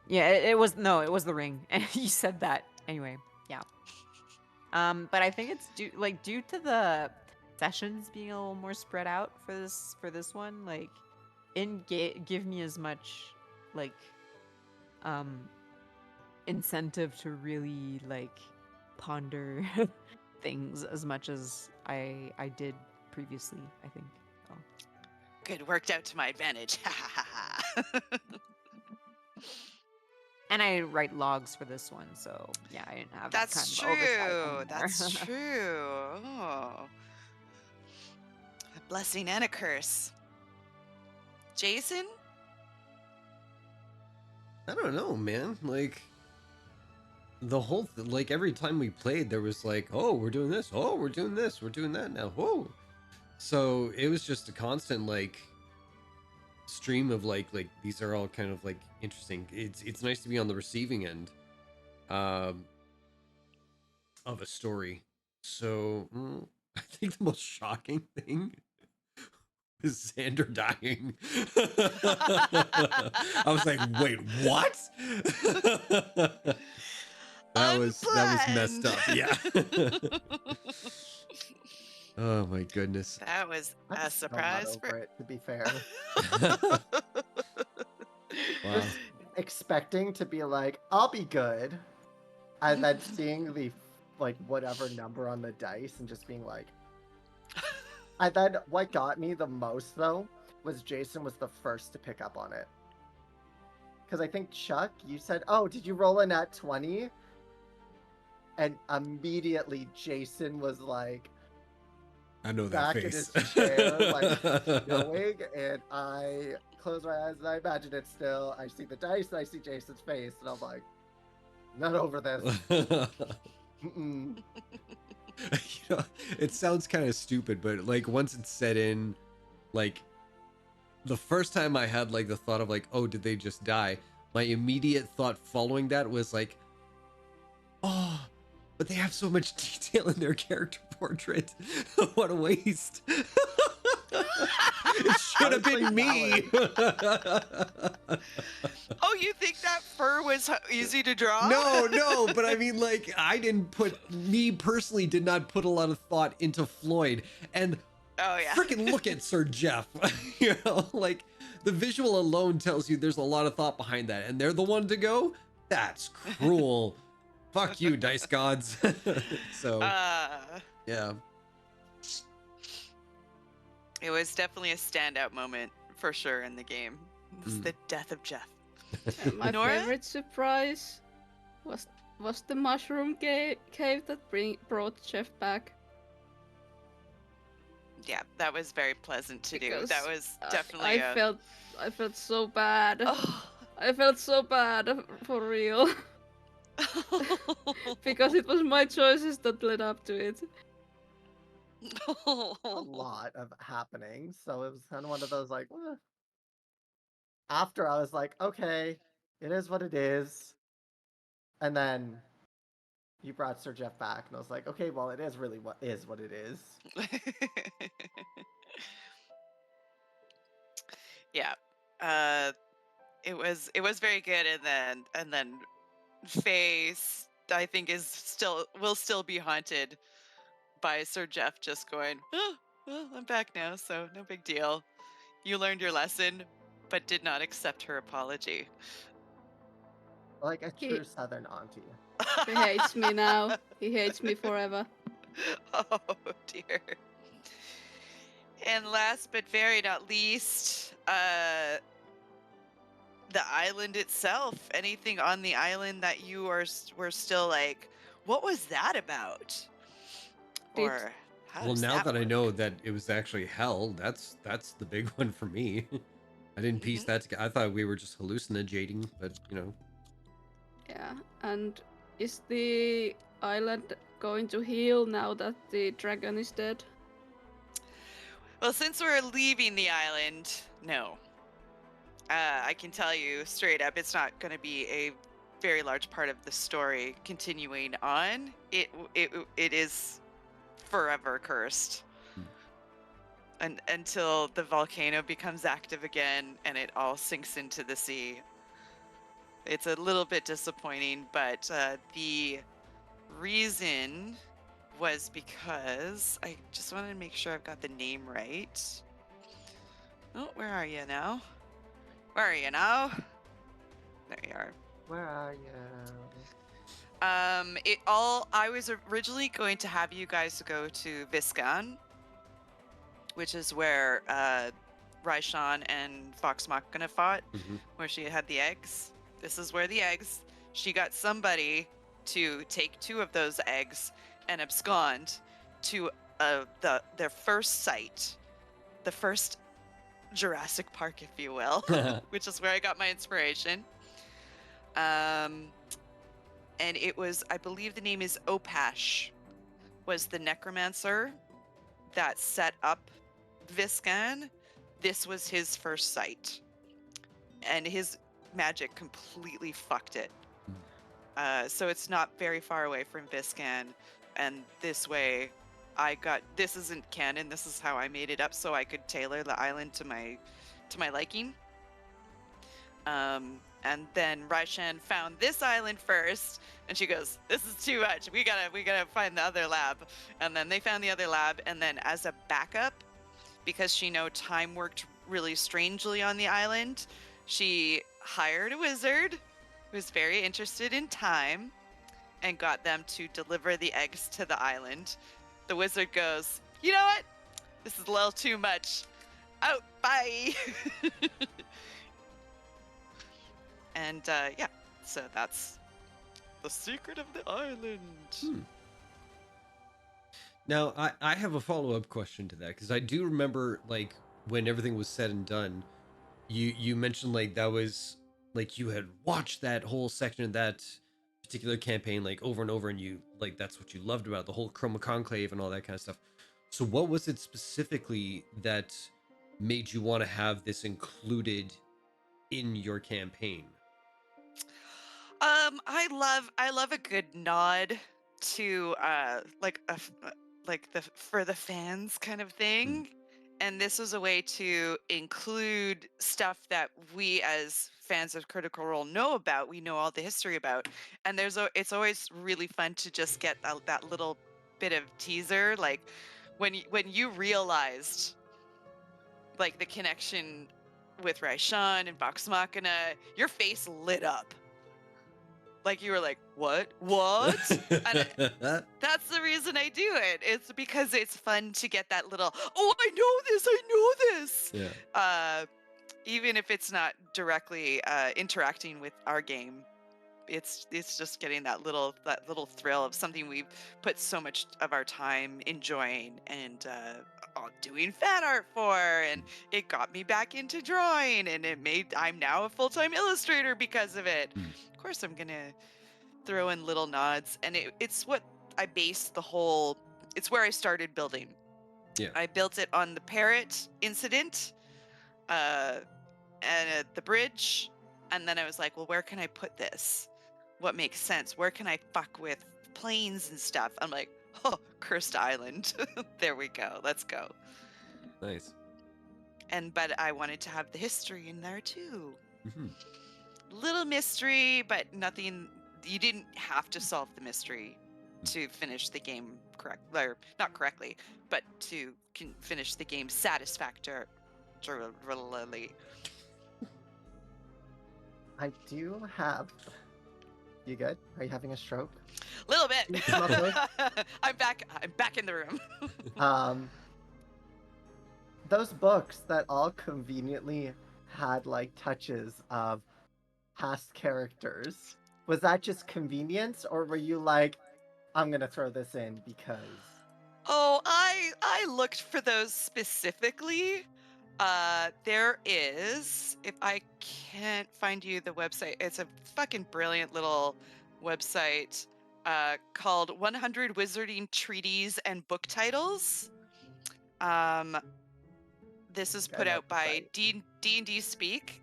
yeah, it was the ring. And you said that anyway. Yeah. But I think it's due to the sessions being a little more spread out for this one. Like, it didn't give me as much like um incentive to really like ponder things as much as I did previously, I think. Oh.
Good, worked out to my advantage.
And I write logs for this one, so yeah, I didn't have that
That's
kind of oversight
true.
anymore.
That's true. Oh. A blessing and a curse. Jason?
I don't know, man. Like the whole like every time we played, there was like, oh, we're doing this. Oh, we're doing this. We're doing that now. Whoa. So it was just a constant like stream of like these are all kind of like interesting. It's nice to be on the receiving end of a story. So I think the most shocking thing is Xander dying. I was like, wait, what? that was messed up. Yeah. Oh my goodness.
That was
I'm
a
still
surprise
not over
for
it, to be fair.
Wow.
Just expecting to be like, I'll be good, and then seeing the like whatever number on the dice and just being like. And then what got me the most though was Jason was the first to pick up on it. Because I think Chuck, you said, "Oh, did you roll a nat 20?" And immediately Jason was like,
I know that
back
face.
in his chair, like knowing, and I close my eyes and I imagine it still. I see the dice and I see Jason's face, and I'm like, not over this. Mm-mm.
You know, it sounds kind of stupid, but like once it's set in, like the first time I had like the thought of like, oh, did they just die? My immediate thought following that was like, oh, but they have so much detail in their character portrait. What a waste. It should have been me.
Oh, you think that fur was easy to draw?
No, but I mean, like, me personally did not put a lot of thought into Floyd. And
Oh yeah.
freaking look at Sir Jeff. You know, like, the visual alone tells you there's a lot of thought behind that. And they're the one to go? That's cruel. Fuck you, dice gods. So, yeah.
It was definitely a standout moment for sure in the game. It was the death of Jeff.
My
Nora?
favorite surprise was the mushroom cave that brought Jeff back.
Yeah, that was very pleasant to do.
Because,
That was definitely
I felt so bad.
Oh.
I felt so bad for real. Because it was my choices that led up to it.
A lot of happening, so it was kind of one of those like, eh. After I was like, okay, it is what it is, and then you brought Sir Jeff back, and I was like, okay, well, it is really what it is.
Yeah. It was very good, and then Faye I think will still be haunted by Sir Jeff just going, oh, well, I'm back now, so no big deal. You learned your lesson, but did not accept her apology.
Like a
He-
true Southern auntie.
He hates me now. He hates me forever.
Oh dear. And last but very not least, the island itself. Anything on the island that you were still like, what was that about?
Did-
Or how
Well,
does
now that I
work?
know that it was actually hell, that's the big one for me. I didn't piece that together. I thought we were just hallucinating, but you know.
Yeah, and is the island going to heal now that the dragon is dead?
Well, since we're leaving the island, no. I can tell you straight up, it's not going to be a very large part of the story continuing on. It is forever cursed. And until the volcano becomes active again and it all sinks into the sea. It's a little bit disappointing, but the reason was because I just wanted to make sure I've got the name right. Oh, where are you now? Where are you now? There you are.
Where are you?
I was originally going to have you guys go to Viscan, which is where Raishan and Fox Machina fought, where she had the eggs. This is where the eggs. She got somebody to take 2 of those eggs and abscond to their first site, the first Jurassic Park, if you will, which is where I got my inspiration. And it was, I believe the name is Opash, was the necromancer that set up Viscan. This was his first site, and his magic completely fucked it. So it's not very far away from Viscan, and this way this isn't canon. This is how I made it up so I could tailor the island to my liking. And then Raishan found this island first, and she goes, "This is too much. We gotta find the other lab." And then they found the other lab, and then as a backup, because she knew time worked really strangely on the island, she hired a wizard who was very interested in time and got them to deliver the eggs to the island. The wizard goes, "You know what? This is a little too much. Out, bye." And yeah, so that's the secret of the island.
Now, I have a follow-up question to that, because I do remember, like, when everything was said and done, you mentioned, like, that was, like, you had watched that whole section of that particular campaign, like, over and over, and you, like, that's what you loved about the whole Chroma Conclave and all that kind of stuff. So what was it specifically that made you want to have this included in your campaign?
I love a good nod to like the for the fans kind of thing. And this was a way to include stuff that we as fans of Critical Role know about. We know all the history about. And it's always really fun to just get that little bit of teaser, like when you realized like the connection with Raishan and Vox Machina, your face lit up. Like you were like, what? And that's the reason I do it. It's because it's fun to get that little, oh, I know this.
Yeah.
Even if it's not directly interacting with our game, it's just getting that little thrill of something we've put so much of our time enjoying and doing fan art for, and it got me back into drawing, and I'm now a full-time illustrator because of it. Of course, I'm gonna throw in little nods, and it's what I based the whole. It's where I started building.
Yeah.
I built it on the parrot incident, and the bridge, and then I was like, well, where can I put this? What makes sense? Where can I fuck with planes and stuff? I'm like, oh, Cursed Island. There we go. Let's go.
Nice.
But I wanted to have the history in there too. Little mystery, but nothing you didn't have to solve the mystery to finish the game or not correctly, but to finish the game satisfactorily.
I do have. You good? Are you having a stroke?
A little bit.
You smell good?
I'm back in the room.
Those books that all conveniently had like touches of past characters. Was that just convenience, or were you like, I'm gonna throw this in because?
Oh, I looked for those specifically. There is, if I can't find you the website, it's a fucking brilliant little website called 100 Wizarding Treaties and Book Titles. This is
I
put
know
out
the
by
site.
D&D Speak.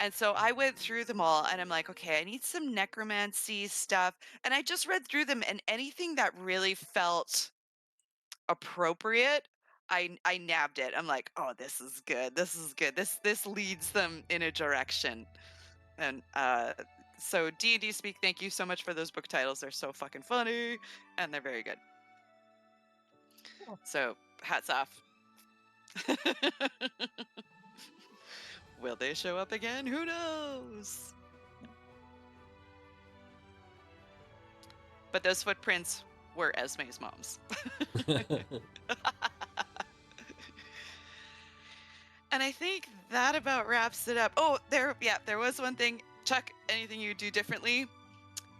And so I went through them all and I'm like, okay, I need some necromancy stuff. And I just read through them, and anything that really felt appropriate, I nabbed it. I'm like, oh, this is good. This is good. This leads them in a direction. And so D&D Speak, thank you so much for those book titles. They're so fucking funny and they're very good.
Cool.
So hats off. Will they show up again? Who knows? But those footprints were Esme's mom's. And I think that about wraps it up. Oh, there was one thing. Chuck, anything you do differently?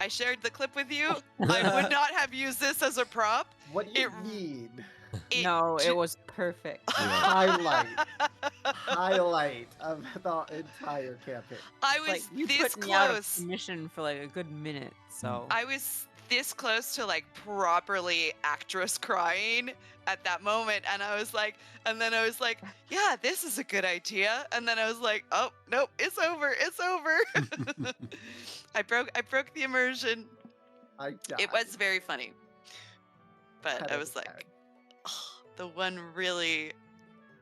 I shared the clip with you. I would not have used this as a prop.
What do you
It-
mean?
No, it was perfect.
Highlight of the entire campaign.
I was
Like you
this
put me out of
close.
commission for like a good minute, so
I was this close to like properly actress crying at that moment, and I was like, yeah, this is a good idea. And then I was like, oh nope, it's over. I broke the immersion.
I died.
It was very funny, but
10
I
out
was
of
like,
10.
oh, the one really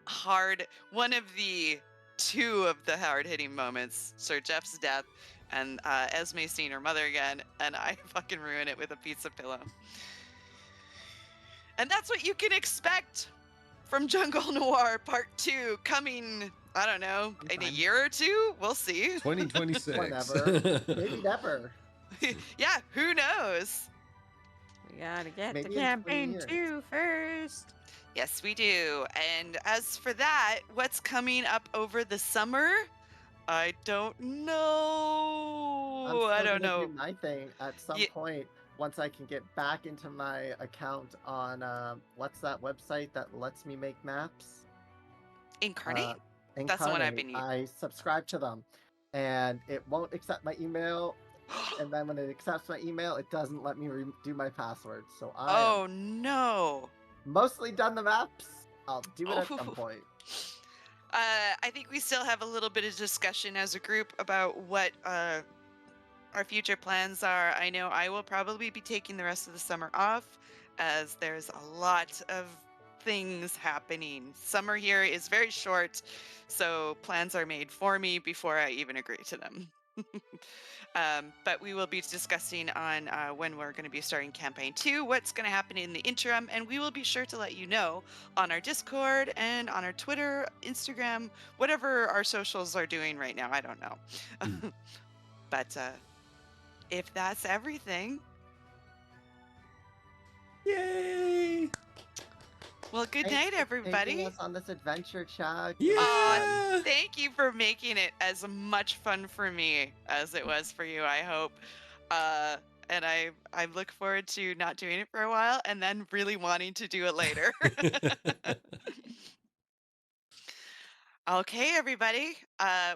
hard, one of the two of the hard-hitting moments, Sir Jeff's death and Esme seeing her mother again, and I fucking ruin it with a pizza pillow. And that's what you can expect from Jungle Noir Part 2 coming, I don't know, in a
Sometime.
year or two? We'll see.
2026.
Whenever. Maybe never.
Yeah, who knows?
we gotta get
Maybe
to
in 20
campaign
years.
2 first.
Yes, we do. And as for that, what's coming up over the summer? I don't know. I don't
gonna
know.
do my thing at some
Ye-
point once I can get back into my account on what's that website that lets me make maps?
Incarnate?
Incarnate.
That's the one I've been using.
I subscribe to them, and it won't accept my email. And then when it accepts my email, it doesn't let me do my password. So I
Oh no.
mostly done the maps. I'll do it at some
Oh.
point.
I think we still have a little bit of discussion as a group about what our future plans are. I know I will probably be taking the rest of the summer off, as there's a lot of things happening. Summer here is very short, so plans are made for me before I even agree to them. But we will be discussing on when we're going to be starting campaign 2, what's going to happen in the interim, and we will be sure to let you know on our Discord and on our Twitter, Instagram, whatever our socials are doing right now. I don't know. But if that's everything,
Yay!
well, good
Thanks
night,
for taking
everybody.
us on this adventure, Chuck.
Yeah!
Thank you for making it as much fun for me as it was for you, I hope. And I look forward to not doing it for a while and then really wanting to do it later. Okay, everybody.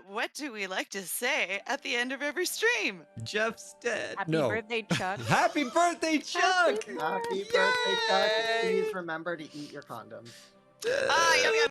What do we like to say at the end of every stream?
Jeff's dead.
Happy
no.
birthday, Chuck.
Happy birthday, Chuck!
Happy birthday, Chuck.
Yay!
Please remember to eat your condoms.
Yum, yum.